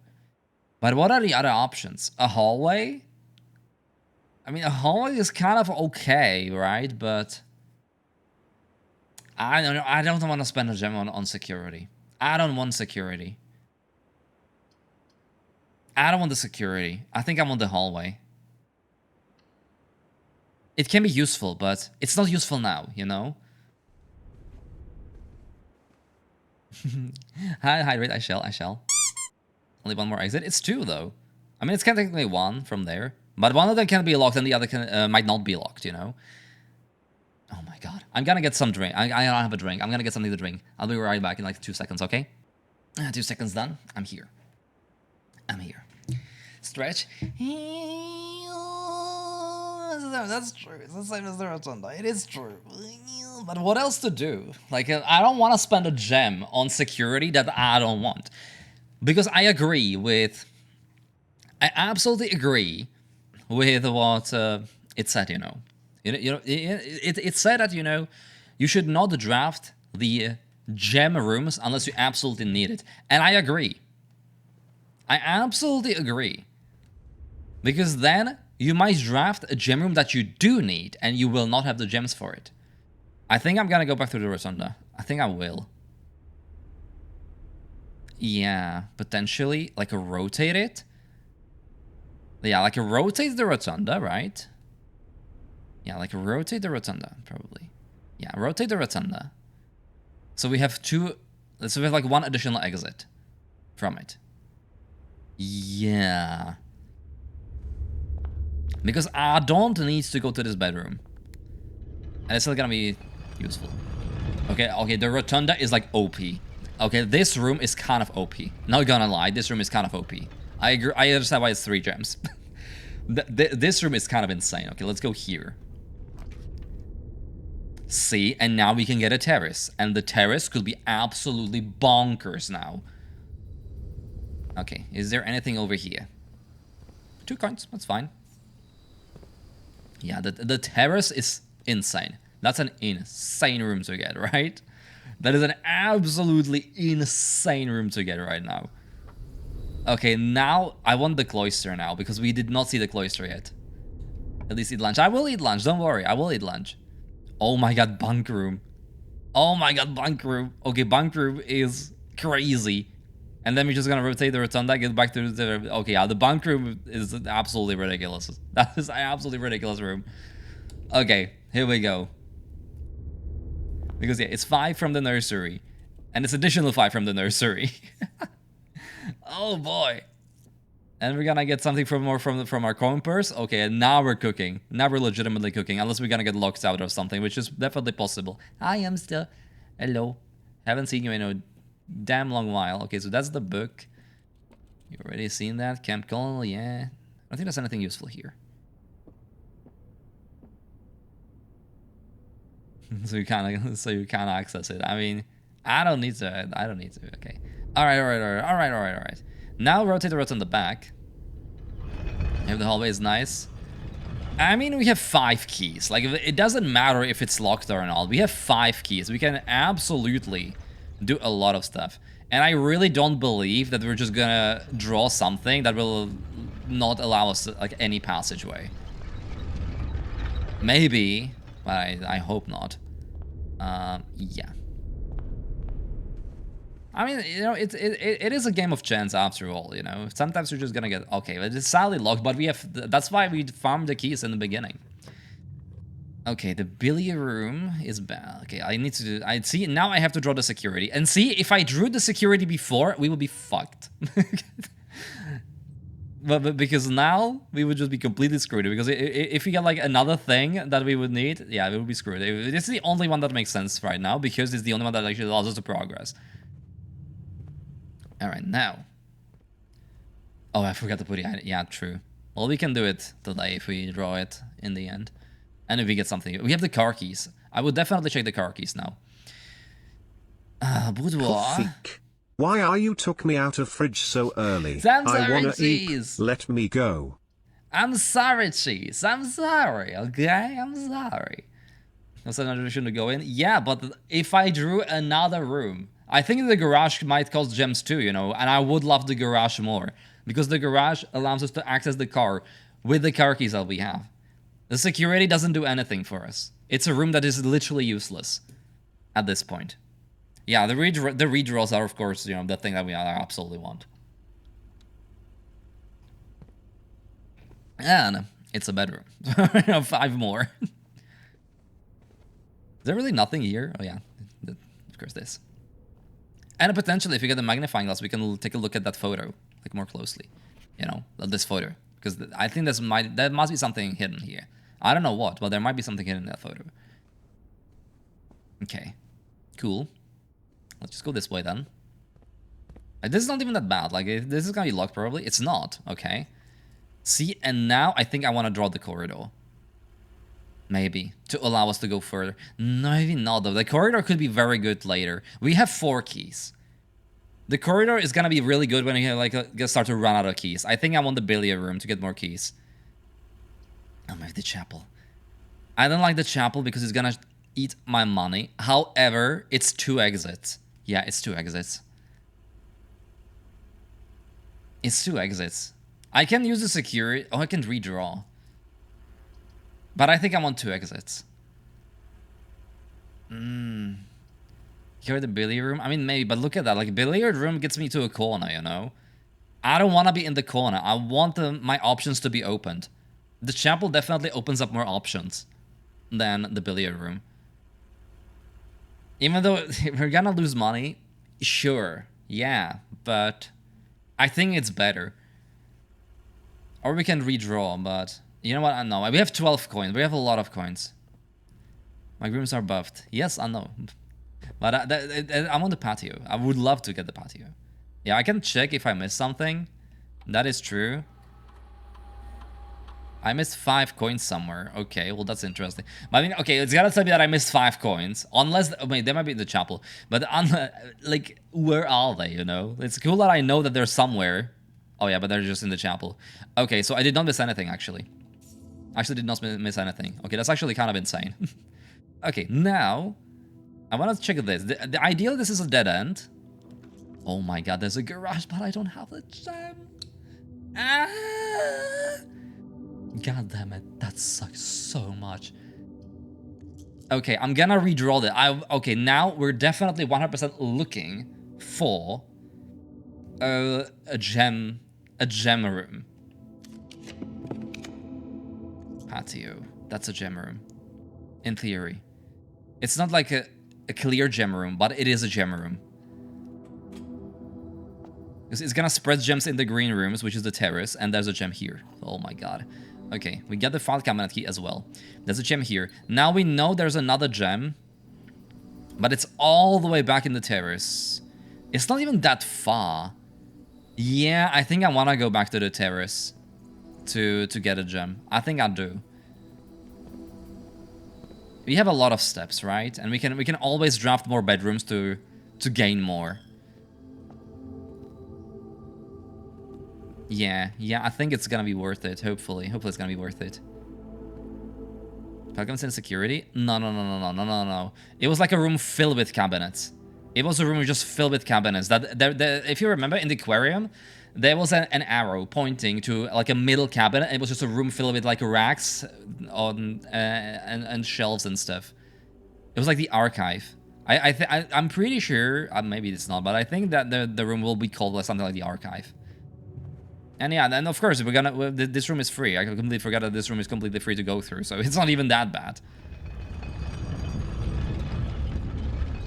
But what are the other options? A hallway? I mean, a hallway is kind of okay, right? But I don't know. I don't want to spend a gem on security. I don't want security. I don't want the security. I think I want the hallway. It can be useful, but it's not useful now, you know? Hydrate, I shall. Only one more exit. It's two, though. I mean, it's technically one from there. But one of them can be locked and the other can, might not be locked, you know? Oh my god. I'm gonna get some drink. I don't have a drink. I'm gonna get something to drink. I'll be right back in like 2 seconds, okay? 2 seconds done. I'm here. Stretch. That's true. It's the same as the rotunda. It is true. But what else to do? Like, I don't want to spend a gem on security that I don't want. Because I absolutely agree with what it said, you know. It said that, you know, you should not draft the gem rooms unless you absolutely need it. And I agree. I absolutely agree. Because then you might draft a gem room that you do need and you will not have the gems for it. I think I'm gonna go back to the rotunda. I think I will. Yeah, potentially, like a rotate it. Yeah, like a rotate the rotunda, right? Yeah, like a rotate the rotunda, probably. Yeah, rotate the rotunda. So we have two, so we have like one additional exit from it. Yeah. Because I don't need to go to this bedroom. And it's still gonna be useful. Okay, the rotunda is like OP. Okay, this room is kind of OP. Not gonna lie, this room is kind of OP. I agree, I understand why it's 3 gems. This room is kind of insane. Okay, let's go here. See, and now we can get a terrace. And the terrace could be absolutely bonkers now. Okay, is there anything over here? 2 coins, that's fine. Yeah, the terrace is insane. That's an insane room to get, right? That is an absolutely insane room to get right now. Okay, now I want the cloister now, because we did not see the cloister yet. At least eat lunch. I will eat lunch, don't worry, I will eat lunch. Oh my god, bunk room. Oh my god, bunk room. Okay, bunk room is crazy. And then we're just gonna rotate the rotunda, get back to the... Okay, yeah, the bunk room is absolutely ridiculous. That is an absolutely ridiculous room. Okay, here we go. Because, yeah, it's 5 from the nursery. And it's additional 5 from the nursery. Oh, boy. And we're gonna get something from our coin purse. Okay, and now we're cooking. Now we're legitimately cooking. Unless we're gonna get locked out or something, which is definitely possible. I am still... Hello. Haven't seen you in a damn long while. Okay, so that's the book. You already seen that? Camp Colonel, yeah. I don't think there's anything useful here. so you can't access it. I mean, I don't need to. Okay. All right. Now rotate the rotunda back. If the hallway is nice. I mean, we have 5 keys. Like, it doesn't matter if it's locked or not. We have 5 keys. We can absolutely do a lot of stuff. And I really don't believe that we're just gonna draw something that will not allow us like any passageway. Maybe, but I hope not. Yeah. I mean, you know, it is a game of chance after all, you know. Sometimes you're just gonna get... Okay, it's sadly locked, but we have... That's why we farmed the keys in the beginning. Okay, the billiard room is bad. Okay, I need to do... I see, now I have to draw the security. And see, if I drew the security before, we would be fucked. But because now we would just be completely screwed. Because if we get like another thing that we would need, yeah, we would be screwed. This is the only one that makes sense right now because it's the only one that actually allows us to progress. All right, now. Oh, I forgot to put it. Yeah, true. Well, we can do it today if we draw it in the end. And if we get something. We have the car keys. I would definitely check the car keys now. Boudoir. Why are you took me out of fridge so early? I'm I sorry, wanna cheese. eat. Let me go. I'm sorry, cheese. I'm sorry, okay? I'm sorry. So I shouldn't go in? Yeah, but if I drew another room, I think the garage might cost gems too, you know, and I would love the garage more. Because the garage allows us to access the car with the car keys that we have. The security doesn't do anything for us. It's a room that is literally useless at this point. Yeah, the redraws are, of course, you know, the thing that we absolutely want. And it's a bedroom. 5 more. Is there really nothing here? Oh, yeah. Of course, this. And potentially, if we get the magnifying glass, we can take a look at that photo, like, more closely. You know, this photo. Because I think there must be something hidden here. I don't know what, but there might be something hidden in that photo. Okay. Cool. Let's just go this way then. Like, this is not even that bad. Like, this is gonna be locked probably. It's not. Okay. See, and now I think I want to draw the corridor. Maybe. To allow us to go further. No, maybe not though. The corridor could be very good later. We have 4 keys. The corridor is gonna be really good when you like start to run out of keys. I think I want the billiard room to get more keys. Oh, maybe the chapel. I don't like the chapel because it's gonna eat my money. However, it's 2 exits. Yeah, it's 2 exits. It's 2 exits. I can use the security. Oh, I can redraw. But I think I want 2 exits. Here the billiard room. I mean, maybe, but look at that. Like, billiard room gets me to a corner, you know? I don't want to be in the corner. I want my options to be opened. The chapel definitely opens up more options than the billiard room. Even though we're gonna lose money, sure, yeah, but I think it's better. Or we can redraw, but you know what? I know. We have 12 coins. We have a lot of coins. My rooms are buffed. Yes, I know. But I'm on the patio. I would love to get the patio. Yeah, I can check if I missed something. That is true. I missed 5 coins somewhere. Okay, well, that's interesting. But I mean, okay, it's gotta tell me that I missed 5 coins. Unless, I mean, they might be in the chapel. But, like, where are they, you know? It's cool that I know that they're somewhere. Oh, yeah, but they're just in the chapel. Okay, so I did not miss anything, actually. Actually did not miss anything. Okay, that's actually kind of insane. Okay, now, I want to check this. The ideal, this is a dead end. Oh my god, there's a garage, but I don't have the gem. God damn it, that sucks so much. Okay, I'm gonna redraw that. Okay, now we're definitely 100% looking for a gem room. Patio. That's a gem room. In theory. It's not like a clear gem room, but it is a gem room. It's gonna spread gems in the green rooms, which is the terrace, and there's a gem here. Oh my god. Okay, we get the file cabinet key as well. There's a gem here. Now we know there's another gem, but it's all the way back in the terrace. It's not even that far. Yeah, I think I want to go back to the terrace to get a gem. I think I do. We have a lot of steps, right? And we can always draft more bedrooms to gain more. Yeah, I think it's gonna be worth it, hopefully. Hopefully it's gonna be worth it. Falcons in security? No. It was like a room filled with cabinets. It was a room just filled with cabinets. If you remember, in the aquarium, there was an arrow pointing to like a middle cabinet. It was just a room filled with like racks and shelves and stuff. It was like the archive. I'm pretty sure, maybe it's not, but I think that the room will be called like something like the archive. And yeah, then of course this room is free. I completely forgot that this room is completely free to go through, so it's not even that bad.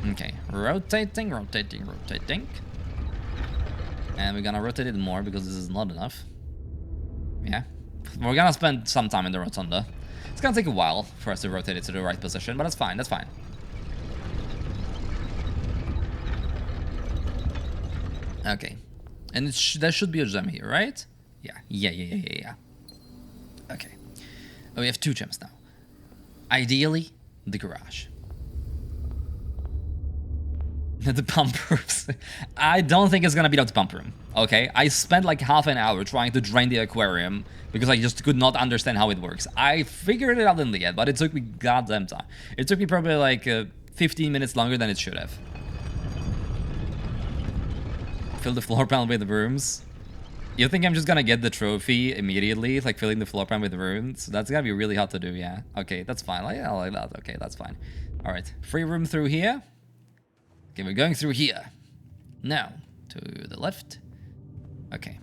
Okay, rotating. And we're gonna rotate it more because this is not enough. Yeah. We're gonna spend some time in the rotunda. It's gonna take a while for us to rotate it to the right position, but that's fine, that's fine. Okay. And there should be a gem here, right? Yeah. Okay. Oh, we have 2 gems now. Ideally, the garage. The pump rooms. I don't think it's gonna beat up the pump room. Okay, I spent like half an hour trying to drain the aquarium because I just could not understand how it works. I figured it out in the end, but it took me goddamn time. It took me probably like 15 minutes longer than it should have. Fill the floor panel with the rooms. You think I'm just gonna get the trophy immediately, like filling the floor panel with the rooms? That's gonna be really hard to do, yeah. Okay, that's fine. I like that. Okay, that's fine. All right, free room through here. Okay, we're going through here. Now, to the left. Okay.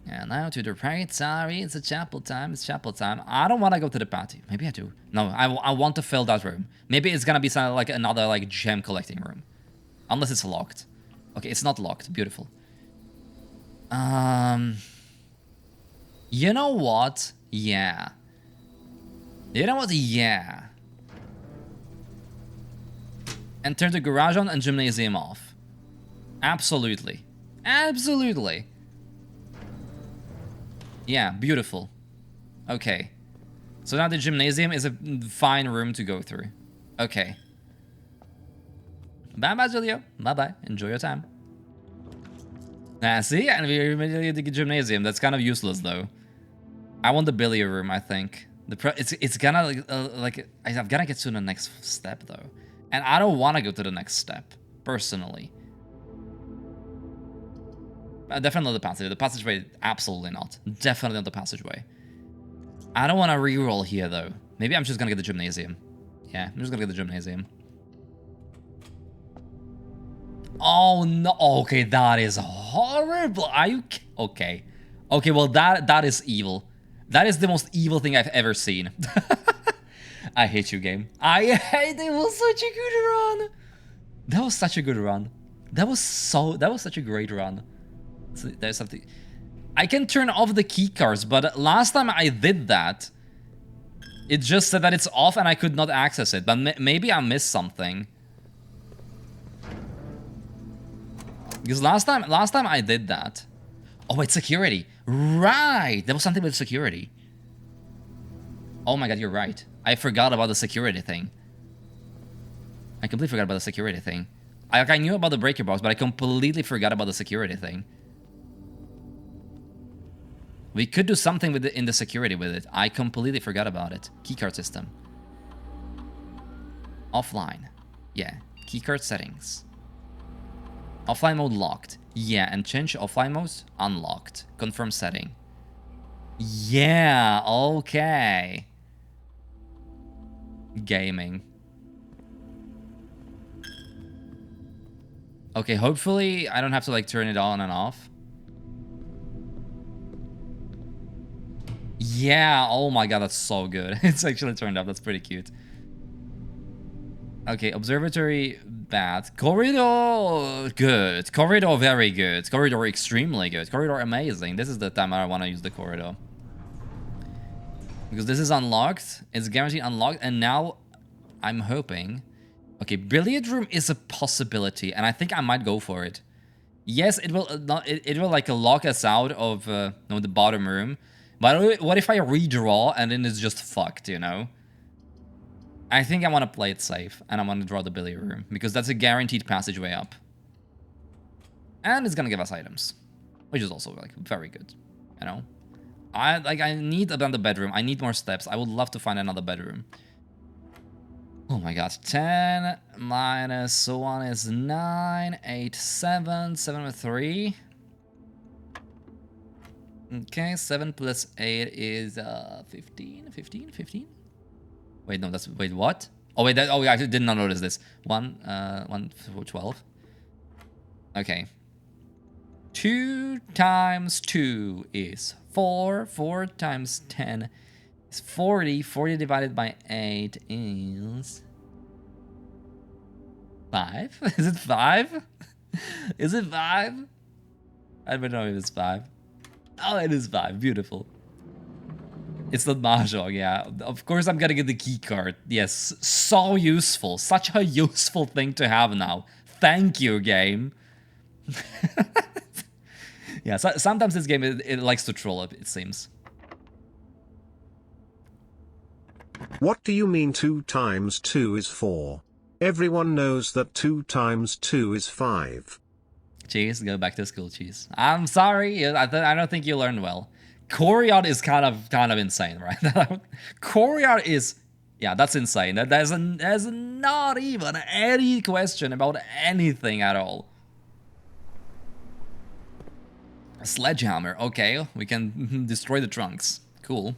And now to the right. Sorry, it's a chapel time. It's chapel time. I don't want to go to the party. Maybe I do. No, I want to fill that room. Maybe it's gonna be something like another like gem collecting room. Unless it's locked. Okay, it's not locked. Beautiful. You know what? Yeah. You know what? Yeah. And turn the garage on and gymnasium off. Absolutely. Absolutely. Yeah, beautiful. Okay. So now the gymnasium is a fine room to go through. Okay. Bye-bye, Julio. Bye-bye. Enjoy your time. See? And we're immediately at the gymnasium. That's kind of useless, though. I want the billiard room, I think. It's gonna, I've gotta get to the next step, though. And I don't want to go to the next step, personally. Definitely the passageway. The passageway, absolutely not. Definitely not the passageway. I don't want to reroll here, though. Maybe I'm just going to get the gymnasium. Yeah, I'm just going to get the gymnasium. Oh, no. Okay, that is horrible. Are you... Okay. Okay, well, that is evil. That is the most evil thing I've ever seen. I hate you, game. I hate it. Was such a good run. That was such a good run. That was such a great run. So there's something. I can turn off the key cards, but last time I did that, it just said that it's off and I could not access it. But maybe I missed something. Because last time I did that. Oh wait, security. Right. There was something with security. Oh my god, you're right. I forgot about the security thing. I completely forgot about the security thing. I knew about the breaker box, but I completely forgot about the security thing. We could do something with in the security with it. I completely forgot about it. Keycard system. Offline. Yeah. Keycard settings. Offline mode locked. Yeah, and change offline mode unlocked. Confirm setting. Yeah, okay. Gaming. Okay, hopefully I don't have to like turn it on and off. Yeah, oh my god, that's so good. It's actually turned up, that's pretty cute. Okay, observatory, bad. Corridor, good. Corridor, very good. Corridor, extremely good. Corridor, amazing. This is the time I want to use the corridor. Because this is unlocked. It's guaranteed unlocked. And now I'm hoping... Okay, billiard room is a possibility. And I think I might go for it. Yes, it will not. It will like lock us out of no, the bottom room. But what if I redraw and then it's just fucked, you know? I think I want to play it safe, and I want to draw the billiard room, because that's a guaranteed passageway up. And it's gonna give us items, which is also like very good, you know? I need another bedroom. I need more steps. I would love to find another bedroom. Oh my god. 10 minus 1 is 9, 8, 7, 7 with 3. Okay, 7 plus 8 is 15, 15, 15? Wait, no, that's... Wait, what? Oh, wait, that... Oh, I did not notice this. 1, 12. Okay. 2 times 2 is 4. 4 times 10 is 40. 40 divided by 8 is... 5? Is it 5? Is it 5? I don't know if it's 5. Oh, it is 5. Beautiful. It's not mahjong, yeah. Of course I'm gonna get the key card. Yes, so useful. Such a useful thing to have now. Thank you, game. Yeah, so, sometimes this game, it likes to troll, it seems. What do you mean 2 times 2 is 4? Everyone knows that 2 times 2 is 5. Cheese, go back to school, Cheese. I'm sorry, I don't think you learned well. Coryard is kind of insane, right? Coryard is, yeah, that's insane. There's not even any question about anything at all. A sledgehammer, okay, we can destroy the trunks. Cool.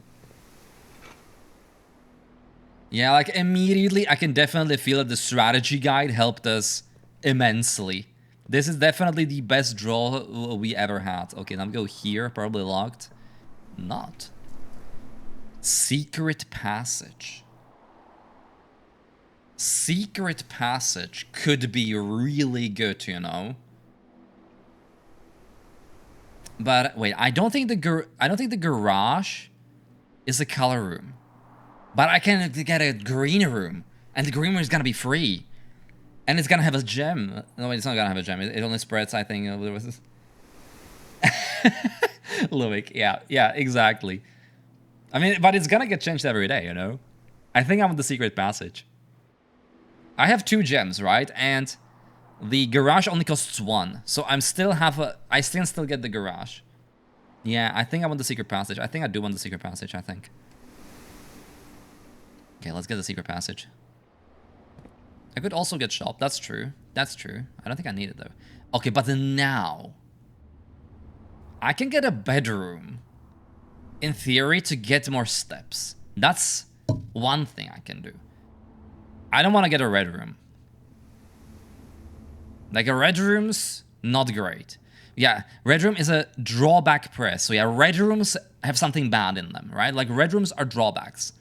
Yeah, like immediately I can definitely feel that the strategy guide helped us immensely. This is definitely the best draw we ever had. Okay, now go here, probably locked. Not. Secret passage. Secret passage could be really good, you know. But wait, I don't think the garage is a color room. But I can get a green room, and the green room is gonna be free, and it's gonna have a gem. No, it's not gonna have a gem. It only spreads, I think. Loic, yeah, exactly. I mean, but it's gonna get changed every day, you know. I think I want the secret passage. I have 2 gems, right? And the garage only costs 1, so I still get the garage. Yeah, I think I want the secret passage. I think I do want the secret passage. I think. Okay, let's get the secret passage. I could also get shop. That's true. That's true. I don't think I need it, though. Okay, but then now I can get a bedroom, in theory, to get more steps. That's one thing I can do. I don't want to get a red room. Like, a red room's not great. Yeah, red room is a drawback press. So yeah, red rooms have something bad in them, right? Like, red rooms are drawbacks.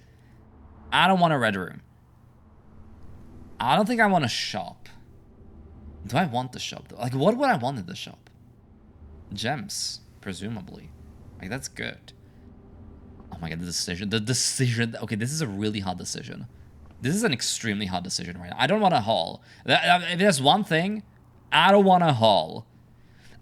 I don't want a red room. I don't think I want a shop. Do I want the shop, though? Like, what would I want in the shop? Gems, presumably. Like, that's good. Oh my god, the decision. Okay, this is a really hard decision. This is an extremely hard decision right now. I don't want a haul. If there's one thing, I don't want a haul.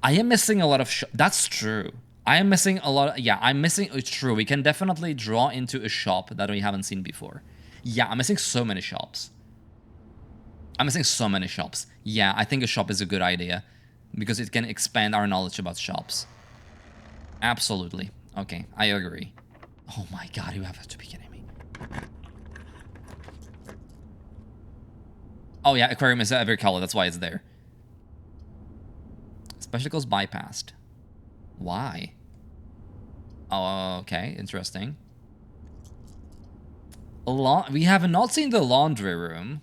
I am missing a lot of that's true. I am missing a lot. Yeah, I'm missing. It's true. We can definitely draw into a shop that we haven't seen before. Yeah, I'm missing so many shops. I'm missing so many shops. Yeah, I think a shop is a good idea because it can expand our knowledge about shops. Absolutely. Okay, I agree. Oh my god, you have to be kidding me. Oh yeah, aquarium is every color. That's why it's there. Spectacles bypassed. Why? Oh, okay, interesting. We have not seen the laundry room.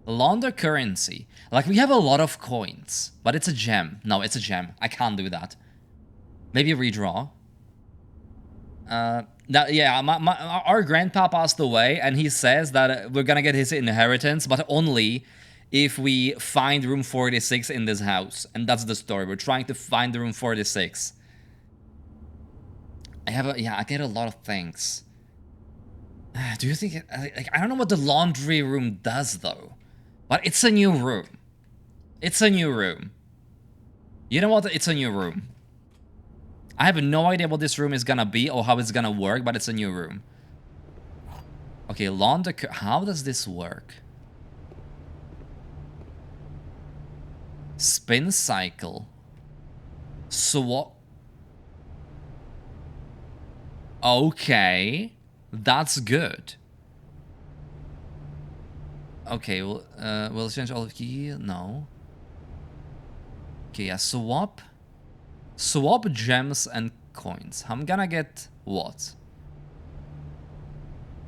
Launder currency. Like, we have a lot of coins, but it's a gem. No, it's a gem. I can't do that. Maybe redraw. Yeah, our grandpa passed away, and he says that we're gonna get his inheritance, but only if we find room 46 in this house. And that's the story. We're trying to find the room 46. I get a lot of things. Do you think... I don't know what the laundry room does, though. But it's a new room. It's a new room. You know what? It's a new room. I have no idea what this room is gonna be or how it's gonna work, but it's a new room. Okay, laundry... How does this work? Spin cycle. Swap... Okay, that's good. Okay, well, we'll change all of key. No. Okay, yeah, swap gems and coins. I'm gonna get what?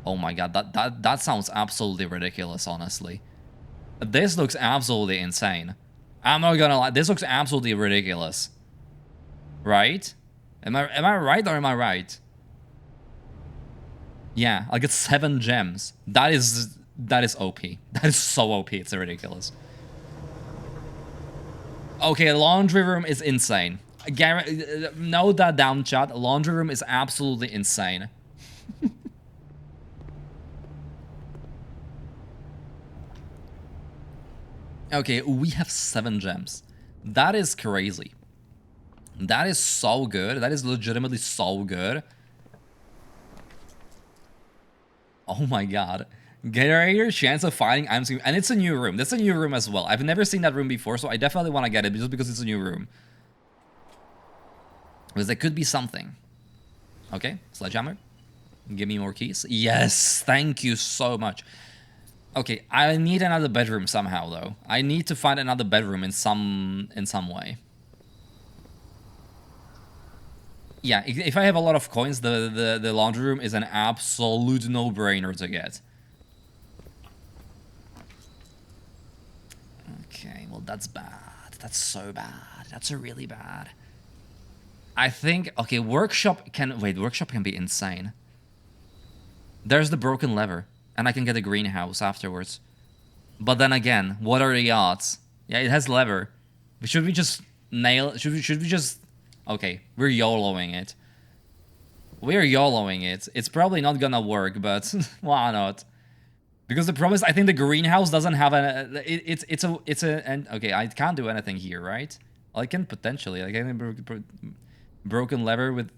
Oh my god, that sounds absolutely ridiculous, honestly. This looks absolutely insane. I'm not gonna lie, this looks absolutely ridiculous. Right? Am I right or am I right? Yeah, I get 7 gems. That is OP. That is so OP, it's ridiculous. Okay, laundry room is insane. Note that down, chat. Laundry room is absolutely insane. Okay, we have 7 gems. That is crazy. That is so good. That is legitimately so good. Oh my god. Greater chance of finding IMC, and it's a new room. That's a new room as well. I've never seen that room before, so I definitely want to get it just because it's a new room. Because there could be something. Okay, sledgehammer. Give me more keys. Yes, thank you so much. Okay, I need another bedroom somehow though. I need to find another bedroom in some way. Yeah, if I have a lot of coins, the laundry room is an absolute no-brainer to get. Okay, well that's bad. That's so bad. That's really bad. I think, okay, workshop can be insane. There's the broken lever, and I can get a greenhouse afterwards. But then again, what are the odds? Yeah, it has lever. But should we just nail, should we just, okay, we're YOLOing it. We're YOLOing it. It's probably not gonna work, but why not? Because the problem is, I think the greenhouse doesn't have an, okay, I can't do anything here, right? Well, I can potentially, I can broken lever with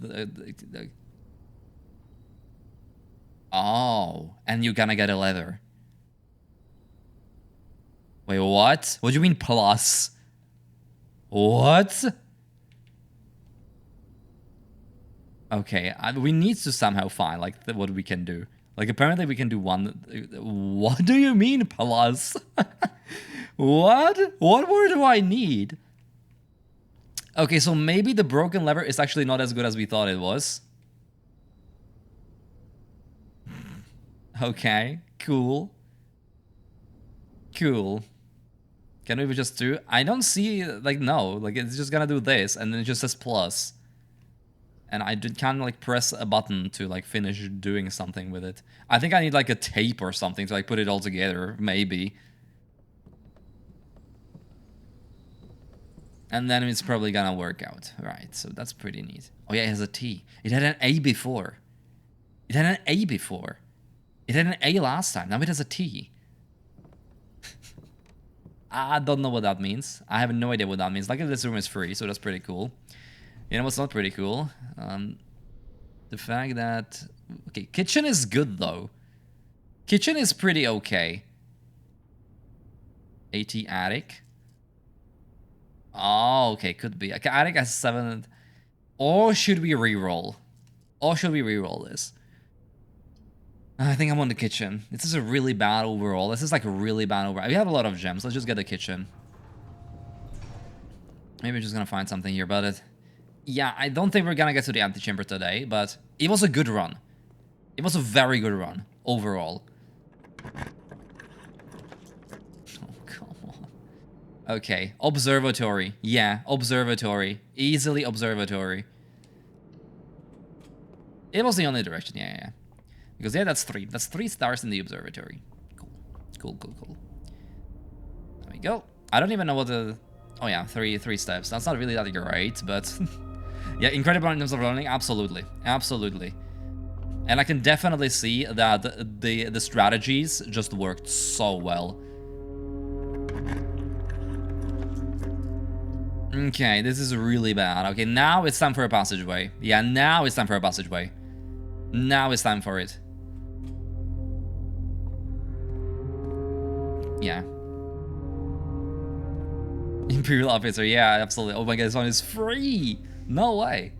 oh, and you're gonna get a lever. Wait, what? What do you mean plus? What? Okay, we need to somehow find like what we can do. Like apparently we can do one. What do you mean plus? What? What more do I need? Okay, so maybe the broken lever is actually not as good as we thought it was. Okay, cool. Cool. Can we just do... I don't see... Like, no. Like, it's just gonna do this, and then it just says plus. And I can't, like, press a button to, like, finish doing something with it. I think I need, like, a tape or something to, like, put it all together. Maybe. And then it's probably gonna work out. Right, so that's pretty neat. Oh yeah, it has a T. It had an A before. It had an A before. It had an A last time. Now it has a T. I don't know what that means. I have no idea what that means. Like, this room is free, so that's pretty cool. You know what's not pretty cool? The fact that... Okay, kitchen is good, though. Kitchen is pretty okay. AT attic. Oh, okay, could be. Okay, attic has 7... Or should we reroll? Or should we reroll this? I think I'm on the kitchen. This is a really bad overall. This is like a really bad overall. We have a lot of gems. Let's just get the kitchen. Maybe we're just gonna find something here about it. Yeah, I don't think we're gonna get to the antechamber today, but it was a good run. It was a very good run, overall. Oh, come on. Okay, observatory. Yeah, observatory. Easily observatory. It was the only direction, yeah. Because, yeah, that's 3. That's 3 stars in the observatory. Cool. There we go. I don't even know what the... Oh, yeah, 3 steps. That's not really that great, but... yeah, incredible in terms of running. Absolutely. And I can definitely see that the strategies just worked so well. Okay, this is really bad. Okay, now it's time for a passageway. Yeah, now it's time for a passageway. Now it's time for it. Yeah. Imperial officer, yeah, absolutely. Oh my god, this one is free! No way.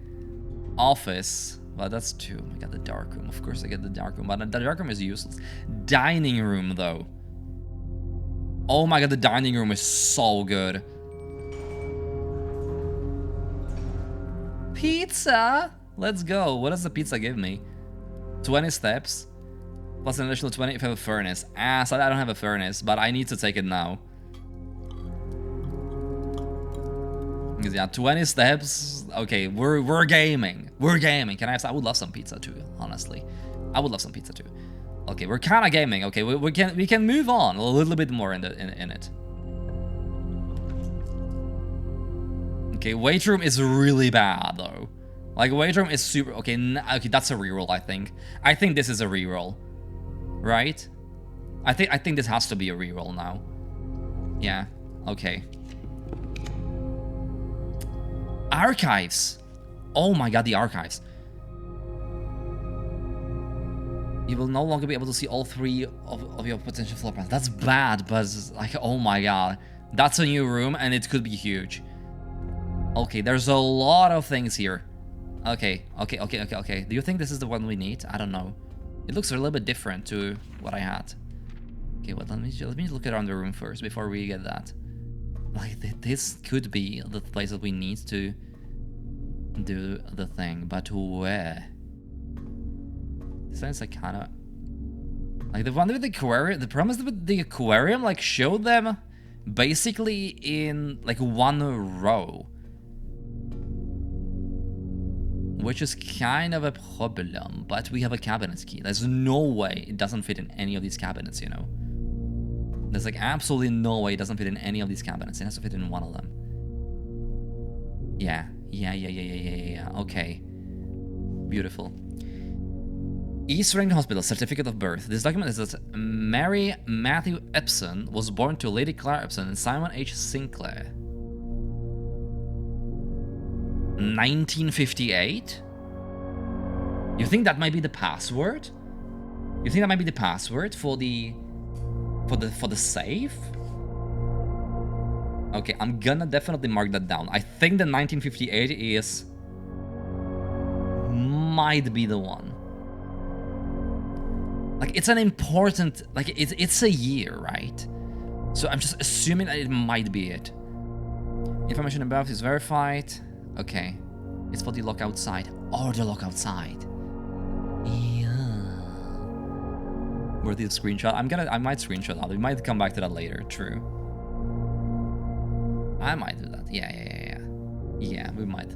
Office. Well, that's 2. I got the dark room. Of course I get the dark room, but the dark room is useless. Dining room, though. Oh my god, the dining room is so good. Pizza! Let's go. What does the pizza give me? 20 steps. Plus an additional 20 if I have a furnace. Ah, so I don't have a furnace, but I need to take it now. Because, yeah, 20 steps. Okay, we're gaming. We're gaming. Can I have some? I would love some pizza too, honestly. I would love some pizza too. Okay, we're kind of gaming. Okay, we can move on a little bit more in it. Okay, weight room is really bad though. Like weight room is super. Okay, okay, that's a reroll. I think. I think this is a reroll, right? I think this has to be a reroll now. Yeah. Okay. Archives. Oh my god, the archives. You will no longer be able to see all 3 of your potential floor plans. That's bad, but like, oh my god. That's a new room and it could be huge. Okay, there's a lot of things here. Okay. Do you think this is the one we need? I don't know. It looks a little bit different to what I had. Okay, well, let me look around the room first before we get that. Like, this could be the place that we need to do the thing, but where? This sounds like kind of like the one with the aquarium. The problem is with the aquarium, like, showed them basically in like one row, which is kind of a problem. But we have a cabinet key. There's no way it doesn't fit in any of these cabinets, you know. There's like absolutely no way it doesn't fit in any of these cabinets. It has to fit in one of them. Yeah. Okay. Beautiful. East Ring Hospital Certificate of Birth. This document is that Mary Matthew Epson was born to Lady Claire Epson and Simon H. Sinclair. 1958? You think that might be the password? You think that might be the password for the safe? Okay, I'm gonna definitely mark that down. I think the 1958 is might be the one. Like, it's an important, like, it's a year, right? So I'm just assuming that it might be it. Information above is verified. Okay. It's for the lock outside. Or the lock outside. Yeah. Worthy of screenshot. I might screenshot that. We might come back to that later. True. I might do that. Yeah. Yeah, we might.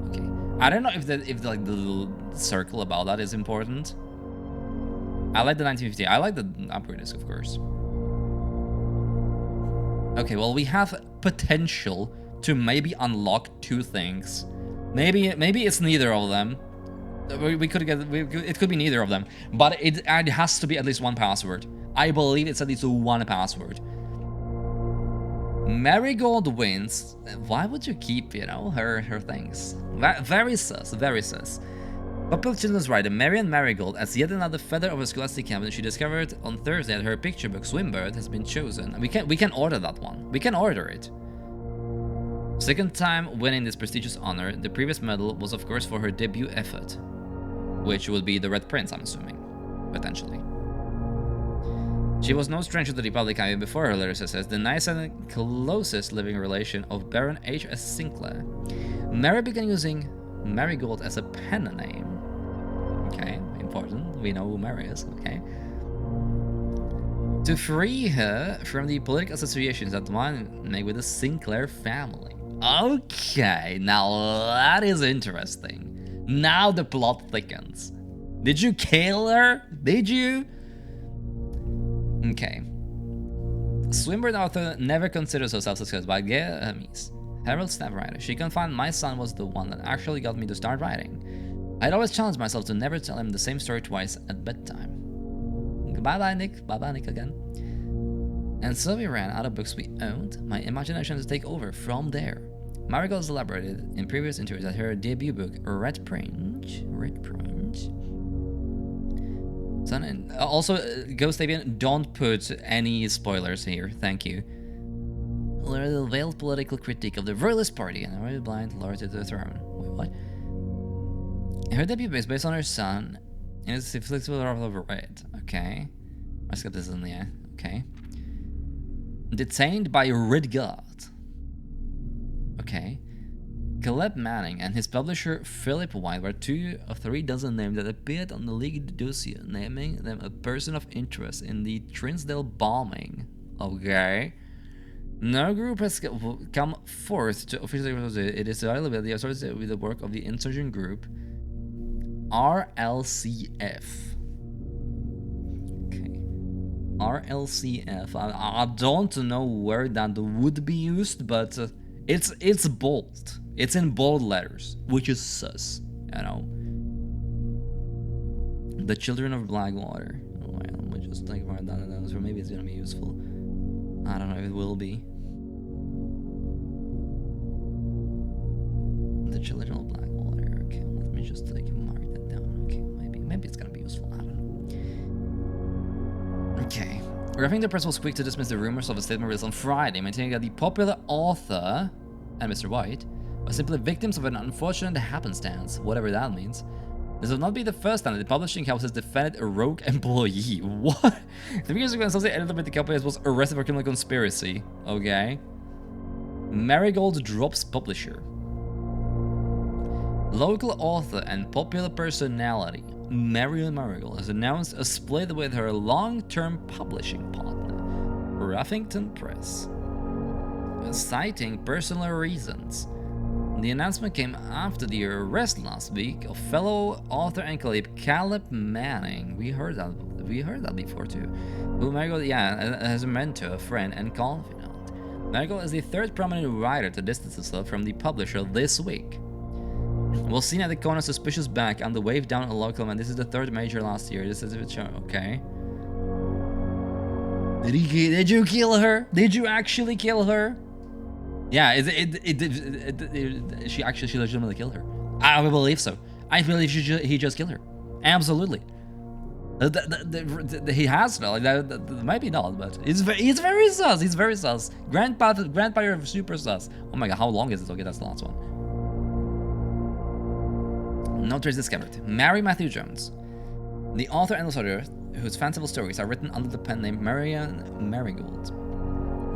Okay. I don't know if the like the little circle about that is important. I like the 1950. I like the upgrade disc, of course. Okay, well, we have potential to maybe unlock 2 things. Maybe it's neither of them. We could get. It could be neither of them. But it has to be at least one password. I believe it's at least one password. Marigold wins. Why would you keep, you know, her things? Very sus. Very sus. Purple Children's writer Marian Marigold as yet another feather of a scholastic cabinet she discovered on Thursday that her picture book Swimbird has been chosen. We can order that one. We can order it. Second time winning this prestigious honor, the previous medal was of course for her debut effort, which would be the Red Prince, I'm assuming, potentially. She was no stranger to the public eye before her letter says the nice and closest living relation of Baron H.S. Sinclair. Mary began using Marigold as a pen name. Okay, important. We know who Mary is, okay. To free her from the political associations that one make with the Sinclair family. Okay, now that is interesting. Now the plot thickens. Did you kill her? Did you? Okay. Swinburne author never considers herself success by Hermes. Harold Staff writer. She can find my son was the one that actually got me to start writing. I'd always challenge myself to never tell him the same story twice at bedtime. Bye-bye, Nick. Bye-bye, Nick again. And so we ran out of books we owned. My imagination to take over from there. Marigold has elaborated in previous interviews that her debut book, Red Prince. Son, and also, Ghost Avian, don't put any spoilers here. Thank you. The veiled political critique of the Royalist Party and a blind lord to the throne. Wait, what? Her debut is based on her son and it's flexible of red. Okay. My skepticism, yeah. Okay. Detained by Red God. Okay. Caleb Manning and his publisher Philip White were 2 of 3 dozen names that appeared on the league dossier, naming them a person of interest in the Trinsdale bombing. Okay. No group has come forth to officially it is availability associated with the work of the insurgent group RLCF. Okay. RLCF. I don't know where that would be used, but It's bold. It's in bold letters, which is sus, you know. The Children of Blackwater. Oh, well, let me just think about that, or maybe it's gonna be useful. I don't know if it will be. The Children of Blackwater. Okay, let me just like mark that down. Okay, maybe it's gonna be useful. I don't know. Okay. Roughing the press was quick to dismiss the rumors of a statement released on Friday, maintaining that the popular author and Mr. White are simply victims of an unfortunate happenstance, whatever that means. This will not be the first time that the publishing house has defended a rogue employee. What? 3 years ago, an associate editor with the company was arrested for criminal conspiracy. Okay. Marigold drops publisher. Local author and popular personality Marion Marigold has announced a split with her long-term publishing partner, Ruffington Press, citing personal reasons. The announcement came after the arrest last week of fellow author and colleague Caleb Manning. We heard that before too. Who Marigold, as a mentor, friend, and confidant. Marigold is the third prominent writer to distance himself from the publisher this week. Was seen at the corner suspicious back and the wave down a local man. This is the third major last year. This is okay. Did you kill her? Did you actually kill her? Yeah, she legitimately killed her. I believe so. I believe he just killed her. Absolutely. He has no, like that, maybe not, but it's very sus. He's very sus. Grandpa, you're super sus. Oh my god, how long is this? Okay, that's the last one. No trace discovered. Mary Matthew Jones, the author and illustrator whose fanciful stories are written under the pen name Marion Marigold,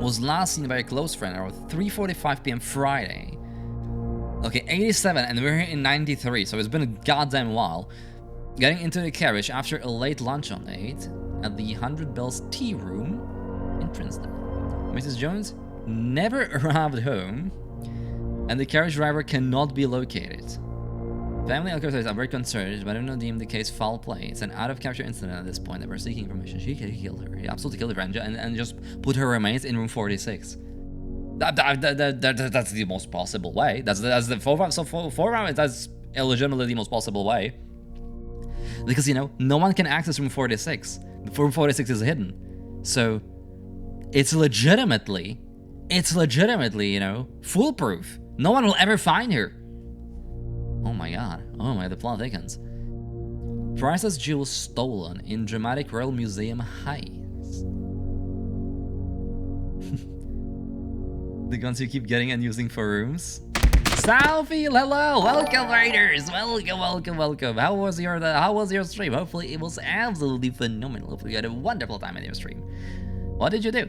was last seen by a close friend around 3:45 p.m. Friday. Okay, 87, and we're here in 93, so it's been a goddamn while. Getting into the carriage after a late lunch on 8 at the 100 Bells Tea Room in Princeton. Mrs. Jones never arrived home, and the carriage driver cannot be located. Family authorities are very concerned, but I don't deem the case foul play. It's an out-of-capture incident at this point that we're seeking information. He killed her. He absolutely killed her and just put her remains in room 46. That's the most possible way. That's the 4 round. That's illegitimately the most possible way. Because, you know, no one can access room 46. Room 46 is hidden. So, it's legitimately, you know, foolproof. No one will ever find her. Oh my god. Oh my, the plot thickens. Priceless jewels stolen in dramatic Royal Museum heist. The guns you keep getting and using for rooms. Salvi, hello, welcome Raiders, welcome. How was your stream? Hopefully it was absolutely phenomenal. Hopefully you had a wonderful time in your stream. What did you do?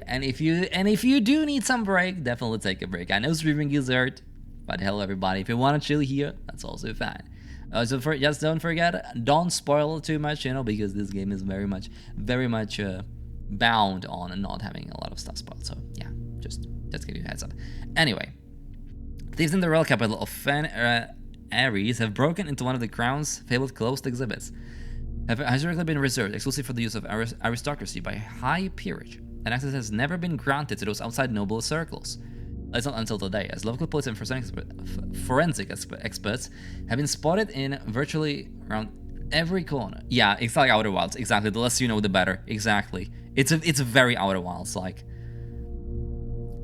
And if you do need some break, definitely take a break. I know streaming is hard, but hell, everybody, if you want to chill here, that's also fine. Just don't forget, don't spoil it too much, you know, because this game is very much bound on not having a lot of stuff spoiled. So yeah, just give you a heads up. Anyway. Thieves in the royal capital of Ares have broken into one of the crown's fabled closed exhibits. Have historically been reserved exclusively for the use of aristocracy by high peerage, and access has never been granted to those outside noble circles. It's not until today, as local police and forensic experts have been spotted in virtually around every corner. Yeah, it's like Outer Wilds, exactly. The less you know, the better. Exactly. It's a very Outer Wilds like.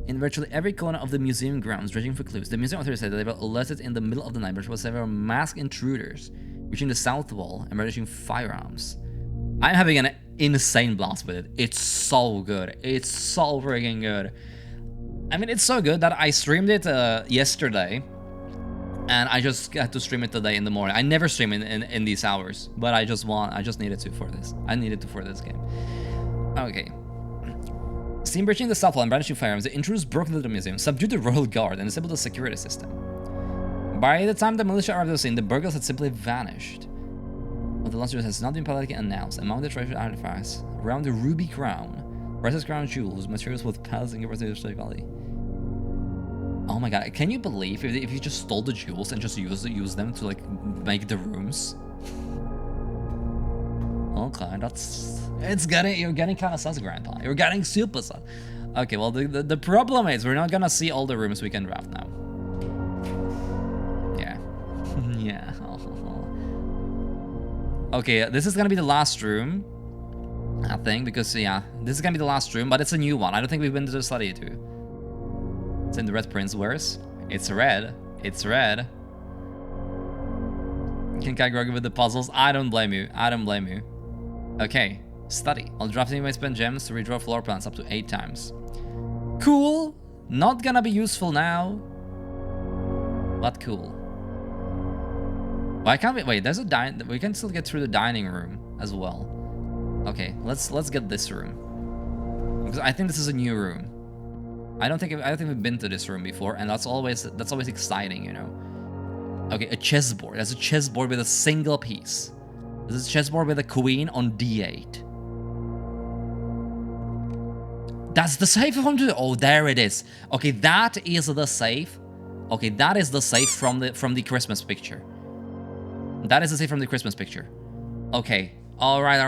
In virtually every corner of the museum grounds, dredging for clues, the museum authorities said that they were alerted in the middle of the night by several masked intruders reaching the south wall and brandishing firearms. I'm having an insane blast with it. It's so good. It's so freaking good. I mean, it's so good that I streamed it yesterday, and I just had to stream it today in the morning. I never stream in these hours, but I just needed to for this. I needed to for this game. Okay. Seen breaching the south wall and brandishing firearms, the intruders broke into the museum, subdued the royal guard, and disabled the security system. By the time the militia arrived at the scene, the burglars had simply vanished. What the launcher has not been publicly announced. Among the treasured artifacts, around the ruby crown, precious crown jewels, materials with palace in the Valley. Oh my god, can you believe if you just stole the jewels and just use them to like make the rooms? Okay, you're getting kind of sus, Grandpa. You're getting super sus. Okay, well, the problem is we're not gonna see all the rooms we can draft now. Yeah. Yeah. Okay, this is gonna be the last room, I think, because, yeah, this is gonna be the last room, but it's a new one. I don't think we've been to the study too. It's in the Red Prince wears. It's red. It's red. King Kai Grogu with the puzzles. I don't blame you. I don't blame you. Okay. Study. While drafting, you may spend gems to redraw floor plans up to 8 times. Cool. Not gonna be useful now. But cool. Why can't we? Wait, there's a we can still get through the dining room as well. Okay, let's get this room. Because I think this is a new room. I don't think we've been to this room before, and that's always exciting, you know. Okay, a chessboard. There's a chessboard with a single piece. This is a chessboard with a queen on d8. That's the safe from the... Oh, there it is. Okay, that is the safe. Okay, that is the safe from the Christmas picture. That is the safe from the Christmas picture. Okay. All right.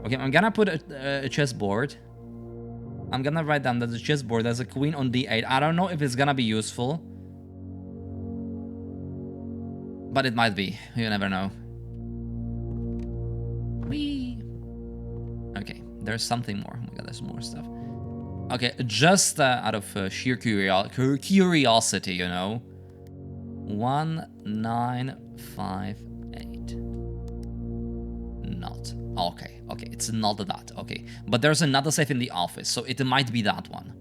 Okay, I'm gonna put a chessboard. I'm gonna write down that the chessboard has a queen on d8. I don't know if it's gonna be useful, but it might be. You never know. Whee! Okay, there's something more. Oh my god, there's more stuff. Okay, just out of sheer curiosity, you know. 1958. Not. Okay, it's not that. Okay, but there's another safe in the office, so it might be that one.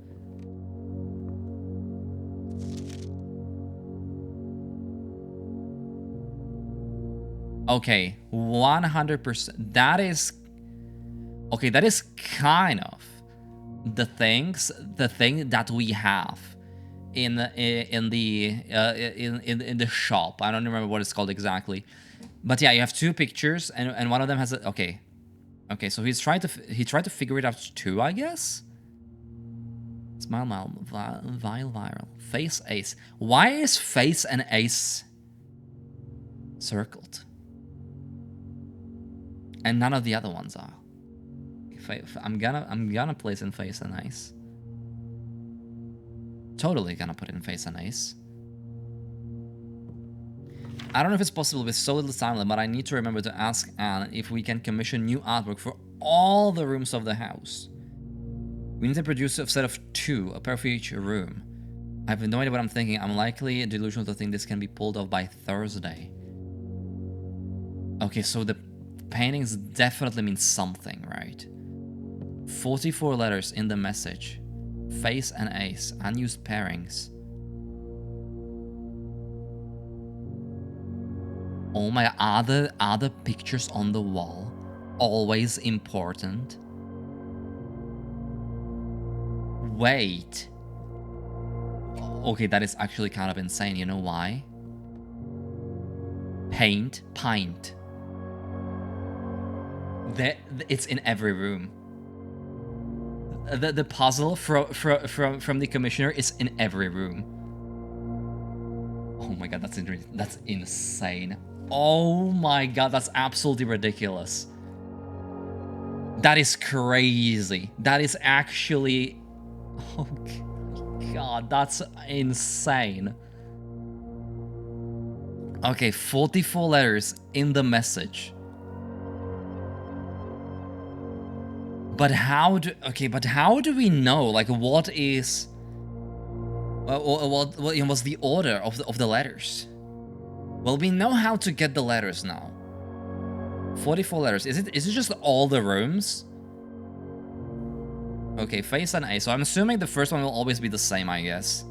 Okay, 100%. That is... Okay, that is kind of the thing that we have in the shop. I don't remember what it's called exactly, but yeah, you have 2 pictures, and one of them has a... Okay, so he tried to figure it out too, I guess. Smile, viral, face ace. Why is face and ace circled, and none of the other ones are? I'm gonna place in face and ace. Totally gonna put in face and ace. I don't know if it's possible with so little time, but I need to remember to ask Anne if we can commission new artwork for all the rooms of the house. We need to produce a set of 2, a pair for each room. I have no idea what I'm thinking. I'm likely delusional to think this can be pulled off by Thursday. Okay, so the paintings definitely mean something, right? 44 letters in the message. Face and ace. Unused pairings. Oh my, are the pictures on the wall always important? Wait. Okay, that is actually kind of insane. You know why? Pint. It's in every room. The puzzle from the commissioner is in every room. Oh my god, that's insane. Oh my god, that's absolutely ridiculous. That is crazy. That is actually... Oh god, that's insane. Okay, 44 letters in the message. But how do we know, like, what is... what's the order of the letters? Well, we know how to get the letters now. 44 letters. Is it just all the rooms? Okay, face and A. So I'm assuming the first one will always be the same, I guess.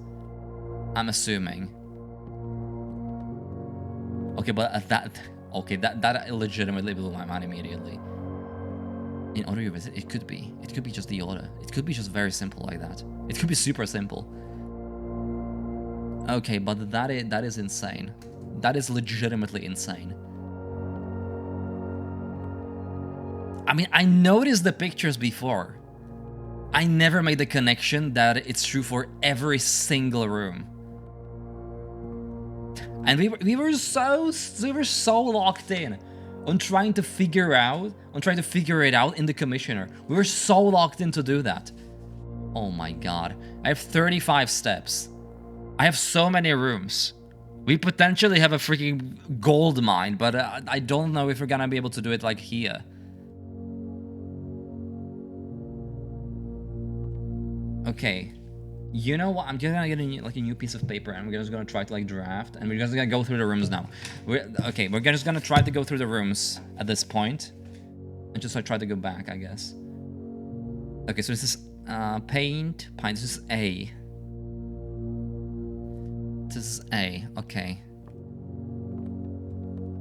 I'm assuming. Okay, but that legitimately blew my mind immediately. In order to visit, it could be just the order. It could be just very simple like that. It could be super simple. Okay, but that is insane. That is legitimately insane. I mean, I noticed the pictures before. I never made the connection that it's true for every single room. And we were so locked in. on trying to figure it out in the commissioner. We were so locked in to do that. Oh my god. I have 35 steps. I have so many rooms. We potentially have a freaking gold mine, but I don't know if we're gonna be able to do it like here. Okay. You know what? I'm just gonna get a new piece of paper, and we're just gonna try to like draft, and we're just gonna go through the rooms now. We're just gonna try to go through the rooms at this point, and just like try to go back, I guess. Okay, so this is paint. This is A. This is A. Okay.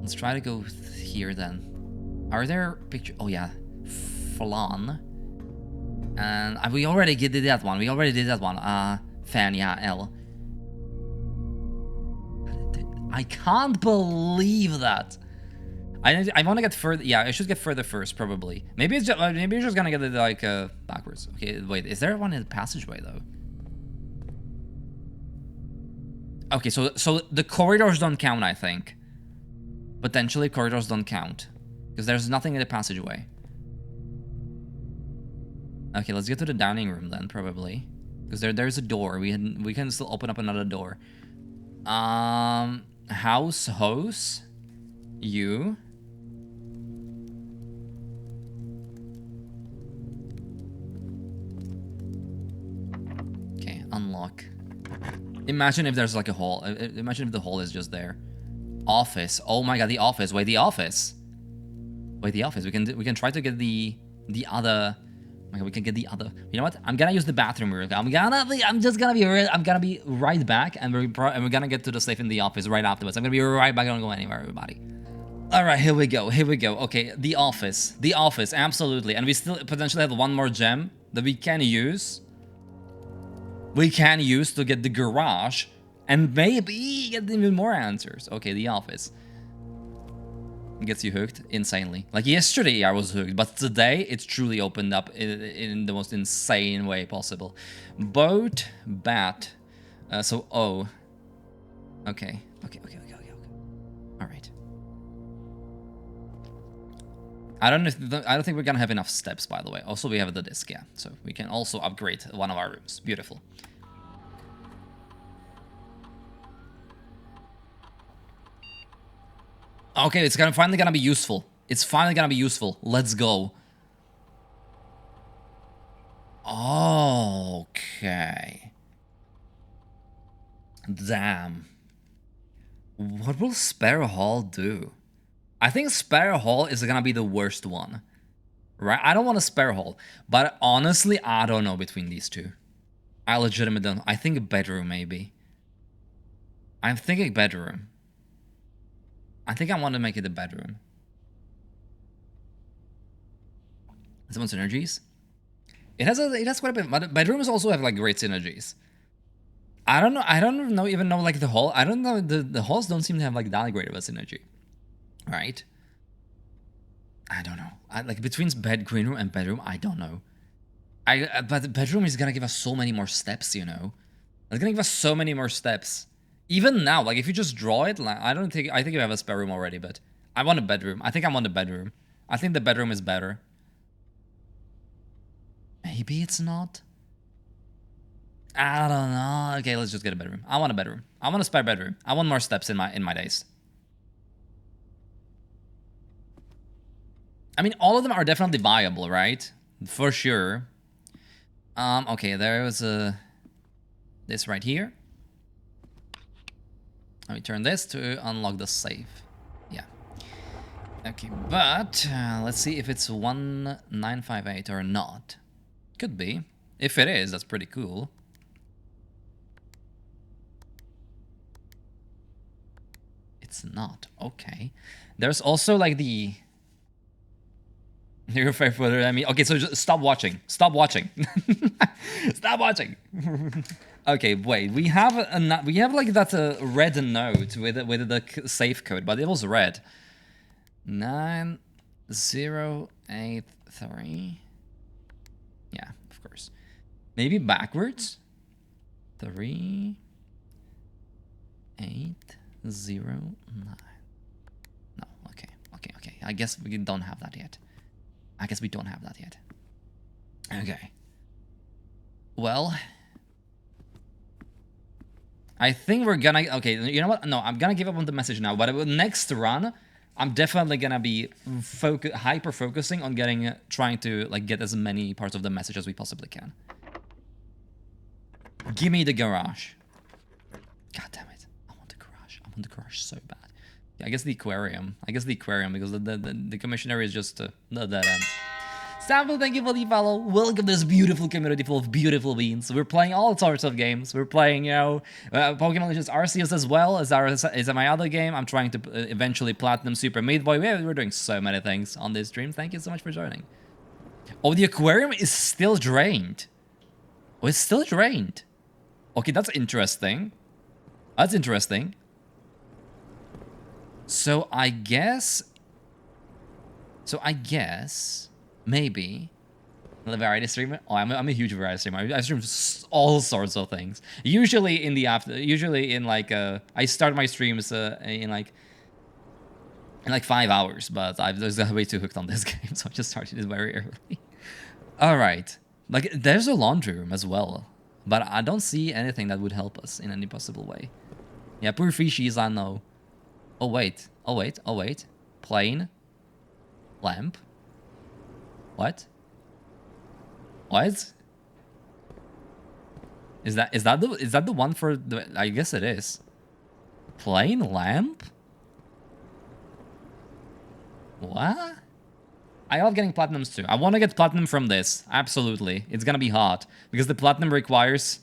Let's try to go here then. Are there pictures? Oh yeah, flan. And we already did that one. Fan, yeah, L. I can't believe that. I want to get further. Yeah, I should get further first, probably. Maybe it's just gonna get it like backwards. Okay, wait. Is there one in the passageway though? Okay, so the corridors don't count, I think. Potentially, corridors don't count because there's nothing in the passageway. Okay, let's get to the dining room then, probably. Because there's a door. We can still open up another door. House hose. You. Okay, unlock. Imagine if there's like a hole. Imagine if the hole is just there. Office. Oh my god, the office. Wait, the office. Wait, the office. We can try to get the other. Oh my god, we can get the other. You know what? I'm gonna use the bathroom real quick. I'm gonna be right back, and we're gonna get to the safe in the office right afterwards. I'm gonna be right back. I don't go anywhere, everybody. All right, here we go. Okay, the office, absolutely. And we still potentially have one more gem that we can use. We can use to get the garage, and maybe get even more answers. Okay, the office. Gets you hooked insanely. Like yesterday I was hooked, but today it's truly opened up in the most insane way possible. Boat, bat, so O. Okay. All right. I don't think we're gonna have enough steps, by the way. Also, we have the disc, yeah, so we can also upgrade one of our rooms. Beautiful. Okay, it's finally gonna be useful. Let's go. Okay. Damn. What will Spare Hall do? I think Spare Hall is gonna be the worst one. Right? I don't want a Spare Hall. But honestly, I don't know between these two. I legitimately don't. I think a bedroom, maybe. I'm thinking bedroom. I think I want to make it a bedroom. Someone synergies? It has quite a bit. But bedrooms also have like great synergies. I don't know. Even know like the hall. I don't know. The halls don't seem to have like that great of a synergy, right? I don't know. Like between green room and bedroom, I don't know. But the bedroom is gonna give us so many more steps, you know. It's gonna give us so many more steps. Even now, like if you just draw it, like, I think you have a spare room already, but I want a bedroom. I think I want a bedroom. I think the bedroom is better. Maybe it's not. I don't know. Okay, let's just get a bedroom. I want a bedroom. I want a spare bedroom. I want more steps in my days. I mean, all of them are definitely viable, right? For sure. Okay, there was this right here. Let me turn this to unlock the safe. Yeah. Okay, but let's see if it's 1958 or not. Could be. If it is, that's pretty cool. It's not. Okay. There's also like the... Your favorite, I mean, okay, so just stop watching. Stop watching. Stop watching. Okay, wait. We have like that red note with the safe code, but it was red. 9083. Yeah, of course. Maybe backwards. 3809. No, okay. I guess we don't have that yet. I guess we don't have that yet. Okay. Well, I think we're gonna... Okay, you know what? No, I'm gonna give up on the message now. But next run, I'm definitely gonna be hyper-focusing on trying to like get as many parts of the message as we possibly can. Give me the garage. God damn it. I want the garage. I want the garage so bad. Yeah, I guess the aquarium. Because the commissioner is just the dead end. Sample, thank you for the follow. Welcome to this beautiful community full of beautiful beings. We're playing all sorts of games. We're playing, you know, Pokemon Legends Arceus as well as my other game. I'm trying to eventually platinum Super Meat Boy. We're doing so many things on this stream. Thank you so much for joining. Oh, the aquarium is still drained. Oh, it's still drained. Okay, that's interesting. That's interesting. So I guess... maybe the variety streamer. Oh, I'm a huge variety streamer. I stream all sorts of things. Usually in like I start my streams in like 5 hours, but I was way too hooked on this game, so I just started it very early. All right, like there's a laundry room as well, but I don't see anything that would help us in any possible way. Yeah, poor fishies, I know. Oh wait. Plane. Lamp. What? What? Is that the one for the... I guess it is. Plain lamp? What? I love getting platinums too. I want to get platinum from this. Absolutely. It's gonna be hard because the platinum requires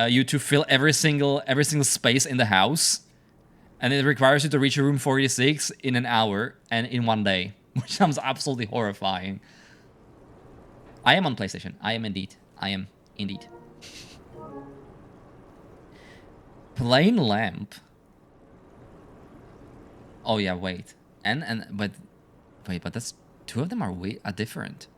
you to fill every single space in the house, and it requires you to reach room 46 in an hour and in 1 day, which sounds absolutely horrifying. I am on PlayStation. I am indeed. Plain lamp. Oh yeah, wait. But that's... two of them are different.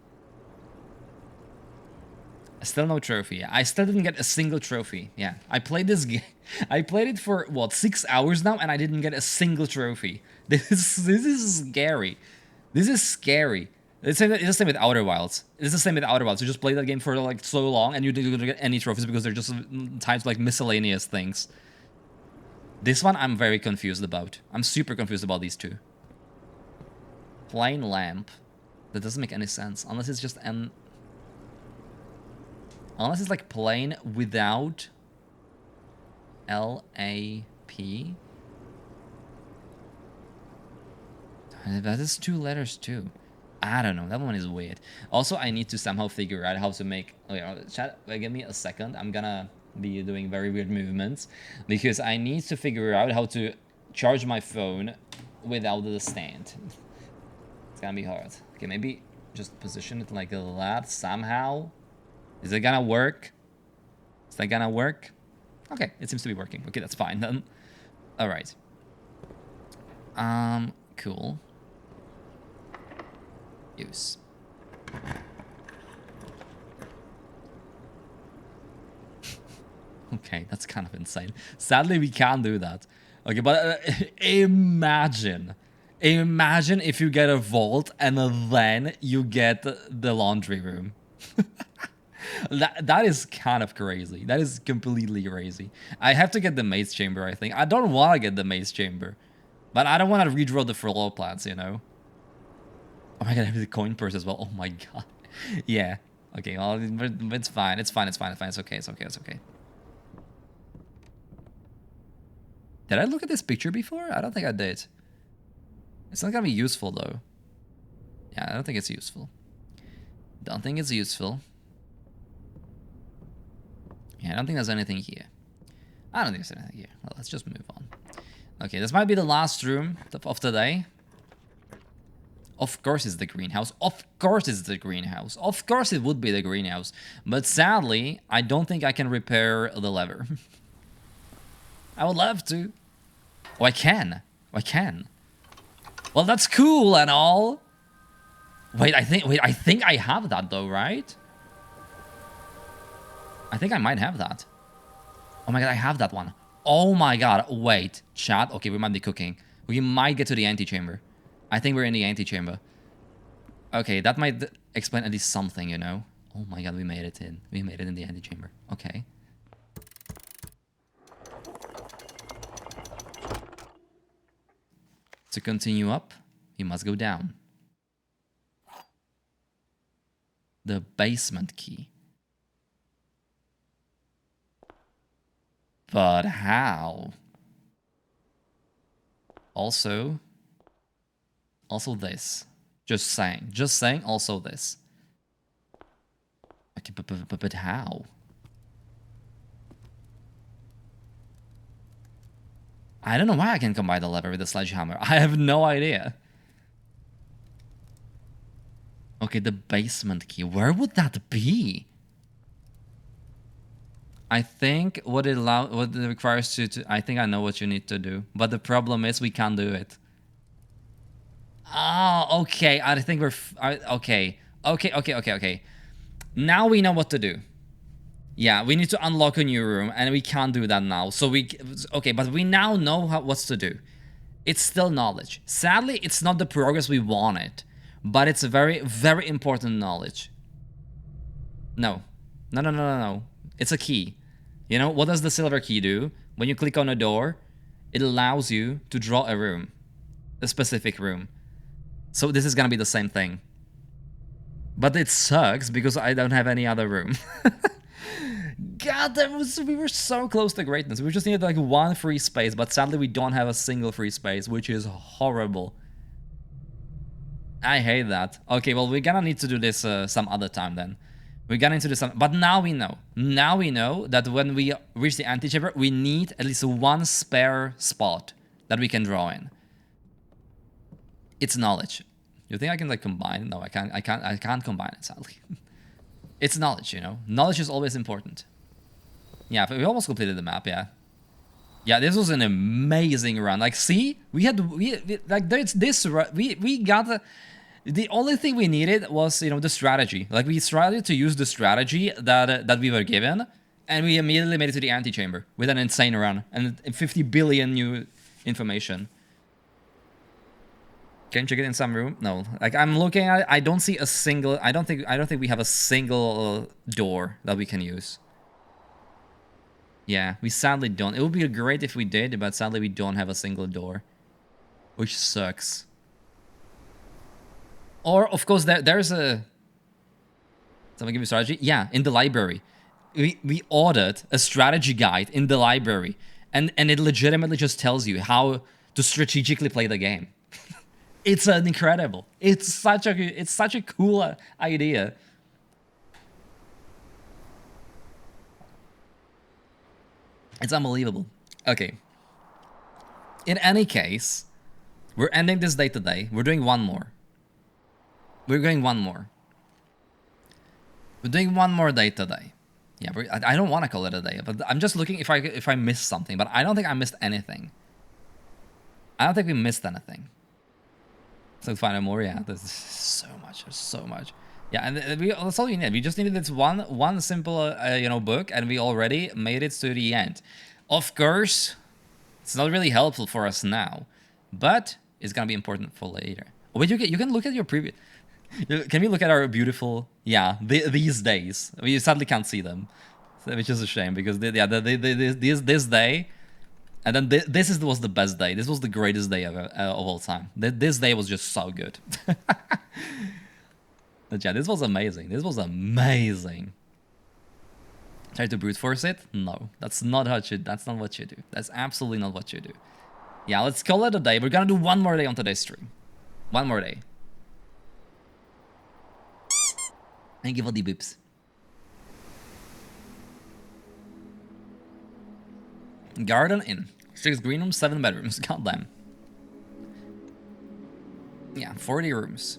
Still no trophy. I still didn't get a single trophy. Yeah, I played this game. I played it for what, 6 hours now, and I didn't get a single trophy. This is scary. This is scary. It's the same with Outer Wilds. It's the same with Outer Wilds. You just play that game for like so long, and you don't get any trophies because they're just types like miscellaneous things. This one I'm very confused about. I'm super confused about these two. Plain lamp. That doesn't make any sense unless it's just unless it's like plain without L-A-P. That is 2 letters too. I don't know. That one is weird. Also, I need to somehow figure out how to make... Okay, chat, give me a second. I'm gonna be doing very weird movements because I need to figure out how to charge my phone without the stand. It's gonna be hard. Okay, maybe just position it like that somehow. Is it gonna work? Is that gonna work? Okay, it seems to be working. Okay, that's fine then. All right. Cool. Use. Okay, that's kind of insane. Sadly, we can't do that. Okay, but imagine if you get a vault and then you get the laundry room. That is kind of crazy. That is completely crazy. I have to get the maze chamber, I think. I don't want to get the maze chamber, but I don't want to redraw the floor plans, you know? Oh my god, I have the coin purse as well. Oh my god. Yeah. Okay, well, it's fine. It's fine. It's okay. Did I look at this picture before? I don't think I did. It's not gonna be useful, though. Yeah, I don't think it's useful. Yeah, I don't think there's anything here. Well, let's just move on. Okay, this might be the last room of today. Of course it's the greenhouse. Of course it's the greenhouse. Of course it would be the greenhouse. But sadly, I don't think I can repair the lever. I would love to. Oh, I can. Well, that's cool and all. Wait, I think I have that though, right? I think I might have that. Oh my god, I have that one. Oh my god, wait. Chat, okay, we might be cooking. We might get to the antechamber. I think we're in the antechamber. Okay, that might explain at least something, you know? Oh my god, we made it in. We made it in the antechamber. Okay. To continue up, you must go down. The basement key. But how? Also this. Just saying also this. Okay, but how? I don't know why I can combine the lever with the sledgehammer. I have no idea. Okay, the basement key. Where would that be? I think what it requires you to... I think I know what you need to do. But the problem is we can't do it. Oh, okay. I think we're... Okay. Okay. Now we know what to do. Yeah, we need to unlock a new room, and we can't do that now. So we... Okay, but we now know what to do. It's still knowledge. Sadly, it's not the progress we wanted. But it's a very, very important knowledge. No. No. It's a key. You know, what does the silver key do? When you click on a door, it allows you to draw a room. A specific room. So this is gonna be the same thing. But it sucks because I don't have any other room. God, we were so close to greatness. We just needed like one free space, but sadly we don't have a single free space, which is horrible. I hate that. Okay, well, we're gonna need to do this some other time then. We're gonna need to do some... But now we know. Now we know that when we reach the antechamber, we need at least one spare spot that we can draw in. It's knowledge. You think I can like combine? No, I can't combine it, sadly. It's knowledge, you know? Knowledge is always important. Yeah, we almost completed the map, yeah. Yeah, this was an amazing run. Like, see? We like, there's this... We got... The only thing we needed was, you know, the strategy. Like, we tried to use the strategy that we were given, and we immediately made it to the antechamber with an insane run and 50 billion new information. Can you check it in some room? No. Like, I'm looking at it, I don't see a single... I don't think we have a single door that we can use. Yeah, we sadly don't. It would be great if we did, but sadly we don't have a single door, which sucks. Or, of course, there's a... Someone give me strategy? Yeah, in the library. We ordered a strategy guide in the library, and it legitimately just tells you how to strategically play the game. It's incredible. It's such a cool idea. It's unbelievable. Okay. In any case, we're ending this day today. We're doing one more. We're doing one more. We're doing one more day today. Yeah, I don't want to call it a day, but I'm just looking if I missed something, but I don't think I missed anything. I don't think we missed anything. So find out more, yeah. There's so much. There's so much. Yeah, and that's all you need. We just needed this one simple, you know, book, and we already made it to the end. Of course, it's not really helpful for us now, but it's gonna be important for later. Oh, wait, you can look at your previous. Can we look at our beautiful? Yeah, these days. We sadly can't see them, which is a shame because this day. And then this was the best day. This was the greatest day of all time. This day was just so good. But yeah, this was amazing. This was amazing. Try to brute force it? No, that's not what you do. That's absolutely not what you do. Yeah, let's call it a day. We're gonna do one more day on today's stream. One more day. Thank you for the bips. Garden Inn. 6 green rooms, 7 bedrooms. Goddamn. Yeah, 40 rooms.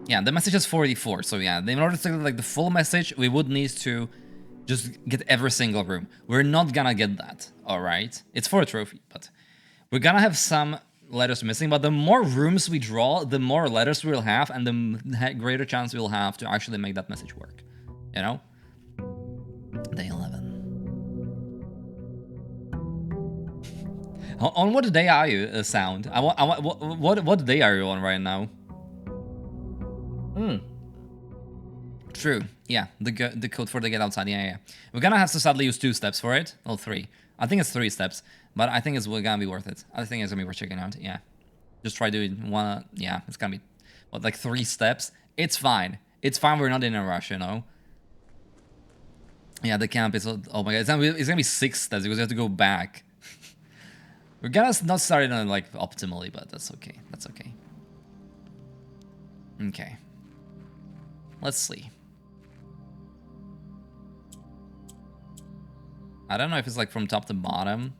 Yeah, the message is 44. So yeah, in order to get like the full message, we would need to just get every single room. We're not gonna get that. All right, it's for a trophy, but we're gonna have some letters missing. But the more rooms we draw, the more letters we'll have, and the greater chance we'll have to actually make that message work. You know. Day 11. On what day are you, Sound? What day are you on right now? True. Yeah, the code for the get outside. Yeah. We're gonna have to sadly use 2 steps for it. Oh, 3. I think it's 3 steps, but I think it's gonna be worth it. I think it's gonna be worth checking out. Yeah. Just try doing one. Yeah, it's gonna be what, like 3 steps. It's fine. It's fine. We're not in a rush, you know. Yeah, the camp is. Oh my god, it's gonna be 6 steps because we have to go back. We're gonna not start it on like optimally, but that's okay. That's okay. Okay. Let's see. I don't know if it's like from top to bottom.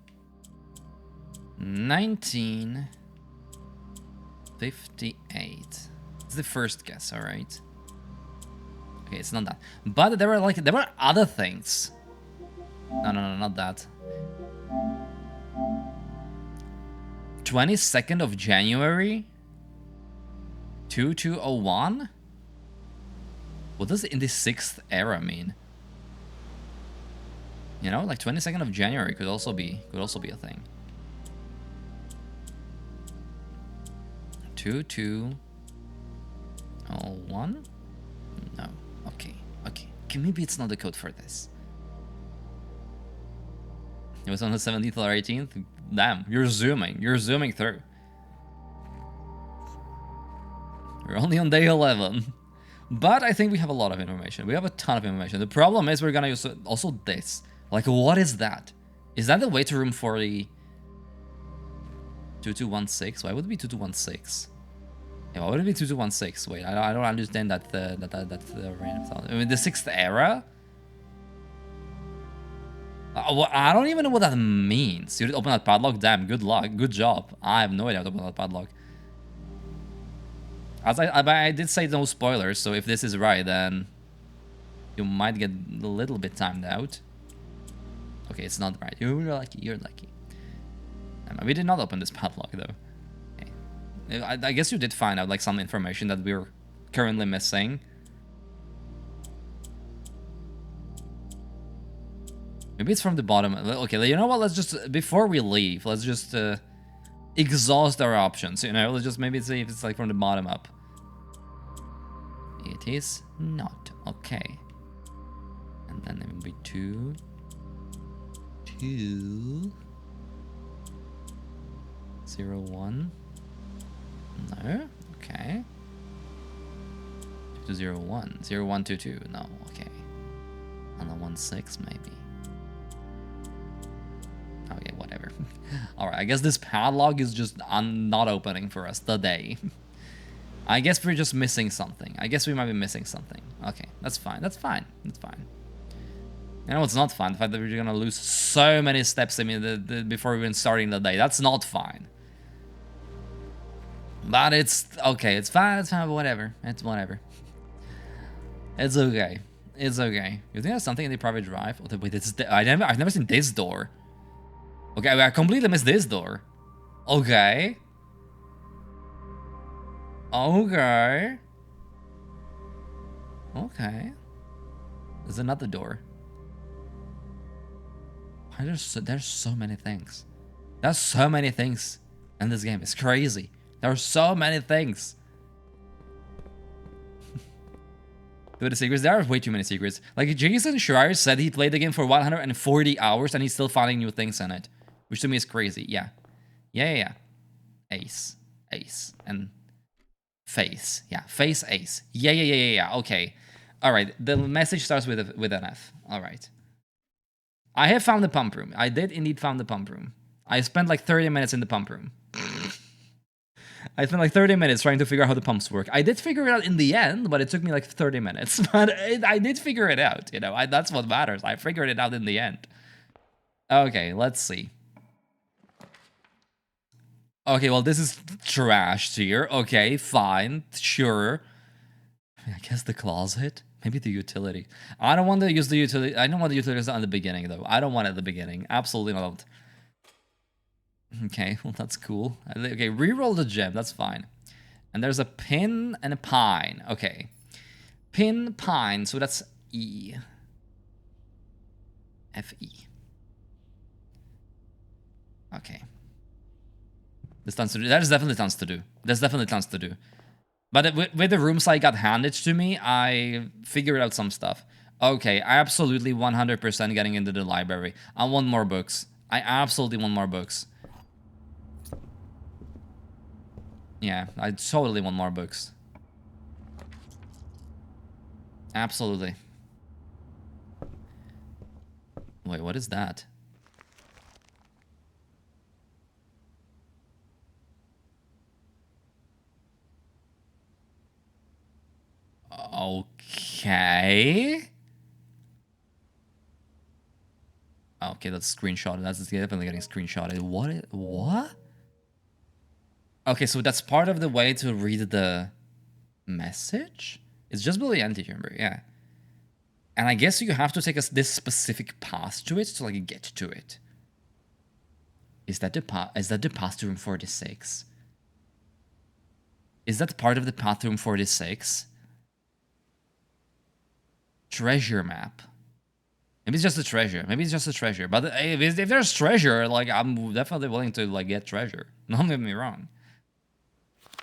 1958. It's the first guess, all right. Okay, it's not that. But there were other things. No, not that. 22nd of January 2201. What does in the 6th era mean? You know, like 22nd of January could also be a thing. 2201? No. Okay. Maybe it's not the code for this. It was on the 17th or 18th. Damn, you're zooming through. We're only on day 11. But I think we have a lot of information. We have a ton of information. The problem is we're gonna use also this. Like, what is that? Is that the way to room 40? 2216? Why would it be 2216? Yeah, why would it be 2216? Wait, I don't understand that random thought. I mean, the 6th era? Well, I don't even know what that means. You did open that padlock? Damn, good luck. Good job. I have no idea how to open that padlock. As I did say no spoilers, so if this is right, then you might get a little bit timed out. Okay, it's not right. You're lucky. We did not open this padlock, though. Okay. I guess you did find out, like, some information that we're currently missing. Maybe it's from the bottom. Okay, you know what? Let's just, before we leave, let's just exhaust our options, you know? Let's just maybe see if it's, like, from the bottom up. It is not. Okay. And then it will be 2. 0 1. No. Okay. 2 0 1. 0 1 2 2. No. Okay. And then 1 6 maybe. Okay, whatever. All right. I guess this padlock is just not opening for us today. I guess we're just missing something. I guess we might be missing something. Okay, that's fine. That's fine. That's fine. You know what's not fine? The fact that we're gonna lose so many steps. I mean, before even starting the day. That's not fine. But it's okay. It's fine. It's fine. But whatever. It's whatever. It's okay. It's okay. You think there's something in the private drive? Oh, wait, I've never seen this door. Okay, I completely missed this door. Okay. Okay. Okay. There's another door. Why there's so many things. There's so many things in this game. It's crazy. There are so many things. With the secrets, there are way too many secrets. Like, Jason Schreier said he played the game for 140 hours and he's still finding new things in it. Which to me is crazy. Yeah. Yeah. Ace. And face. Yeah. Face ace. Yeah. Okay. Alright. The message starts with an F. Alright. I have found the pump room. I did indeed found the pump room. I spent like 30 minutes in the pump room. I spent like 30 minutes trying to figure out how the pumps work. I did figure it out in the end, but it took me like 30 minutes. But I did figure it out, you know. That's what matters. I figured it out in the end. Okay, let's see. Okay, well, this is trashed here. Okay, fine, sure. I guess the closet? Maybe the utility. I don't want to use the utility. I don't want the utilities at the beginning, though. I don't want it at the beginning. Absolutely not. Okay, well, that's cool. Okay, reroll the gem. That's fine. And there's a pin and a pine. Okay. Pin, pine. So that's E. F-E. Okay. There's tons to do. There's definitely tons to do. There's definitely tons to do. But with the rooms I got handed to me, I figured out some stuff. Okay, I absolutely 100% getting into the library. I want more books. I absolutely want more books. Yeah, I totally want more books. Absolutely. Wait, what is that? Okay. Okay, that's screenshotted. That's definitely getting screenshotted. What? Okay, so that's part of the way to read the message? It's just below the antechamber, yeah. And I guess you have to take this specific path to it to like get to it. Is that the path to room 46? Is that part of the path to room 46? Treasure map. Maybe it's just a treasure. Maybe it's just a treasure. But if there's treasure, like I'm definitely willing to like get treasure. Don't get me wrong.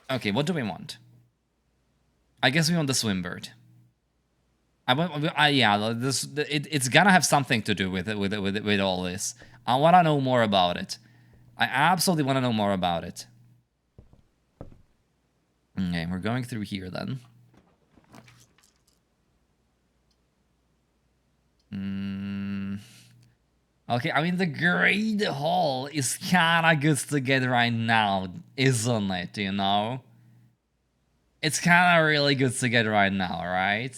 Okay, what do we want? I guess we want the swimbird. Yeah, it's gonna have something to do with all this. I want to know more about it. I absolutely want to know more about it. Okay, we're going through here then. Okay, I mean the Great Hall is kinda good to get right now, isn't it, you know? It's kinda really good to get right now, right?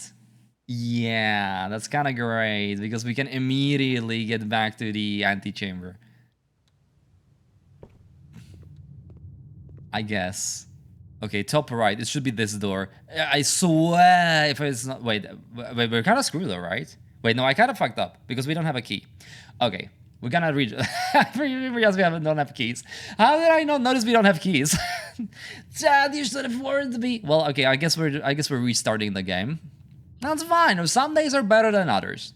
Yeah, that's kinda great, because we can immediately get back to the antechamber. I guess. Okay, top right, it should be this door. I swear if it's not... Wait, we're kinda screwed though, right? Wait, no, I kind of fucked up because we don't have a key. Okay, we're gonna read. Because we don't have keys. How did I not notice we don't have keys? Dad, you should have warned me. Well, okay, I guess we're restarting the game. That's fine. Some days are better than others.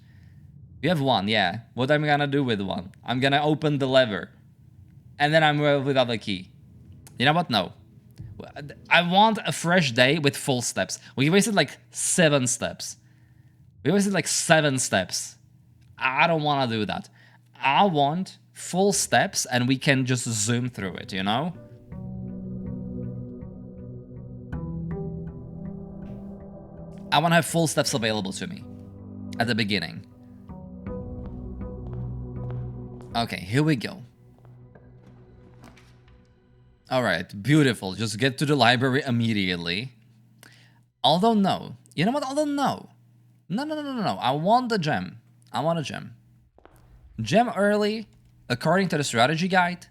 We have one, yeah. What I'm gonna do with one? I'm gonna open the lever, and then I'm without a key. You know what? No. I want a fresh day with full steps. We wasted like 7 steps. We wasted like 7 steps. I don't want to do that. I want full steps and we can just zoom through it, you know? I want to have full steps available to me at the beginning. Okay, here we go. Alright, beautiful. Just get to the library immediately. Although no. You know what? Although no. No. I want the gem. I want a gem. Gem early, according to the strategy guide.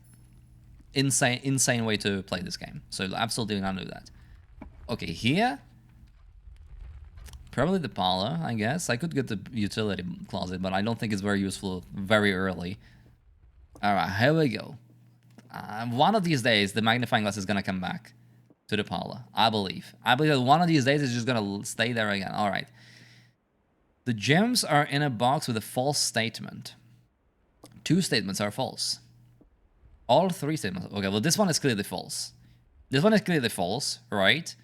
Insane way to play this game. So absolutely not do that. Okay, here. Probably the parlor, I guess. I could get the utility closet, but I don't think it's very useful very early. Alright, here we go. One of these days, the magnifying glass is gonna come back to the parlor. I believe. I believe that one of these days it's just gonna stay there again. Alright. The gems are in a box with a false statement. 2 statements are false. All 3 statements. Okay, well, this one is clearly false. This one is clearly false, right?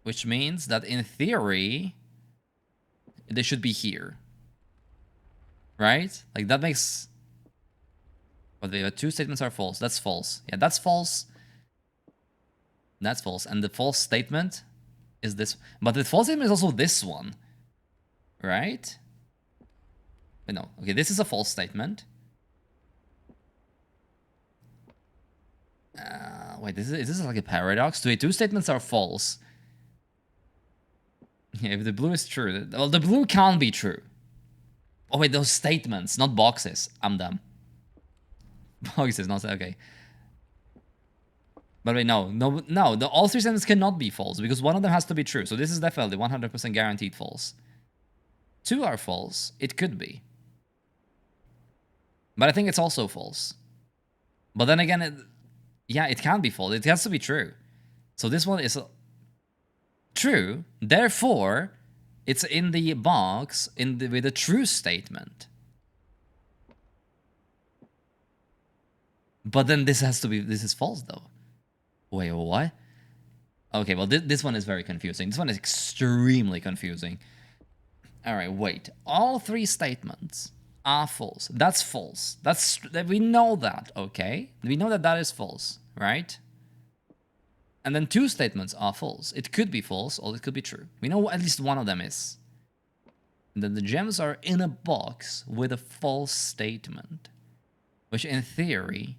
Which means that in theory, they should be here. Right? Like, that makes... But the 2 statements are false. That's false. Yeah, that's false. That's false. And the false statement is this. But the false statement is also this one. Right? But no. Okay, this is a false statement. Wait, is this like a paradox? 2 statements are false. Yeah, if the blue is true... Well, the blue can't be true. Oh, wait, those statements, not boxes. I'm dumb. Boxes, not... Okay. But wait, no. All 3 statements cannot be false, because one of them has to be true. So this is definitely 100% guaranteed false. 2 are false. It could be. But I think it's also false. But then again, yeah, it can be false. It has to be true. So this one is true. Therefore, it's in the box with a true statement. But then this is false though. Wait, what? Okay, well this one is very confusing. This one is extremely confusing. All right, wait. All three statements are false. That's false. We know that, okay? We know that that is false, right? And then two statements are false. It could be false or it could be true. We know at least one of them is. And then the gems are in a box with a false statement, which in theory,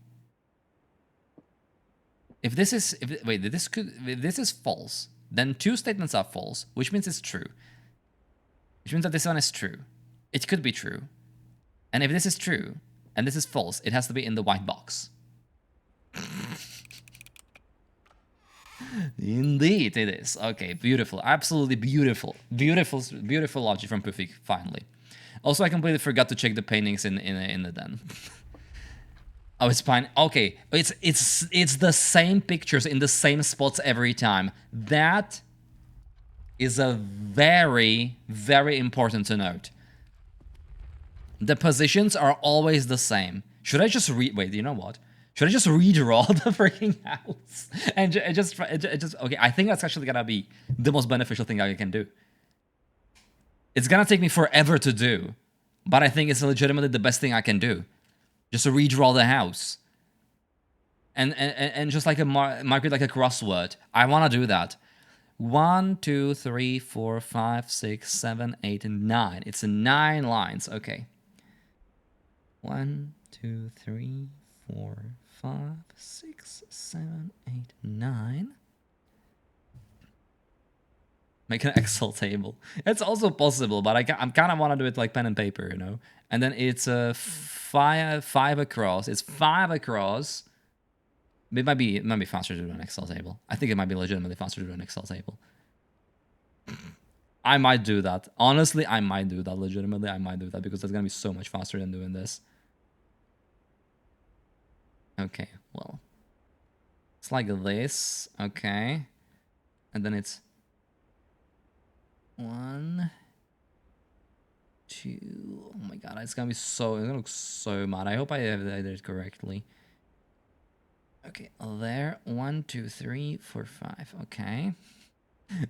if this is false, then two statements are false, which means it's true. Which means that this one is true. It could be true. And if this is true and this is false, it has to be in the white box. Indeed, it is. Okay, beautiful. Absolutely beautiful. Beautiful, beautiful logic from Puffy, finally. Also, I completely forgot to check the paintings in the den. Oh, it's fine. Okay, it's the same pictures in the same spots every time. That is a very, very important to note. The positions are always the same. Should I just wait, you know what? Should I just redraw the freaking house? And just okay, I think that's actually gonna be the most beneficial thing I can do. It's gonna take me forever to do, but I think it's legitimately the best thing I can do. Just to redraw the house. And just like mark it like a crossword. I wanna do that. 1, 2, 3, 4, 5, 6, 7, 8, and 9. It's 9 lines. Okay. 1, 2, 3, 4, 5, 6, 7, 8, 9. Make an Excel table. It's also possible, but I'm kind of want to do it like pen and paper, you know. And then it's a 5 across. It's 5 across. It might be faster to do an Excel table. I think it might be legitimately faster to do an Excel table. I might do that. Honestly, I might do that. Legitimately, I might do that because that's gonna be so much faster than doing this. Okay, well, it's like this. Okay, and then it's 1, 2. Oh my god, it's gonna look so mad. I hope I did it correctly. Okay, there. 1, 2, 3, 4, 5. Okay.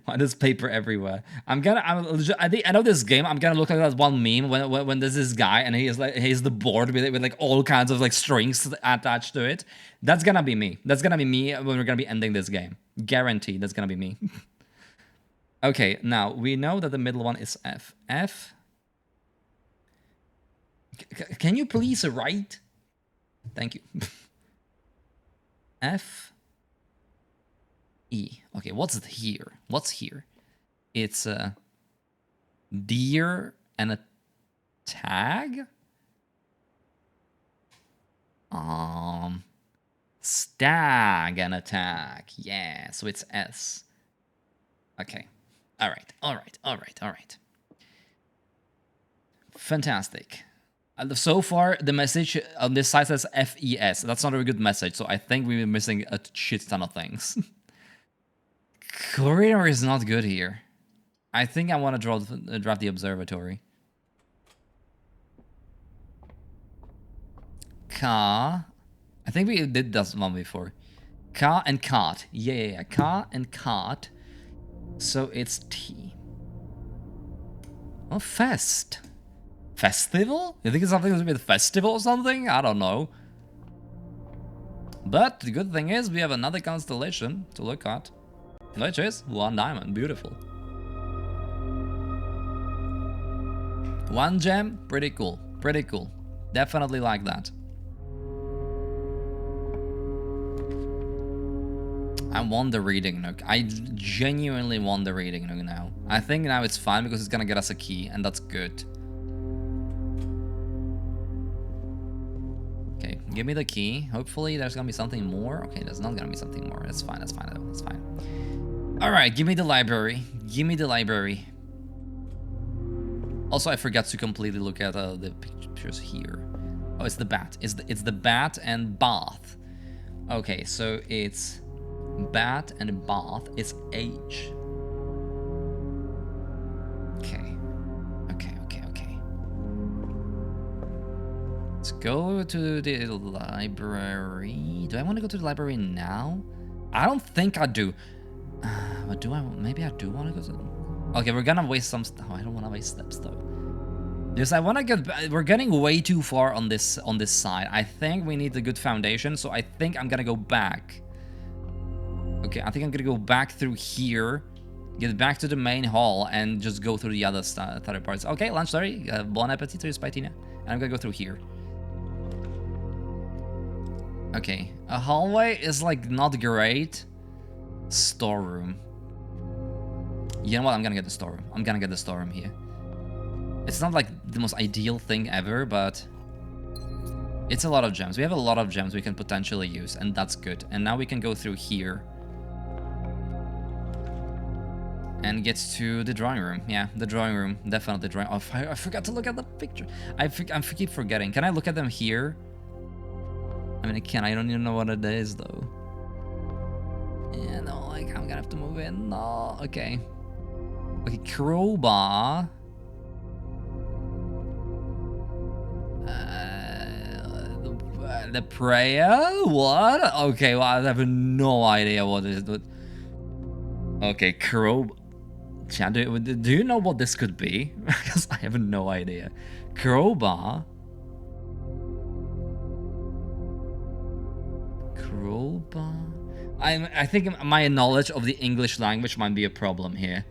Why there's paper everywhere? I know this game. I'm gonna look like that one meme when there's this guy and he's the board with like all kinds of like strings attached to it. That's gonna be me. That's gonna be me when we're gonna be ending this game. Guaranteed. That's gonna be me. Okay, now we know that the middle one is F. F. Can you please write? Thank you. F. E. Okay, what's here? What's here? It's a deer and a tag. Stag and a tag. Yeah, so it's S. Okay. All right. Fantastic. So far, the message on this site says FES. That's not a very good message, so I think we're missing a shit ton of things. Corridor is not good here. I think I want to draft the observatory. Car. I think we did that one before. Car and cart. Yeah. Car and cart. So it's T. Oh, fest. Festival? You think it's something to do with festival or something? I don't know. But the good thing is we have another constellation to look at. Which is 1 diamond. Beautiful. 1 gem. Pretty cool. Pretty cool. Definitely like that. I want the reading nook. I genuinely want the reading nook now. I think now it's fine because it's gonna get us a key, and that's good. Okay, give me the key. Hopefully there's gonna be something more. Okay, there's not gonna be something more. That's fine, that's fine, that's fine. Alright, give me the library. Give me the library. Also, I forgot to completely look at the pictures here. Oh, it's the bat. It's the bat and bath. Okay, so it's bat and bath. It's H. Okay. Let's go to the library. Do I want to go to the library now? I don't think I do. But do I? Maybe I do want to go to... Okay, we're gonna waste some... Oh, I don't want to waste steps though. Yes, I want to get... We're getting way too far on this side. I think we need a good foundation, so I think I'm gonna go back. Okay, I think I'm gonna go back through here, get back to the main hall, and just go through the other parts. Okay, lunch, sorry. Bon appetit to you, Spitina. And I'm gonna go through here. Okay, a hallway is like not great. Storeroom. You know what? I'm gonna get the storeroom. I'm gonna get the storeroom here. It's not like the most ideal thing ever, but it's a lot of gems. We have a lot of gems we can potentially use, and that's good. And now we can go through here and get to the drawing room. Yeah, the drawing room. Definitely the drawing. Oh, I forgot to look at the picture. I keep forgetting. Can I look at them here? I mean, I can. I don't even know what it is, though. Yeah, no, like, I'm gonna have to move in. No, okay. Okay, crowbar. The prayer? What? Okay, well, I have no idea what it is. Okay, crowbar. Chat, do you know what this could be? Because I have no idea. Crowbar. Crowbar. I think my knowledge of the English language might be a problem here.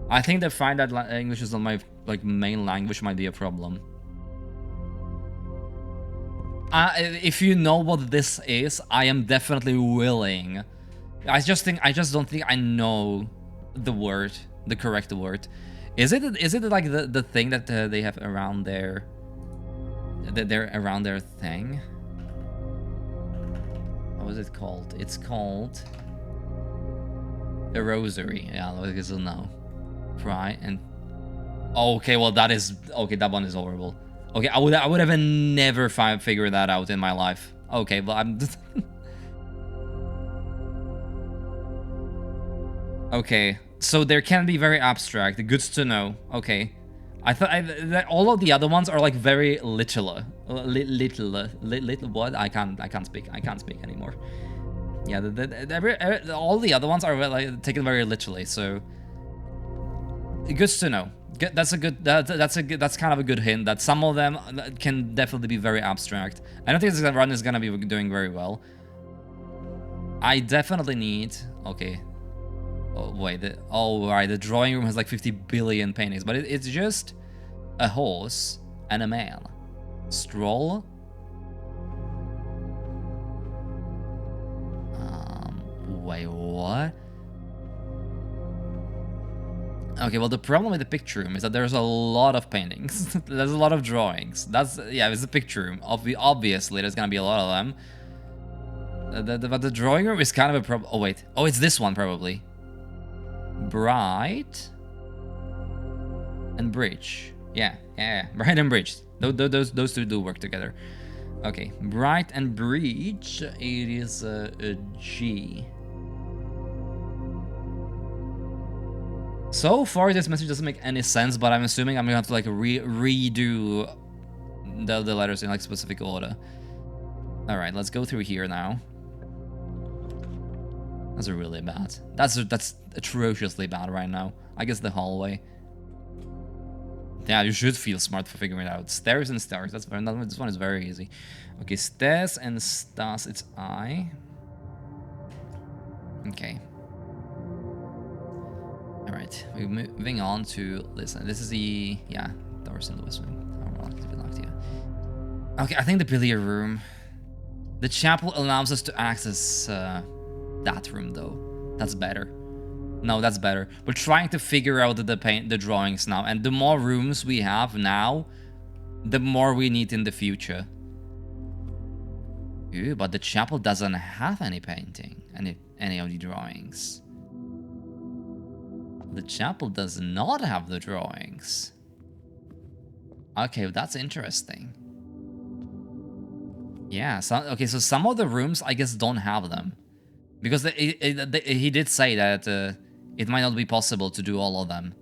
I think the fact that English is not my main language might be a problem. If you know what this is, I am definitely willing. I just don't think I know the word, the correct word. Is it like the thing that they have around their around their thing? What is it called? It's called a rosary. Yeah, I guess I'll know. Right, and okay, well that is okay. That one is horrible. Okay, I would have never figured that out in my life. Okay, but I'm. Okay, so there can be very abstract. Good to know. Okay, I thought that all of the other ones are like very little. What? I can't speak. I can't speak anymore. Yeah, all the other ones are like taken very literally. So good to know. That's kind of a good hint that some of them can definitely be very abstract. I don't think this run is gonna be doing very well. I definitely need. Okay. Oh wait. Right. The drawing room has like 50 billion paintings, but it's just a horse and a man. Stroll. Wait, what? Okay, well, the problem with the picture room is that there's a lot of paintings. There's a lot of drawings. Yeah, it's a picture room. Obviously, there's gonna be a lot of them. But the drawing room is kind of a problem. Oh, wait. Oh, it's this one, probably. Bright and Bridge. Yeah. Bright and Bridge. Those two do work together. Okay, Bright and Bridge. It is a G. So far, this message doesn't make any sense, but I'm assuming I'm gonna have to like redo the letters in like specific order. All right, let's go through here now. That's really bad. That's atrociously bad right now. I guess the hallway. Yeah, you should feel smart for figuring it out. Stairs and stars. This one is very easy. Okay, stairs and stars. It's I. Okay. All right, we're moving on to listen. This is the doors in the west wing. Okay, I think the billiard room. The chapel allows us to access that room though. That's better. No, that's better. We're trying to figure out the drawings now, and the more rooms we have now, the more we need in the future. Ooh, but the chapel doesn't have any painting, any of the drawings. The chapel does not have the drawings. Okay, that's interesting. Yeah, so some of the rooms, I guess, don't have them. Because he did say that it might not be possible to do all of them.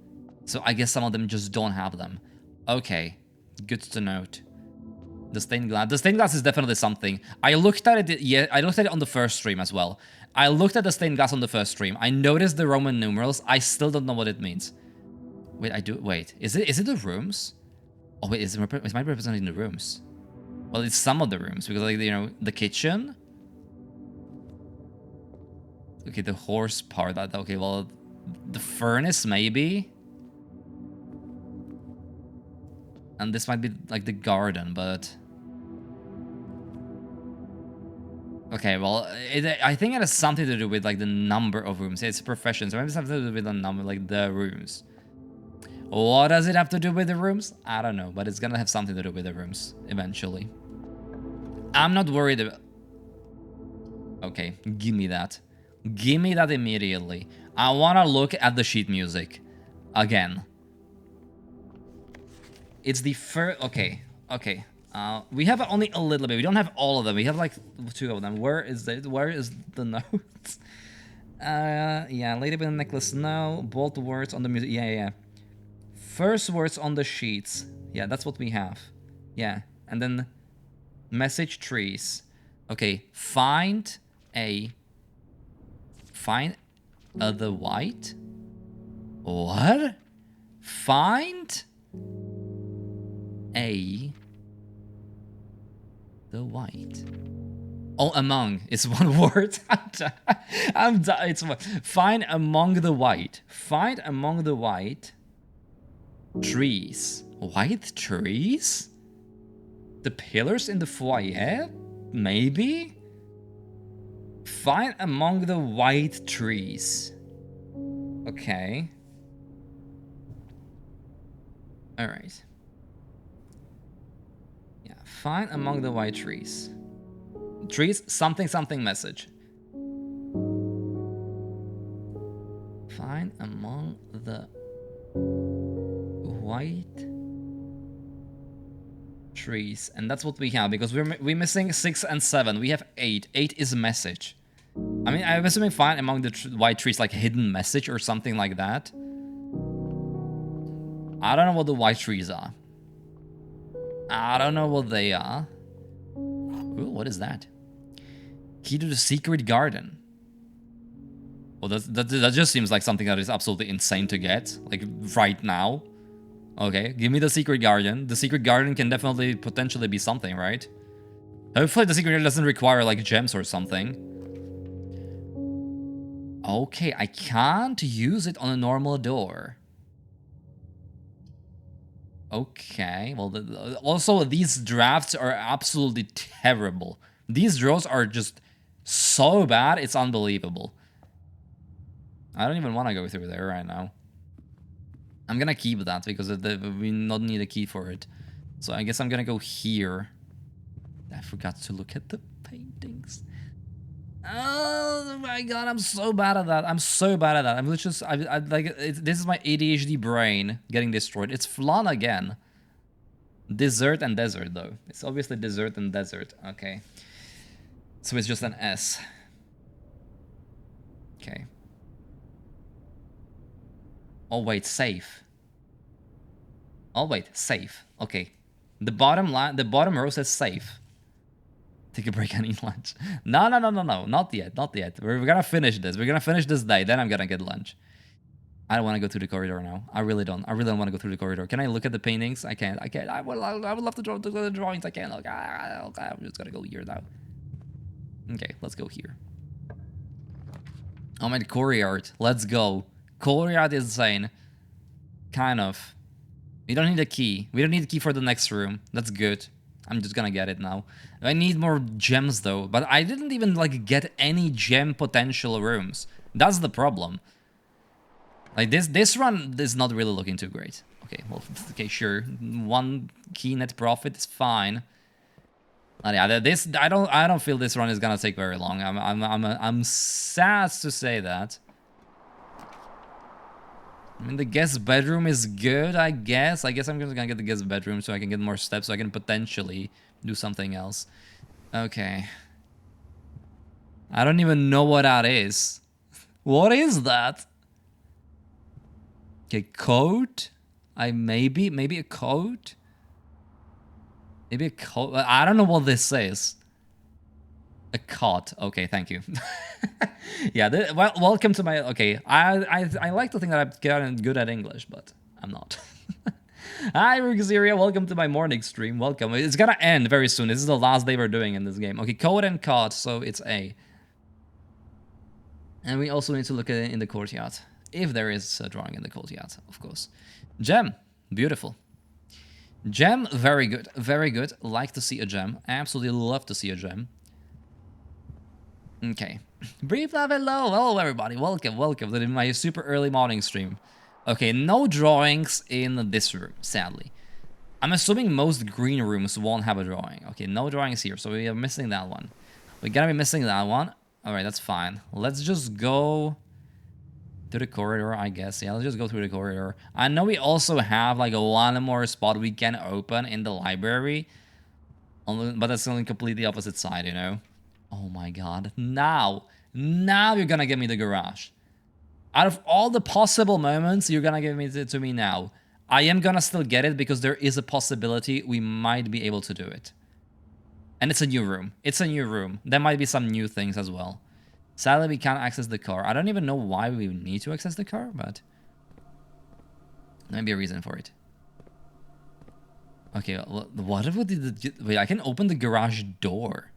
So I guess some of them just don't have them. Okay, good to note. The stained glass. The stained glass is definitely something. I looked at it. Yeah, I looked at it on the first stream as well. I looked at the stained glass on the first stream. I noticed the Roman numerals. I still don't know what it means. Wait, I do. Wait, is it the rooms? Oh wait, it might be representing the rooms. Well, it's some of the rooms because, like, you know, the kitchen. Okay, the horse part. Okay, well, the furnace maybe. And this might be like the garden, but... Okay, well, I think it has something to do with like the number of rooms. It's a profession, so maybe something to do with the number, like the rooms. What does it have to do with the rooms? I don't know, but it's gonna have something to do with the rooms eventually. I'm not worried about... Okay, give me that. Give me that immediately. I wanna look at the sheet music again. It's the first... Okay, okay. We have only a little bit. We don't have all of them. We have like 2 of them. Where is the notes? Yeah, Ladybug necklace, no. Bold words on the music. Yeah. First words on the sheets. Yeah, that's what we have. Yeah, and then message trees. Okay, find the white. What? Find the white. Oh, among. It's one word. I'm done. It's one. Find among the white. Find among the white trees. White trees? The pillars in the foyer? Maybe? Find among the white trees. Okay. Alright. Find among the white trees. Trees, something, something message. Find among the white trees. And that's what we have, because we're missing 6 and 7. We have 8. 8 is message. I mean, I'm assuming find among the white trees, like hidden message or something like that. I don't know what the white trees are. I don't know what they are. Ooh, what is that? Key to the secret garden. Well, that just seems like something that is absolutely insane to get. Like, right now. Okay, give me the secret garden. The secret garden can definitely, potentially be something, right? Hopefully the secret garden doesn't require, like, gems or something. Okay, I can't use it on a normal door. Okay, well, also these drafts are absolutely terrible. These draws are just so bad, it's unbelievable. I don't even want to go through there right now. I'm gonna keep that because we not need a key for it. So I guess I'm gonna go here. I forgot to look at the paintings. Oh my god, I'm so bad at that. I'm so bad at that. I'm just, I like, this is my ADHD brain getting destroyed. It's flan again. Dessert and desert, though. It's obviously dessert and desert. Okay. So it's just an S. Okay. Oh, wait, safe. Oh, wait, safe. Okay. The bottom line, the bottom row says safe. Take a break and eat lunch. No, not yet, not yet. We're gonna finish this. We're gonna finish this day, then I'm gonna get lunch. I don't want to go through the corridor now. I really don't. I really don't want to go through the corridor. Can I look at the paintings? I can't. I would love to draw the drawings. I can't. Okay, I'm just gonna go here now. Okay, let's go here. Oh my, courtyard. Let's go. Courtyard is insane. Kind of. We don't need a key. We don't need a key for the next room. That's good. I'm just gonna get it now. I need more gems though, but I didn't even like get any gem potential rooms. That's the problem. Like this run is not really looking too great. Okay, well, okay, sure. 1 key net profit is fine. But yeah, this I don't feel this run is gonna take very long. I'm sad to say that. I mean, the guest bedroom is good, I guess. I guess I'm just gonna get the guest bedroom so I can get more steps so I can potentially do something else. Okay. I don't even know what that is. What is that? Okay, code? Maybe a code? Maybe a cot. I don't know what this is. A cot. Okay, thank you. Yeah. Well, welcome to my. Okay, I like to think that I'm getting good at English, but I'm not. Hi, Rugaziria. Welcome to my morning stream. Welcome. It's gonna end very soon. This is the last day we're doing in this game. Okay, code and cot, so it's A. And we also need to look at it in the courtyard. If there is a drawing in the courtyard, of course. Gem. Beautiful. Gem, very good. Very good. Like to see a gem. Absolutely love to see a gem. Okay. Brief love, hello. Hello, everybody. Welcome, welcome to my super early morning stream. Okay, no drawings in this room, sadly. I'm assuming most green rooms won't have a drawing. Okay, no drawings here, so we are missing that one. We're gonna be missing that one. Alright, that's fine. Let's just go to the corridor, I guess. Yeah, let's just go through the corridor. I know we also have like one more spot we can open in the library. But that's on the completely opposite side, you know? Oh my god. Now you're gonna give me the garage. Out of all the possible moments, you're gonna give it to me now. I am gonna still get it because there is a possibility we might be able to do it. And it's a new room. It's a new room. There might be some new things as well. Sadly, we can't access the car. I don't even know why we need to access the car, but there might be a reason for it. Okay, what would the... Wait, I can open the garage door.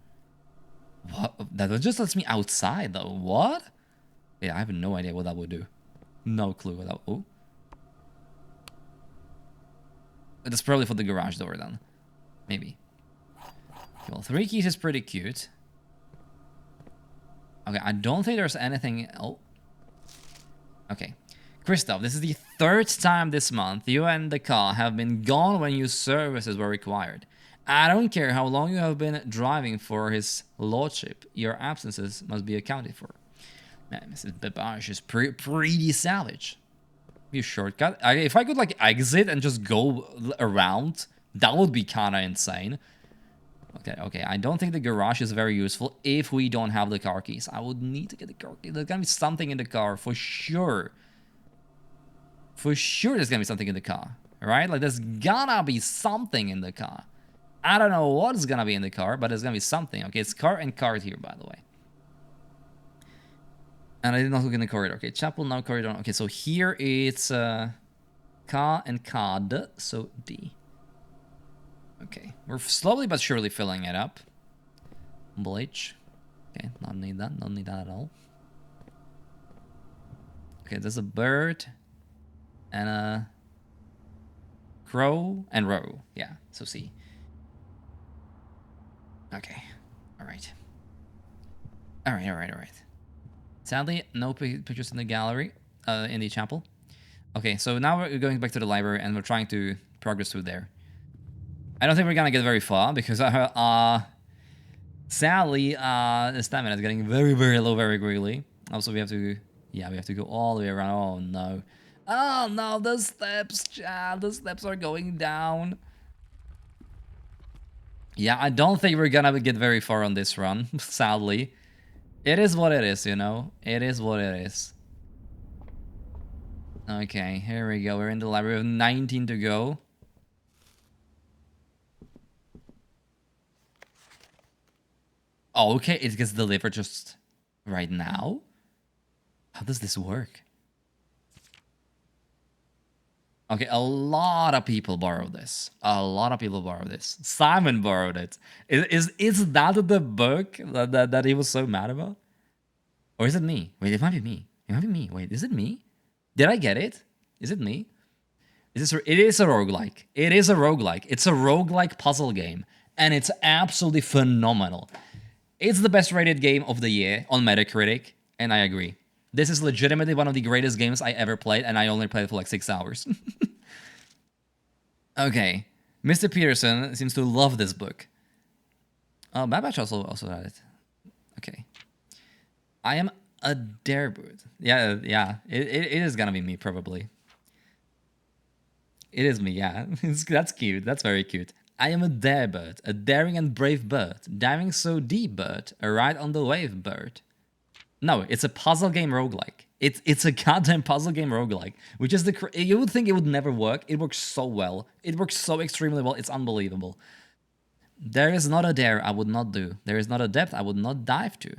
What? That just lets me outside, though. What? Yeah, I have no idea what that would do. No clue what that... Oh. That's probably for the garage door, then. Maybe. Okay, well, 3 keys is pretty cute. Okay, I don't think there's anything... Oh. Okay. Christoph, this is the 3rd time this month you and the car have been gone when your services were required. I don't care how long you have been driving for his lordship. Your absences must be accounted for. Man, Mrs. Babage is pretty savage. Be a shortcut. If I could, like, exit and just go around, that would be kind of insane. Okay. I don't think the garage is very useful if we don't have the car keys. I would need to get the car keys. There's gonna be something in the car, for sure. For sure there's gonna be something in the car, right? Like, there's gonna be something in the car. I don't know what's gonna be in the car, but there's gonna be something. Okay, it's car and card here, by the way. And I did not look in the corridor. Okay, chapel, no corridor. Okay, so here it's car and card, so D. Okay, we're slowly but surely filling it up. Bleach. Okay, not need that at all. Okay, there's a bird and a crow and row. Yeah, so C. Okay, alright. Alright. Sadly, no pictures in the gallery, in the chapel. Okay, so now we're going back to the library and we're trying to progress through there. I don't think we're gonna get very far because sadly, the stamina is getting very, very low very quickly. Also, we have to go all the way around. Oh no, the steps, Chad, the steps are going down. Yeah, I don't think we're gonna get very far on this run, sadly. It is what it is, you know? It is what it is. Okay, here we go. We're in the library. We have 19 to go. Oh, okay, it gets delivered just right now? How does this work? Okay, a lot of people borrowed this. Simon borrowed it. Is that the book that he was so mad about? Or is it me? Wait, it might be me. Wait, is it me? Did I get it? Is it me? It is a roguelike. It's a roguelike puzzle game. And it's absolutely phenomenal. It's the best rated game of the year on Metacritic. And I agree. This is legitimately one of the greatest games I ever played, and I only played it for like 6 hours. Okay. Mr. Peterson seems to love this book. Oh, Babbage also had it. Okay. I am a darebird. Yeah. It is gonna be me, probably. It is me, yeah. That's cute. That's very cute. I am a darebird, a daring and brave bird, diving so deep bird, a ride on the wave bird. No, it's a puzzle game roguelike. It's a goddamn puzzle game roguelike, which is you would think it would never work. It works so well. It works so extremely well. It's unbelievable. There is not a dare I would not do. There is not a depth I would not dive to.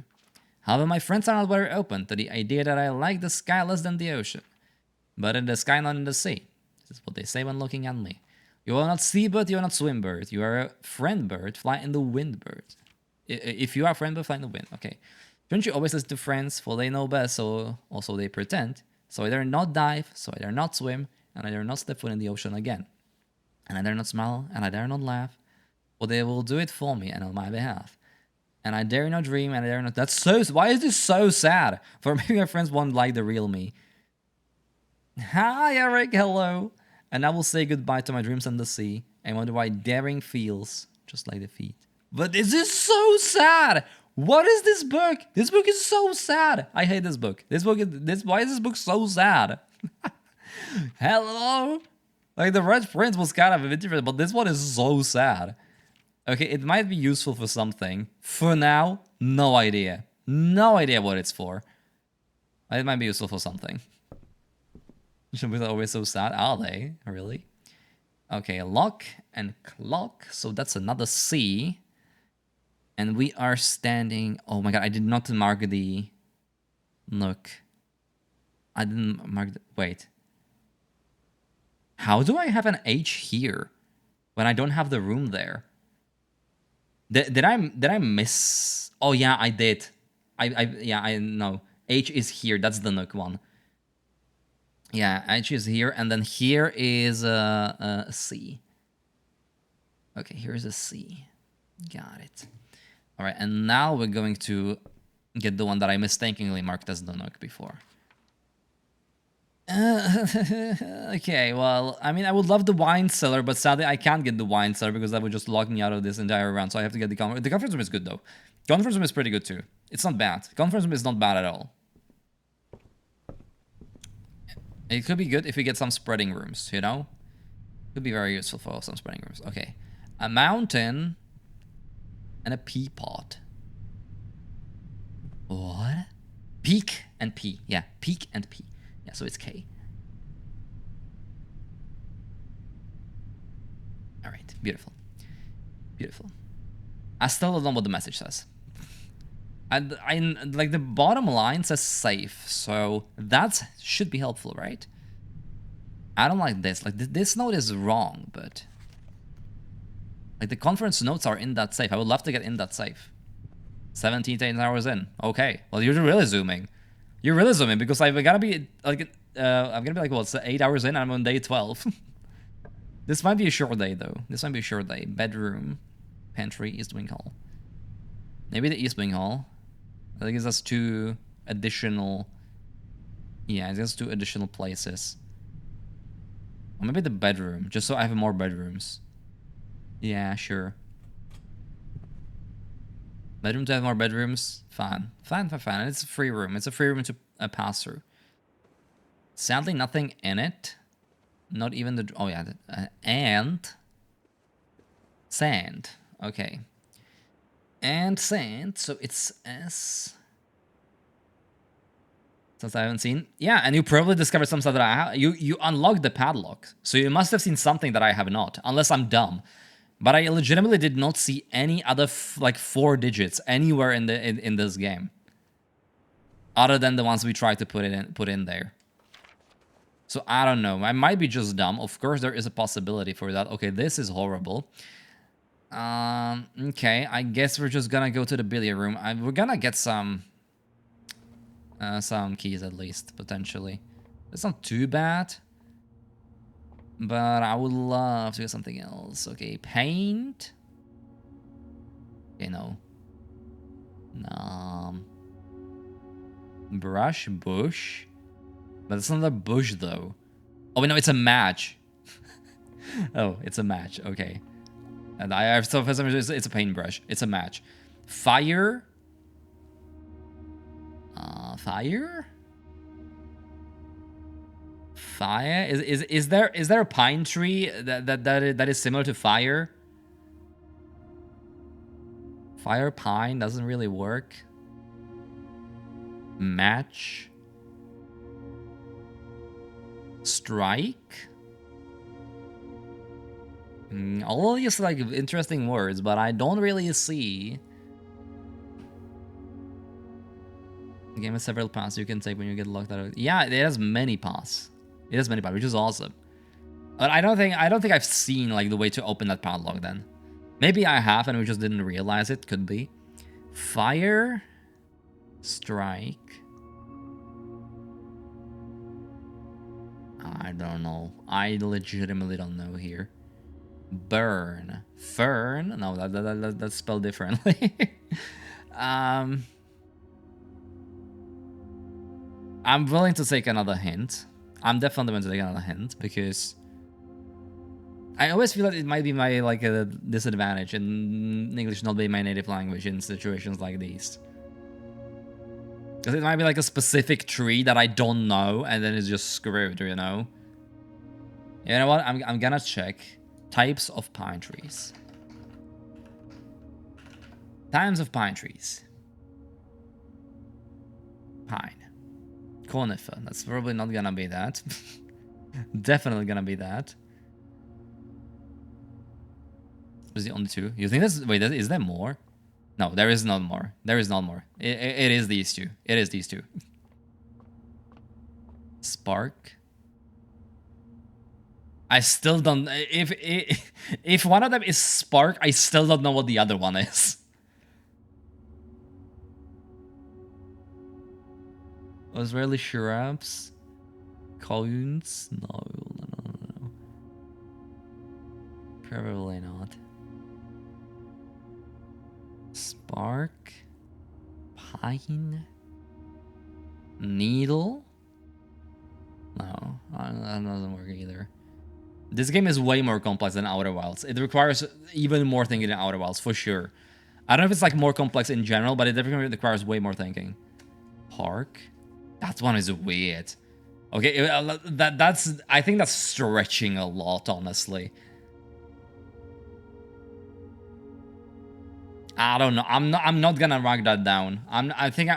However, my friends are not very open to the idea that I like the sky less than the ocean. But in the sky, not in the sea. This is what they say when looking at me. You are not sea bird, you are not swim bird. You are a friend bird, fly in the wind bird. If you are a friend bird, fly in the wind. Okay. Shouldn't you always listen to friends, for they know best, so also they pretend. So I dare not dive, so I dare not swim, and I dare not step foot in the ocean again. And I dare not smile, and I dare not laugh, for they will do it for me and on my behalf. And I dare not dream, and I dare not... That's so... Why is this so sad? For maybe my friends won't like the real me. Hi, Eric, hello. And I will say goodbye to my dreams and the sea, and wonder why daring feels just like defeat. But this is so sad! What is this book? This book is so sad. I hate this book. Why is this book so sad? Hello? Like, the Red Prince was kind of different, but this one is so sad. Okay, it might be useful for something. For now, no idea. No idea what it's for. It might be useful for something. Should be always so sad. Are they? Really? Okay, lock and clock. So that's another C. And we are standing... Oh my god, I did not mark the nook. I didn't mark the... Wait. How do I have an H here when I don't have the room there? Did I miss... Oh yeah, I did. I know. H is here. That's the nook one. Yeah, H is here, and then here is a C. Okay, here's a C. Got it. All right, and now we're going to get the one that I mistakenly marked as the nook before. Okay, well, I mean, I would love the wine cellar, but sadly I can't get the wine cellar because that would just lock me out of this entire round, so I have to get the conference. The conference room is good, though. Conference room is pretty good, too. It's not bad. Conference room is not bad at all. It could be good if we get some spreading rooms, you know? Could be very useful for some spreading rooms. Okay. A mountain and a pea pot. What? Peak and P. Yeah, peak and P. Yeah, so it's K. All right, beautiful. Beautiful. I still don't know what the message says. I like the bottom line says safe, so that should be helpful, right? I don't like this. Like this note is wrong, but like the conference notes are in that safe. I would love to get in that safe. 17 hours in. Okay. Well, you're really zooming. You're really zooming because I'm gonna be like I'm gonna be like, well, it's 8 hours in and I'm on day 12. This might be a short day though. This might be a short day. Bedroom, pantry, East Wing Hall. Maybe the East Wing Hall. I think it gives us 2 additional... Yeah, it gives us 2 additional places. Or maybe the bedroom, just so I have more bedrooms. Yeah, sure. Bedroom to have more bedrooms? Fine. Fine. And it's a free room. It's a free room to pass through. Sadly, nothing in it. Not even the... Oh, yeah. And... Sand. Okay. And sand, so it's S. Since I haven't seen. Yeah, and you probably discovered some stuff that I have. You unlocked the padlock. So you must have seen something that I have not, unless I'm dumb. But I legitimately did not see any other like 4 digits anywhere in the in this game. Other than the ones we tried to put in there. So I don't know. I might be just dumb. Of course there is a possibility for that. Okay, this is horrible. Okay, I guess we're just gonna go to the billiard room. We're gonna get some keys at least, potentially. It's not too bad. But I would love to get something else. Okay, paint. Okay, no. Brush, bush. But it's not a bush, though. Oh, wait, no, it's a match. Oh, it's a match. Okay. And I have so for some reason it's a paintbrush. It's a match. Fire. Fire. Fire. Is there a pine tree that is similar to fire? Fire pine doesn't really work. Match. Strike. All these like interesting words, but I don't really see. The game has several paths you can take when you get locked out. Yeah, it has many paths. It has many paths, which is awesome. But I don't think I've seen like the way to open that padlock then. Maybe I have and we just didn't realize it. Could be. Fire. Strike. I don't know. I legitimately don't know here. Burn. Fern. No, that's spelled differently. I'm willing to take another hint. I'm definitely going to take another hint because I always feel that it might be my like a disadvantage in English not being my native language in situations like these. Because it might be like a specific tree that I don't know and then it's just screwed, you know? You know what? I'm gonna check types of pine trees. Types of pine trees. Pine. Conifer. That's probably not gonna be that. Definitely gonna be that. Was the only two? You think that's... Wait, is there more? No, there is not more. There is not more. It is these two. It is these two. Spark. I still don't... If one of them is Spark, I still don't know what the other one is. Was really shrubs? Cones? No. Probably not. Spark. Pine. Needle. No, that doesn't work either. This game is way more complex than Outer Wilds. It requires even more thinking than Outer Wilds, for sure. I don't know if it's like more complex in general, but it definitely requires way more thinking. Park. That one is weird. Okay, that's... I think that's stretching a lot, honestly. I don't know. I'm not gonna mark that down. I think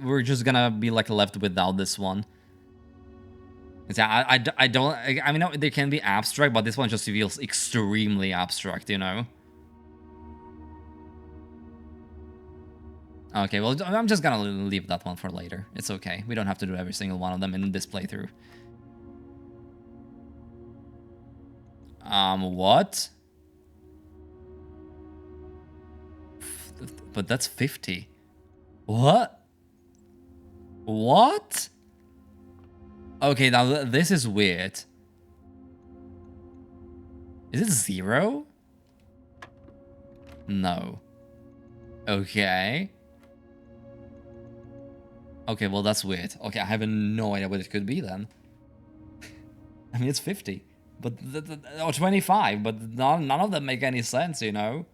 we're just gonna be like left without this one. Yeah, I don't... I mean, they can be abstract, but this one just feels extremely abstract, you know? Okay, well, I'm just gonna leave that one for later. It's okay. We don't have to do every single one of them in this playthrough. What? But that's 50. What? What? Okay, now this is weird. Is it 0? No. Okay. Okay, well, that's weird. Okay, I have no idea what it could be then. I mean, it's 50. But or 25, but none of them make any sense, you know?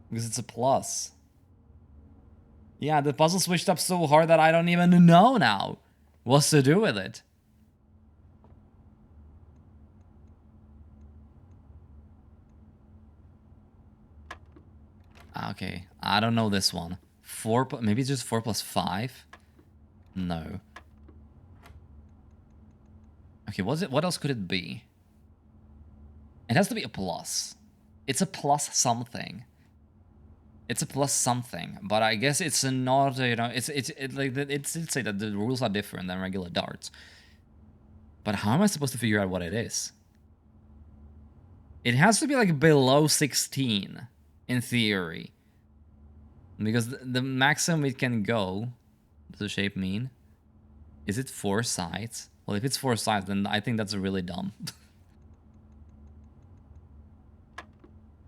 Because it's a plus. Yeah, the puzzle switched up so hard that I don't even know now what's to do with it. Okay, I don't know this one. Maybe it's just 4 plus 5? No. Okay, what else could it be? It has to be a plus. It's a plus something. It's a plus something, but I guess it's not, you know, it's say that the rules are different than regular darts. But how am I supposed to figure out what it is? It has to be like below 16, in theory. Because the maximum it can go, what does the shape mean? Is it 4 sides? Well, if it's 4 sides, then I think that's really dumb.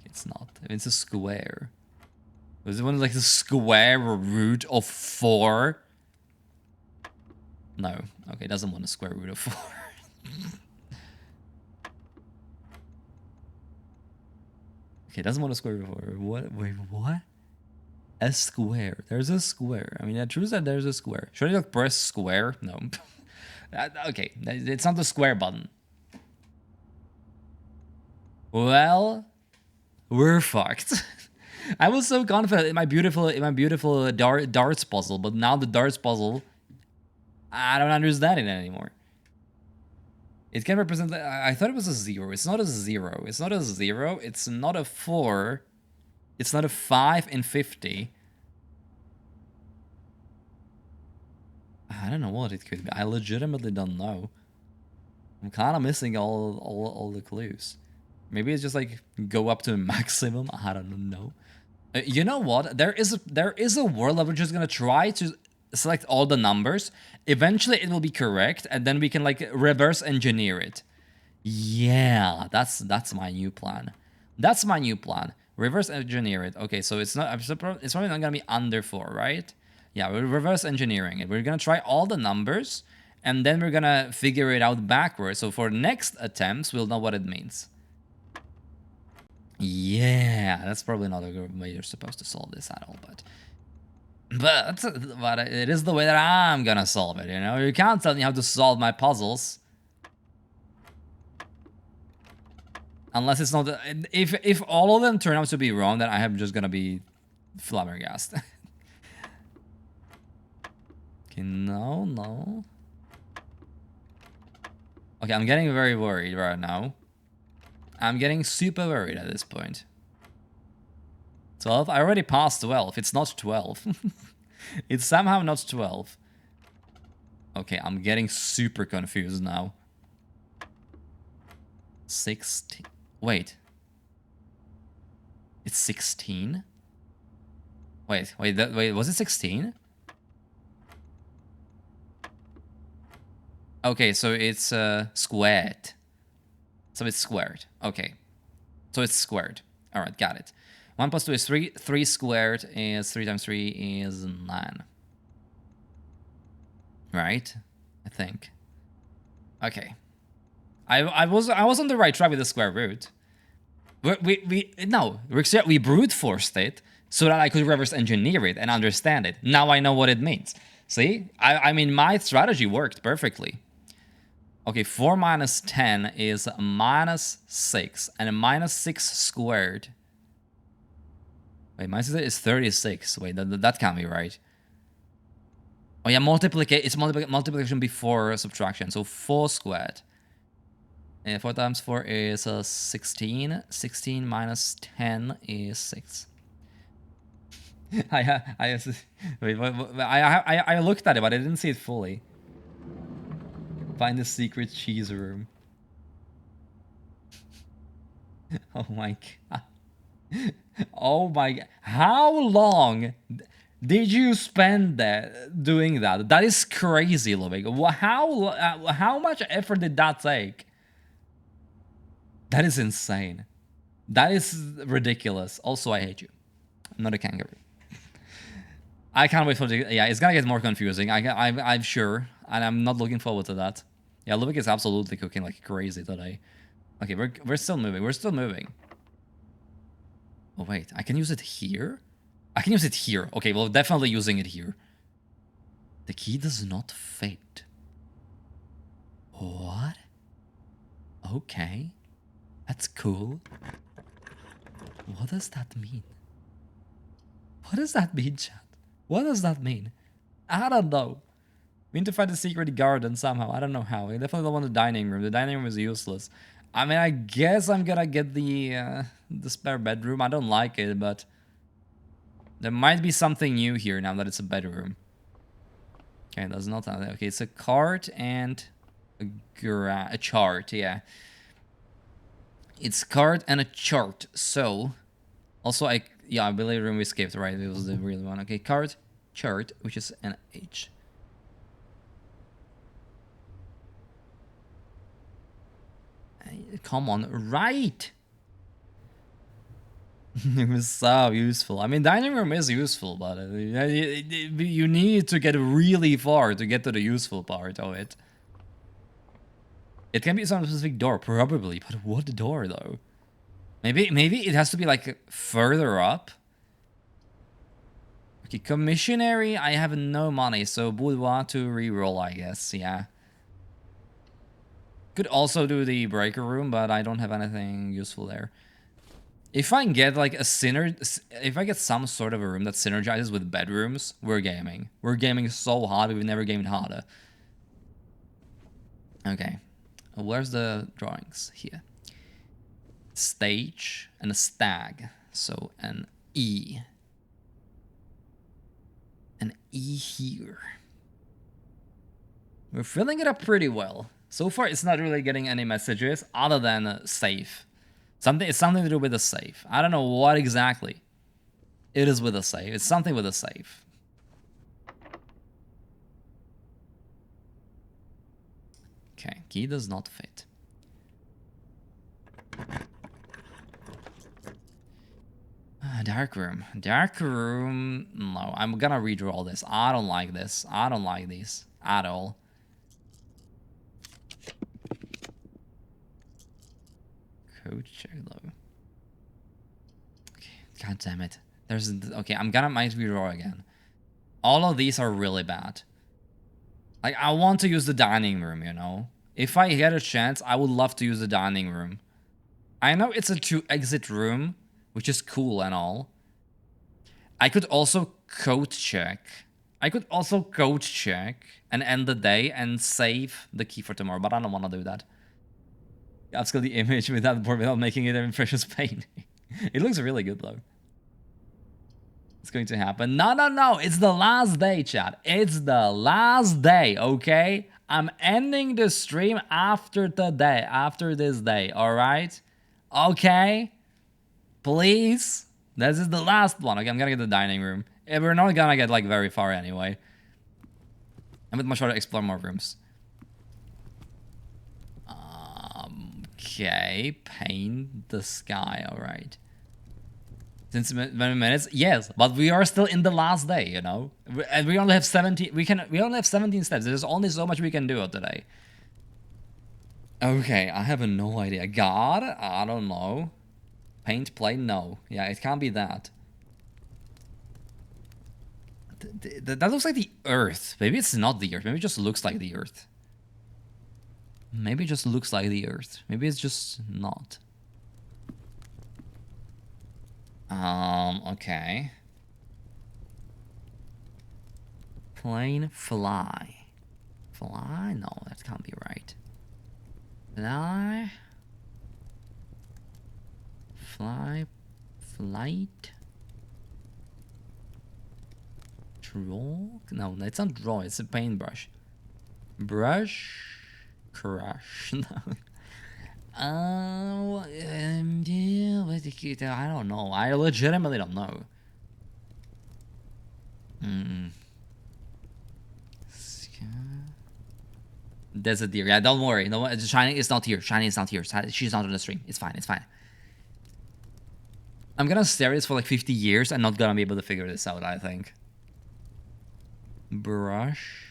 It's not. It's a square. Was it one like the square root of 4? No. Okay, it doesn't want a square root of 4. Okay, it doesn't want a square root of 4. What? Wait, what? A square. There's a square. I mean, I true that there's a square. Should I like press square? No. Okay, it's not the square button. Well, we're fucked. I was so confident in my beautiful darts puzzle, but now the darts puzzle, I don't understand it anymore. It can represent... I thought it was a 0. It's not a 0. It's not a 0. It's not a 4. It's not a 5 in 50. I don't know what it could be. I legitimately don't know. I'm kind of missing all the clues. Maybe it's just like go up to a maximum. I don't know. You know what? There is a world that we're just gonna try to select all the numbers. Eventually, it will be correct, and then we can like reverse engineer it. Yeah, that's my new plan. That's my new plan. Reverse engineer it. Okay, so it's not. It's probably not gonna be under 4, right? Yeah, we're reverse engineering it. We're gonna try all the numbers, and then we're gonna figure it out backwards. So for next attempts, we'll know what it means. Yeah, that's probably not a good way you're supposed to solve this at all, but it is the way that I'm gonna solve it, you know? You can't tell me how to solve my puzzles. Unless it's not... If all of them turn out to be wrong, then I am just gonna be flabbergasted. Okay, no. Okay, I'm getting very worried right now. I'm getting super worried at this point. 12? I already passed 12. It's not 12. It's somehow not 12. Okay, I'm getting super confused now. 16. Wait. It's 16? Wait, was it 16? Okay, so it's squared. So it's squared. Okay. So it's squared. Alright, got it. 1 plus 2 is 3. 3 squared is 3 times 3 is 9. Right? I think. Okay. I was on the right track with the square root. We brute forced it so that I could reverse engineer it and understand it. Now I know what it means. See? I mean, my strategy worked perfectly. Okay, 4 minus 10 is minus 6, and minus 6 squared. Wait, minus 6 is 36. Wait, that can't be right. Oh yeah, it's multiplication before subtraction. So 4 squared. And 4 times 4 is 16. 16 minus 10 is 6. I looked at it, but I didn't see it fully. Find the secret cheese room. Oh my god. Oh my god. How long did you spend doing that? That is crazy, Lovig. How much effort did that take? That is insane. That is ridiculous. Also, I hate you. I'm not a kangaroo. I can't wait for the... Yeah, it's gonna get more confusing. I'm sure. And I'm not looking forward to that. Yeah, Ludwig is absolutely cooking like crazy today. Okay, we're still moving. We're still moving. Oh, wait. I can use it here? I can use it here. Okay, well, definitely using it here. The key does not fade. What? Okay. That's cool. What does that mean? What does that mean, chat? What does that mean? I don't know. We need to find the secret garden somehow. I don't know how. I definitely don't want the dining room. The dining room is useless. I mean, I guess I'm gonna get the spare bedroom. I don't like it, but there might be something new here now that it's a bedroom. Okay, that's not that. Okay, it's a cart and a chart. Yeah, it's cart and a chart. So, also I believe room we skipped. Right, it was the real one. Okay, cart, chart, which is an H. Come on, right? It was so useful. I mean, dining room is useful, but you need to get really far to get to the useful part of it. It can be some specific door, probably, but what door though? Maybe it has to be like further up. Okay, commissionary. I have no money, so boudoir to reroll, I guess. Yeah. Could also do the breaker room, but I don't have anything useful there. If I get like if I get some sort of a room that synergizes with bedrooms, we're gaming. We're gaming so hard, we've never gamed harder. Okay. Where's the drawings? Here. Stage and a stag. So an E. An E here. We're filling it up pretty well. So far, it's not really getting any messages other than save. It's something to do with the save. I don't know what exactly it is with the save. It's something with the save. Okay, key does not fit. Dark room. Dark room. No, I'm gonna redraw this. I don't like this. I don't like these at all. Code check though. Okay, god damn it. Okay, I'm gonna might redraw again. All of these are really bad. Like, I want to use the dining room, you know? If I get a chance, I would love to use the dining room. I know it's a 2-exit room, which is cool and all. I could also code check. And end the day and save the key for tomorrow, but I don't want to do that. Upscale the image without making it an precious painting. It looks really good though. It's going to happen. No. It's the last day, chat. It's the last day, okay? I'm ending the stream after this day, all right? Okay? Please? This is the last one. Okay, I'm gonna get the dining room. We're not gonna get like very far anyway. I'm much rather explore more rooms. Okay, paint the sky, all right. Since many minutes, yes, but we are still in the last day, you know, and we only have 17. We only have 17 steps. There's only so much we can do today. Okay, I have no idea. God, I don't know. Paint plane, no. Yeah, it can't be that. That looks like the Earth. Maybe it's not the Earth. Maybe it just looks like the Earth. Maybe it just looks like the Earth. Maybe it's just not. Okay. Plane fly. Fly? No, that can't be right. Fly. Fly. Flight. Draw? No, it's not draw, it's a paintbrush. Brush. Crush. No. Yeah, I don't know. I legitimately don't know. There's a deer. Yeah, don't worry. No, Shiny is not here. Shiny is not here. She's not on the stream. It's fine. It's fine. I'm gonna stare at this for like 50 years and not gonna be able to figure this out, I think. Brush.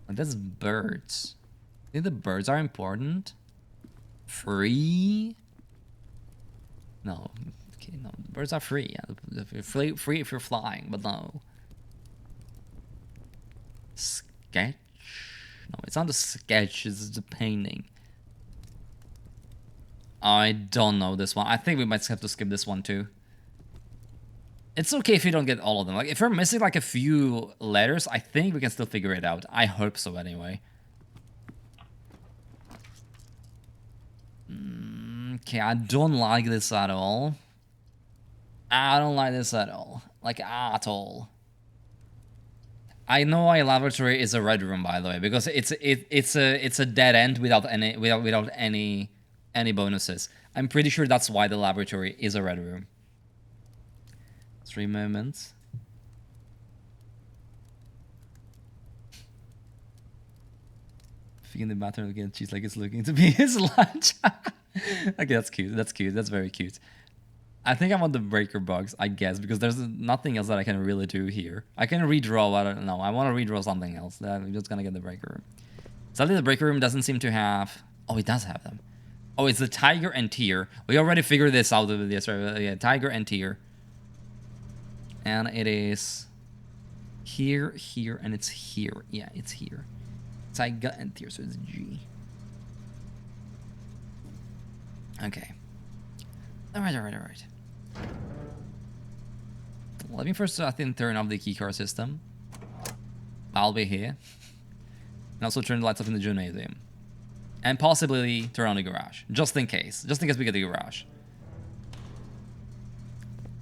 That's birds. I think the birds are important. Free. No. Okay, no. Birds are free. Yeah, free if you're flying, but no. Sketch. No, it's not a sketch. It's the painting. I don't know this one. I think we might have to skip this one too. It's okay if you don't get all of them. Like, if we're missing like a few letters, I think we can still figure it out. I hope so anyway. Okay, I don't like this at all. I don't like this at all. Like, at all. I know why laboratory is a red room, by the way, because it's a dead end without any bonuses. I'm pretty sure that's why the laboratory is a red room. 3 moments. In the bathroom again, she's like, it's looking to be his lunch. Okay, that's cute. That's cute. That's very cute. I think I want the breaker box, I guess, because there's nothing else that I can really do here. I can redraw, I don't know. I want to redraw something else. I'm just gonna get the breaker room. Sadly, the breaker room doesn't seem to have... Oh, it does have them. Oh, it's the tiger and tier. We already figured this out with this. Yeah, tiger and tier. And it is here, here, and it's here. Yeah, it's here. Tiger and tier, so it's G. Okay. Alright. Let me first, I think, turn off the keycard system. I'll be here. And also turn the lights off in the gymnasium. And possibly turn on the garage, just in case we get the garage.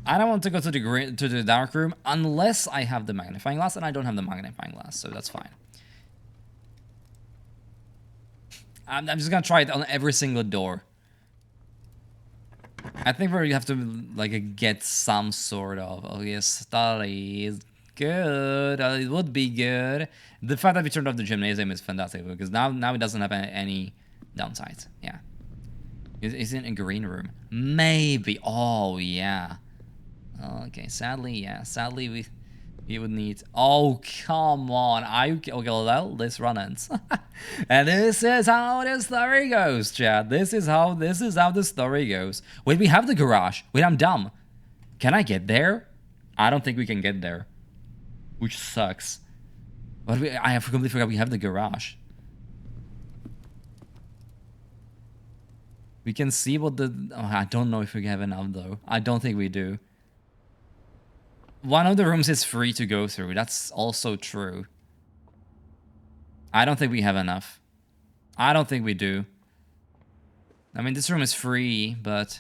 I don't want to go to the dark room unless I have the magnifying glass, and I don't have the magnifying glass, so that's fine. I'm just gonna try it on every single door. I think we have to like get some sort of study is good. It would be good. The fact that we turned off the gymnasium is fantastic because now it doesn't have any downsides. Yeah. Is it in a green room? Maybe. Oh yeah. Okay. Sadly, yeah. Sadly, we would need. Oh come on! Okay, well, let's run it. And this is how the story goes, chat. This is how the story goes. Wait, we have the garage. Wait, I'm dumb. Can I get there? I don't think we can get there, which sucks. But I have completely forgot we have the garage. We can see what the. Oh, I don't know if we have enough though. I don't think we do. One of the rooms is free to go through. That's also true. I don't think we have enough. I don't think we do. I mean, this room is free, but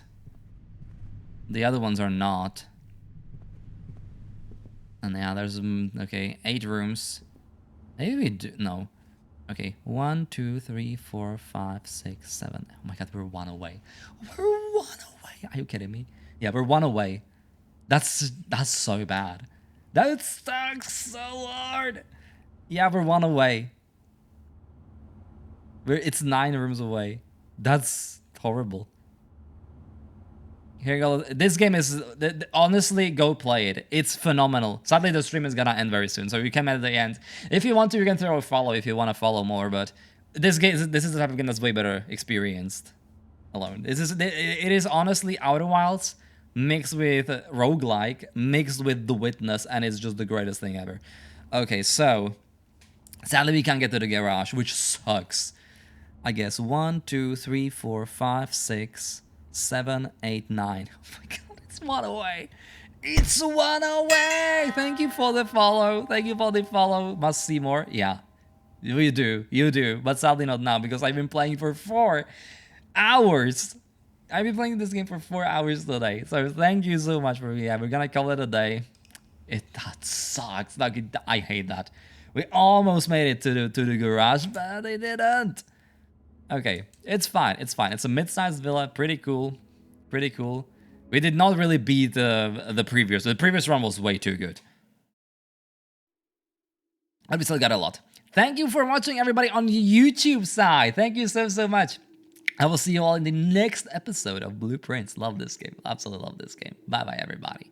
the other ones are not. And yeah, there's, okay, 8 rooms. Maybe we do, no. Okay, 1, 2, 3, 4, 5, 6, 7. Oh my god, we're 1 away. We're 1 away. Are you kidding me? Yeah, we're 1 away. That's so bad. That sucks so hard. Yeah, we're 1 away. It's 9 rooms away. That's horrible. Here you go. This game is honestly, go play it. It's phenomenal. Sadly, the stream is gonna end very soon, so you can at the end. If you want to, you can throw a follow if you want to follow more. But this is the type of game that's way better experienced alone. It is honestly Outer Wilds mixed with roguelike, mixed with The Witness, and it's just the greatest thing ever. Okay, so sadly we can't get to the garage, which sucks. I guess 1, 2, 3, 4, 5, 6, 7, 8, 9. Oh my god, it's 1 away. It's 1 away. Thank you for the follow. Thank you for the follow. Must see more. Yeah, you do. But sadly not now because I've been playing for 4 hours. I've been playing this game for 4 hours today. So thank you so much for me. Yeah, we're gonna call it a day. That sucks. Like, I hate that. We almost made it to the garage, but they didn't. Okay, it's fine. It's fine. It's a mid-sized villa. Pretty cool. Pretty cool. We did not really beat the previous. The previous run was way too good. But we still got a lot. Thank you for watching, everybody, on the YouTube side. Thank you so much. I will see you all in the next episode of Blueprints. Love this game. Absolutely love this game. Bye-bye, everybody.